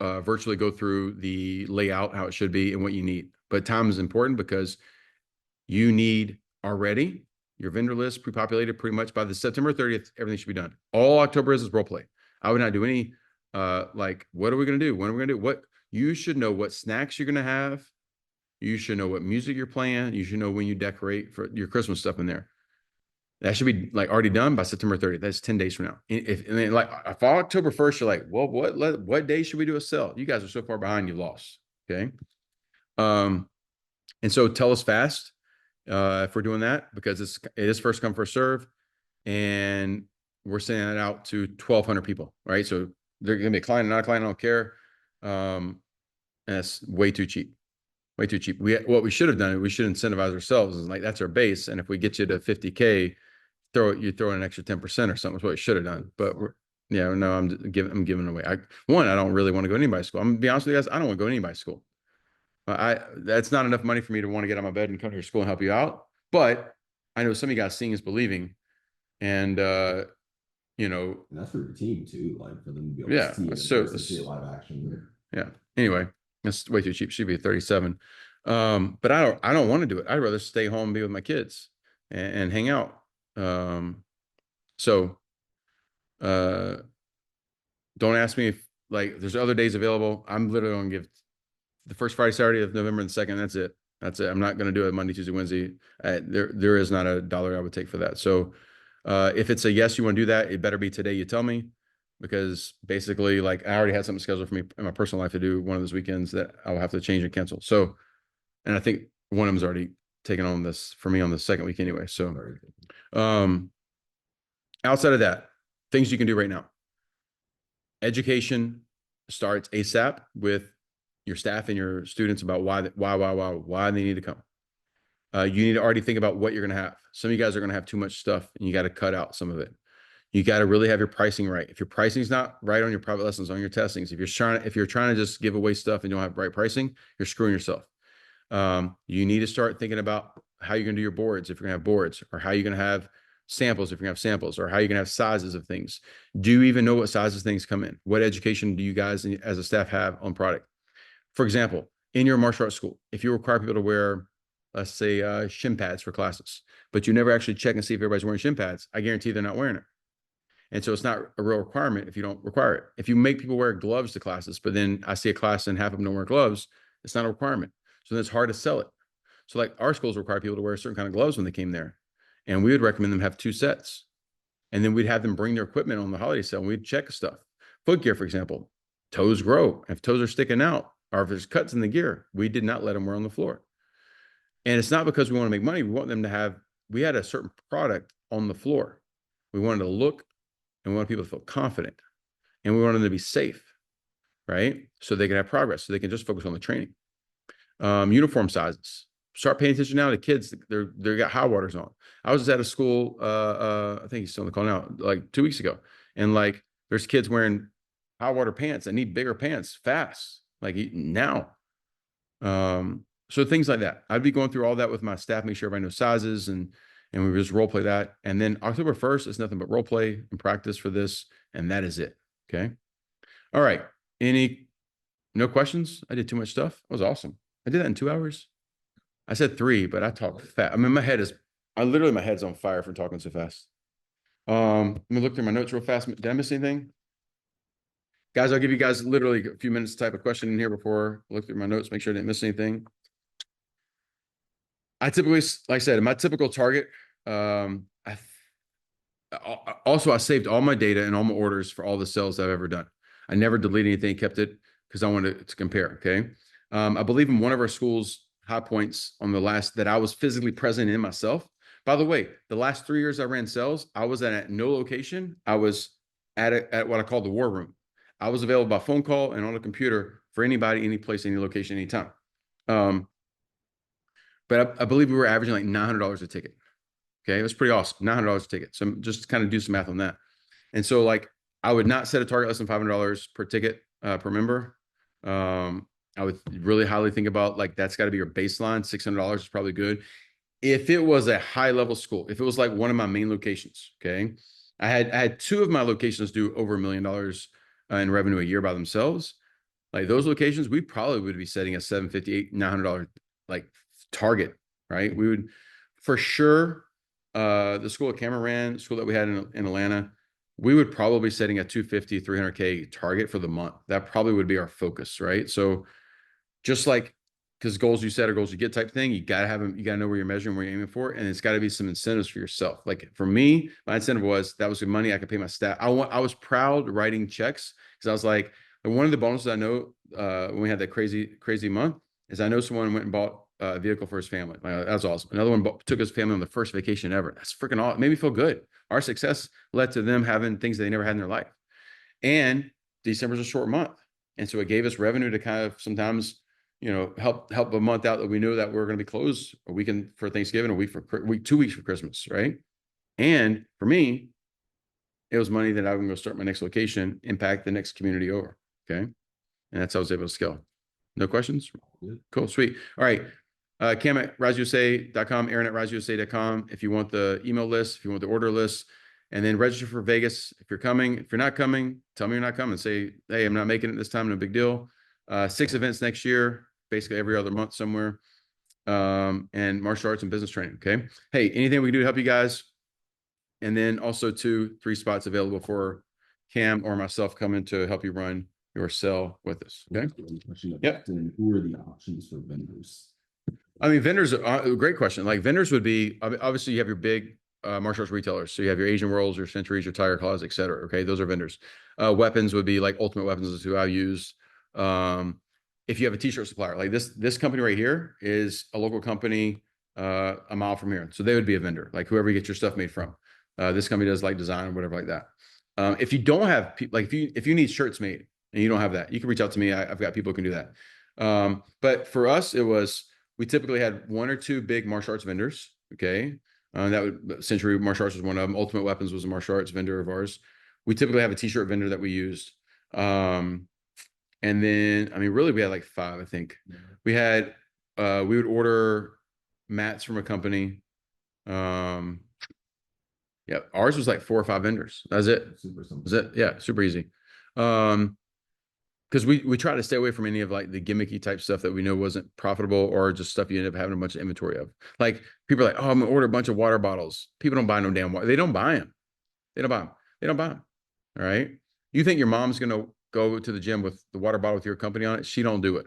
virtually go through the layout, how it should be and what you need. But time is important because you need already your vendor list pre-populated pretty much by the September 30th. Everything should be done. All October is role play. I would not do any, like, what are we going to do? When are we going to do what? You should know what snacks you're going to have. You should know what music you're playing. You should know when you decorate for your Christmas stuff in there. That should be like already done by September 30th. That's 10 days from now. If October 1st, you're like, well, what day should we do a sale? You guys are so far behind, you've lost. Okay. And so tell us fast if we're doing that, because it is first come, first serve. and we're sending it out to 1,200 people, right? So they're going to be a client, not a client, I don't care. And that's way too cheap. Way too cheap. What we should have done, we should incentivize ourselves. And like, that's our base. And if we get you to 50K, you throw in an extra 10% or something is what we should have done. But yeah, no, I'm giving away. I don't really want to go to anybody's school. I'm gonna be honest with you guys. I don't want to go to anybody's school. That's not enough money for me to want to get out of my bed and come to your school and help you out. But I know some of you guys seeing is believing. And you know, and that's for your team too, like for them to be able yeah, to see it so see live action. Yeah. Anyway, that's way too cheap. Should be 37. But I don't want to do it. I'd rather stay home and be with my kids and hang out. So don't ask me if like there's other days available. I'm literally going to give the first Friday, Saturday of November and the second. That's it. That's it. I'm not going to do it Monday, Tuesday, Wednesday. There is not a dollar I would take for that. So if it's a yes, you want to do that, it better be today. You tell me, because basically, like I already had something scheduled for me in my personal life to do one of those weekends that I'll have to change and cancel. So, and I think one of them's already taken on this for me on the second week anyway. So, outside of that, things you can do right now. Education starts ASAP with your staff and your students about why they need to come. You need to already think about what you're going to have. Some of you guys are going to have too much stuff and you got to cut out some of it. You got to really have your pricing right. If your pricing is not right on your private lessons, on your testings, if you're trying to just give away stuff and you don't have right pricing, you're screwing yourself. You need to start thinking about how you're going to do your boards, if you're going to have boards, or how you're going to have samples, if you're going to have samples, or how you're going to have sizes of things. Do you even know what sizes things come in? What education do you guys as a staff have on product? For example, in your martial arts school, if you require people to wear, let's say, shin pads for classes, but you never actually check and see if everybody's wearing shin pads, I guarantee they're not wearing it. And so it's not a real requirement if you don't require it. If you make people wear gloves to classes, but then I see a class and half of them don't wear gloves, it's not a requirement. So then it's hard to sell it. So like our schools require people to wear a certain kind of gloves when they came there. And we would recommend them have 2 sets. And then we'd have them bring their equipment on the holiday sale and we'd check stuff. Foot gear, for example, toes grow. If toes are sticking out or if there's cuts in the gear, we did not let them wear on the floor. And it's not because we want to make money. We want them to have, we had a certain product on the floor. We wanted to look and we want people to feel confident and we want them to be safe, right? So they can have progress, so they can just focus on the training. Uniform sizes. Start paying attention now to kids. They got high waters on. I was at a school, I think he's still on the call now, like 2 weeks ago. And like, there's kids wearing high water pants that need bigger pants fast, like now. So things like that. I'd be going through all that with my staff, make sure everybody knows sizes and we just role play that. And then October 1st is nothing but role play and practice for this. And that is it. Okay. All right. No questions? I did too much stuff. That was awesome. I did that in 2 hours. I said 3, but I talk fast. I mean, my head's on fire from talking so fast. Let me look through my notes real fast. Did I miss anything? Guys, I'll give you guys literally a few minutes to type a question in here before I look through my notes, make sure I didn't miss anything. I typically, like I said, my typical target, I saved all my data and all my orders for all the sales I've ever done. I never deleted anything, kept it because I wanted to compare. Okay. I believe in one of our schools' high points on the last that I was physically present in myself. By the way, the last 3 years I ran sales, I was at no location. I was at what I call the war room. I was available by phone call and on a computer for anybody, any place, any location, anytime. But I believe we were averaging like $900 a ticket. Okay. It was pretty awesome. $900 a ticket. So just kind of do some math on that. And so like, I would not set a target less than $500 per ticket, per member. I would really highly think about like, that's gotta be your baseline. $600 is probably good. If it was a high level school, if it was like one of my main locations, okay. I had 2 of my locations do over $1 million in revenue a year by themselves. Like those locations, we probably would be setting a $750, $900 like target, right? We would for sure, the school at Cameron ran, school that we had in Atlanta, we would probably be setting a 250, 300K target for the month. That probably would be our focus, right? So just like, because goals you set are goals you get type thing, you gotta have them, you gotta know where you're measuring, where you're aiming for, and it's gotta be some incentives for yourself. Like for me, my incentive was that was good money I could pay my staff. I was proud writing checks because I was like, one of the bonuses I know when we had that crazy month is I know someone went and bought a vehicle for his family. That's awesome. Another one took his family on the first vacation ever. That's freaking awesome. It made me feel good. Our success led to them having things they never had in their life. And December's a short month. And so it gave us revenue to kind of sometimes, help a month out that we knew that we were going to be closed a weekend for Thanksgiving, a week for 2 weeks for Christmas, right? And for me, it was money that I would go start my next location, impact the next community over. Okay. And that's how I was able to scale. No questions? Cool. Sweet. All right. Cam at riseusa.com, Aaron at riseusa.com. If you want the email list, if you want the order list, and then register for Vegas. If you're coming, if you're not coming, tell me you're not coming. Say, hey, I'm not making it this time. No big deal. 6 events next year, basically every other month somewhere. And martial arts and business training. Okay. Hey, anything we can do to help you guys? And then also 2-3 spots available for Cam or myself coming to help you run your cell with us. Okay. Yep. And who are the options for vendors? I mean, vendors are a great question. Like vendors would be, obviously you have your big martial arts retailers. So you have your Asian Worlds, your Centuries, your Tiger Claws, et cetera. Okay. Those are vendors. Weapons would be like Ultimate Weapons is who I use. If you have a t-shirt supplier, like this company right here is a local company, a mile from here. So they would be a vendor, like whoever you get your stuff made from. This company does like design or whatever like that. If you don't have like, if you need shirts made and you don't have that, you can reach out to me. I've got people who can do that. But for us, we typically had 1 or 2 big martial arts vendors. Okay. Century Martial Arts was one of them. Ultimate Weapons was a martial arts vendor of ours. We typically have a t-shirt vendor that we used. And then, I mean, really we had like 5, I think. We would order mats from a company. Yeah, ours was like 4 or 5 vendors. That's it. Super simple. That's it. Yeah, super easy. Because we try to stay away from any of like the gimmicky type stuff that we know wasn't profitable or just stuff you end up having a bunch of inventory of. Like people are like, oh, I'm gonna order a bunch of water bottles. People don't buy no damn water. They don't buy them. They don't buy them. They don't buy them. All right. You think your mom's gonna go to the gym with the water bottle with your company on it? She don't do it.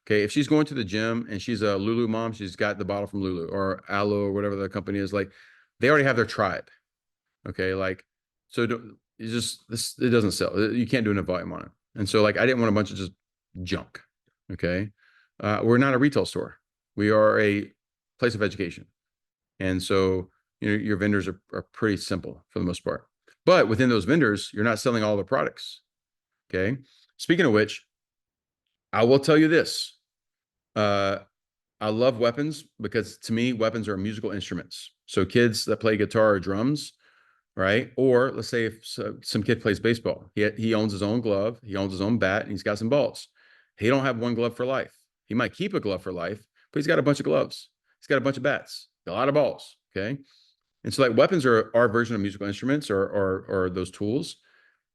Okay. If she's going to the gym and she's a Lulu mom, she's got the bottle from Lulu or Aloe or whatever the company is. Like they already have their tribe. Okay. Like, so it doesn't sell. You can't do enough volume on it. And so like, I didn't want a bunch of just junk. Okay. We're not a retail store. We are a place of education. And so, your vendors are pretty simple for the most part, but within those vendors, you're not selling all the products. Okay. Speaking of which, I will tell you this. I love weapons because to me, weapons are musical instruments. So kids that play guitar or drums, right? Or let's say if some kid plays baseball, he owns his own glove, he owns his own bat, and he's got some balls. He don't have one glove for life. He might keep a glove for life, but he's got a bunch of gloves. He's got a bunch of bats, a lot of balls. Okay. And so like weapons are our version of musical instruments or those tools.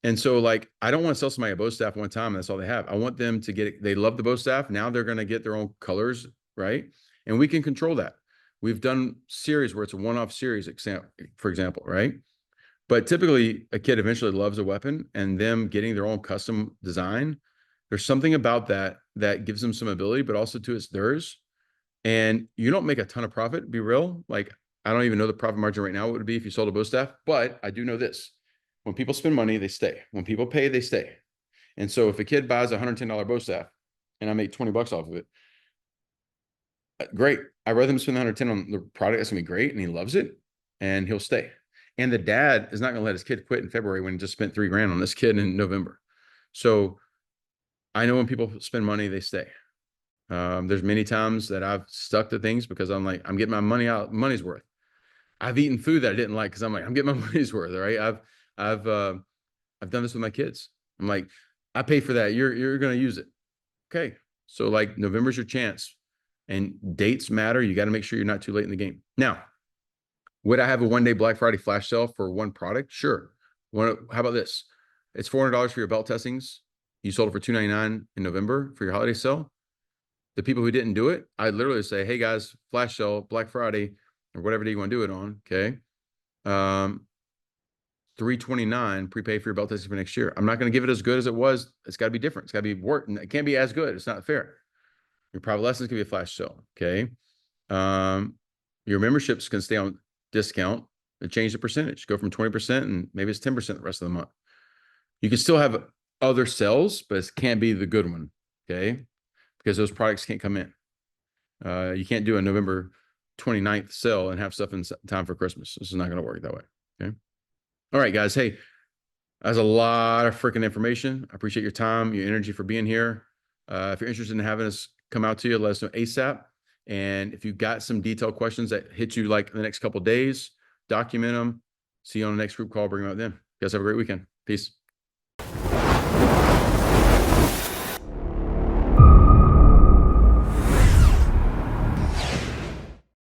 And so like, I don't want to sell somebody a bow staff one time. And that's all they have. I want them to get it. They love the bow staff. Now they're going to get their own colors. Right. And we can control that. We've done series where it's a one-off series, for example. Right. But typically a kid eventually loves a weapon and them getting their own custom design. There's something about that gives them some ability, but also too, it's theirs. And you don't make a ton of profit, be real. Like, I don't even know the profit margin right now, what would be if you sold a bow staff, but I do know this. When people spend money, they stay. When people pay, they stay. And so if a kid buys a $110 bow staff and I make 20 bucks off of it, great. I'd rather him spend 110 on the product that's gonna be great and he loves it and he'll stay. And the dad is not going to let his kid quit in February when he just spent $3 grand on this kid in November. So I know when people spend money, they stay. There's many times that I've stuck to things because I'm like, I'm getting my money's worth. I've eaten food that I didn't like because I'm like, I'm getting my money's worth. All right. I've done this with my kids. I'm like, I pay for that. You're going to use it. Okay. So like November's your chance and dates matter. You got to make sure you're not too late in the game. Now, would I have a one-day Black Friday flash sale for one product? Sure. How about this? It's $400 for your belt testings. You sold it for $299 in November for your holiday sale. The people who didn't do it, I literally say, hey guys, flash sale, Black Friday, or whatever day you want to do it on. Okay. $329 prepay for your belt testing for next year. I'm not going to give it as good as it was. It's got to be different. It's got to be work. It can't be as good. It's not fair. Your private lessons can be a flash sale. Okay. Your memberships can stay on discount and change the percentage, go from 20% and maybe it's 10% the rest of the month. You can still have other sales, but it can't be the good one. Okay. Because those products can't come in. You can't do a November 29th sale and have stuff in time for Christmas. This is not going to work that way. Okay. All right, guys. Hey, that's a lot of freaking information. I appreciate your time, your energy for being here. If you're interested in having us come out to you, let us know ASAP. And if you've got some detailed questions that hit you like in the next couple of days, document them. See you on the next group call. Bring them out then. You guys have a great weekend. Peace.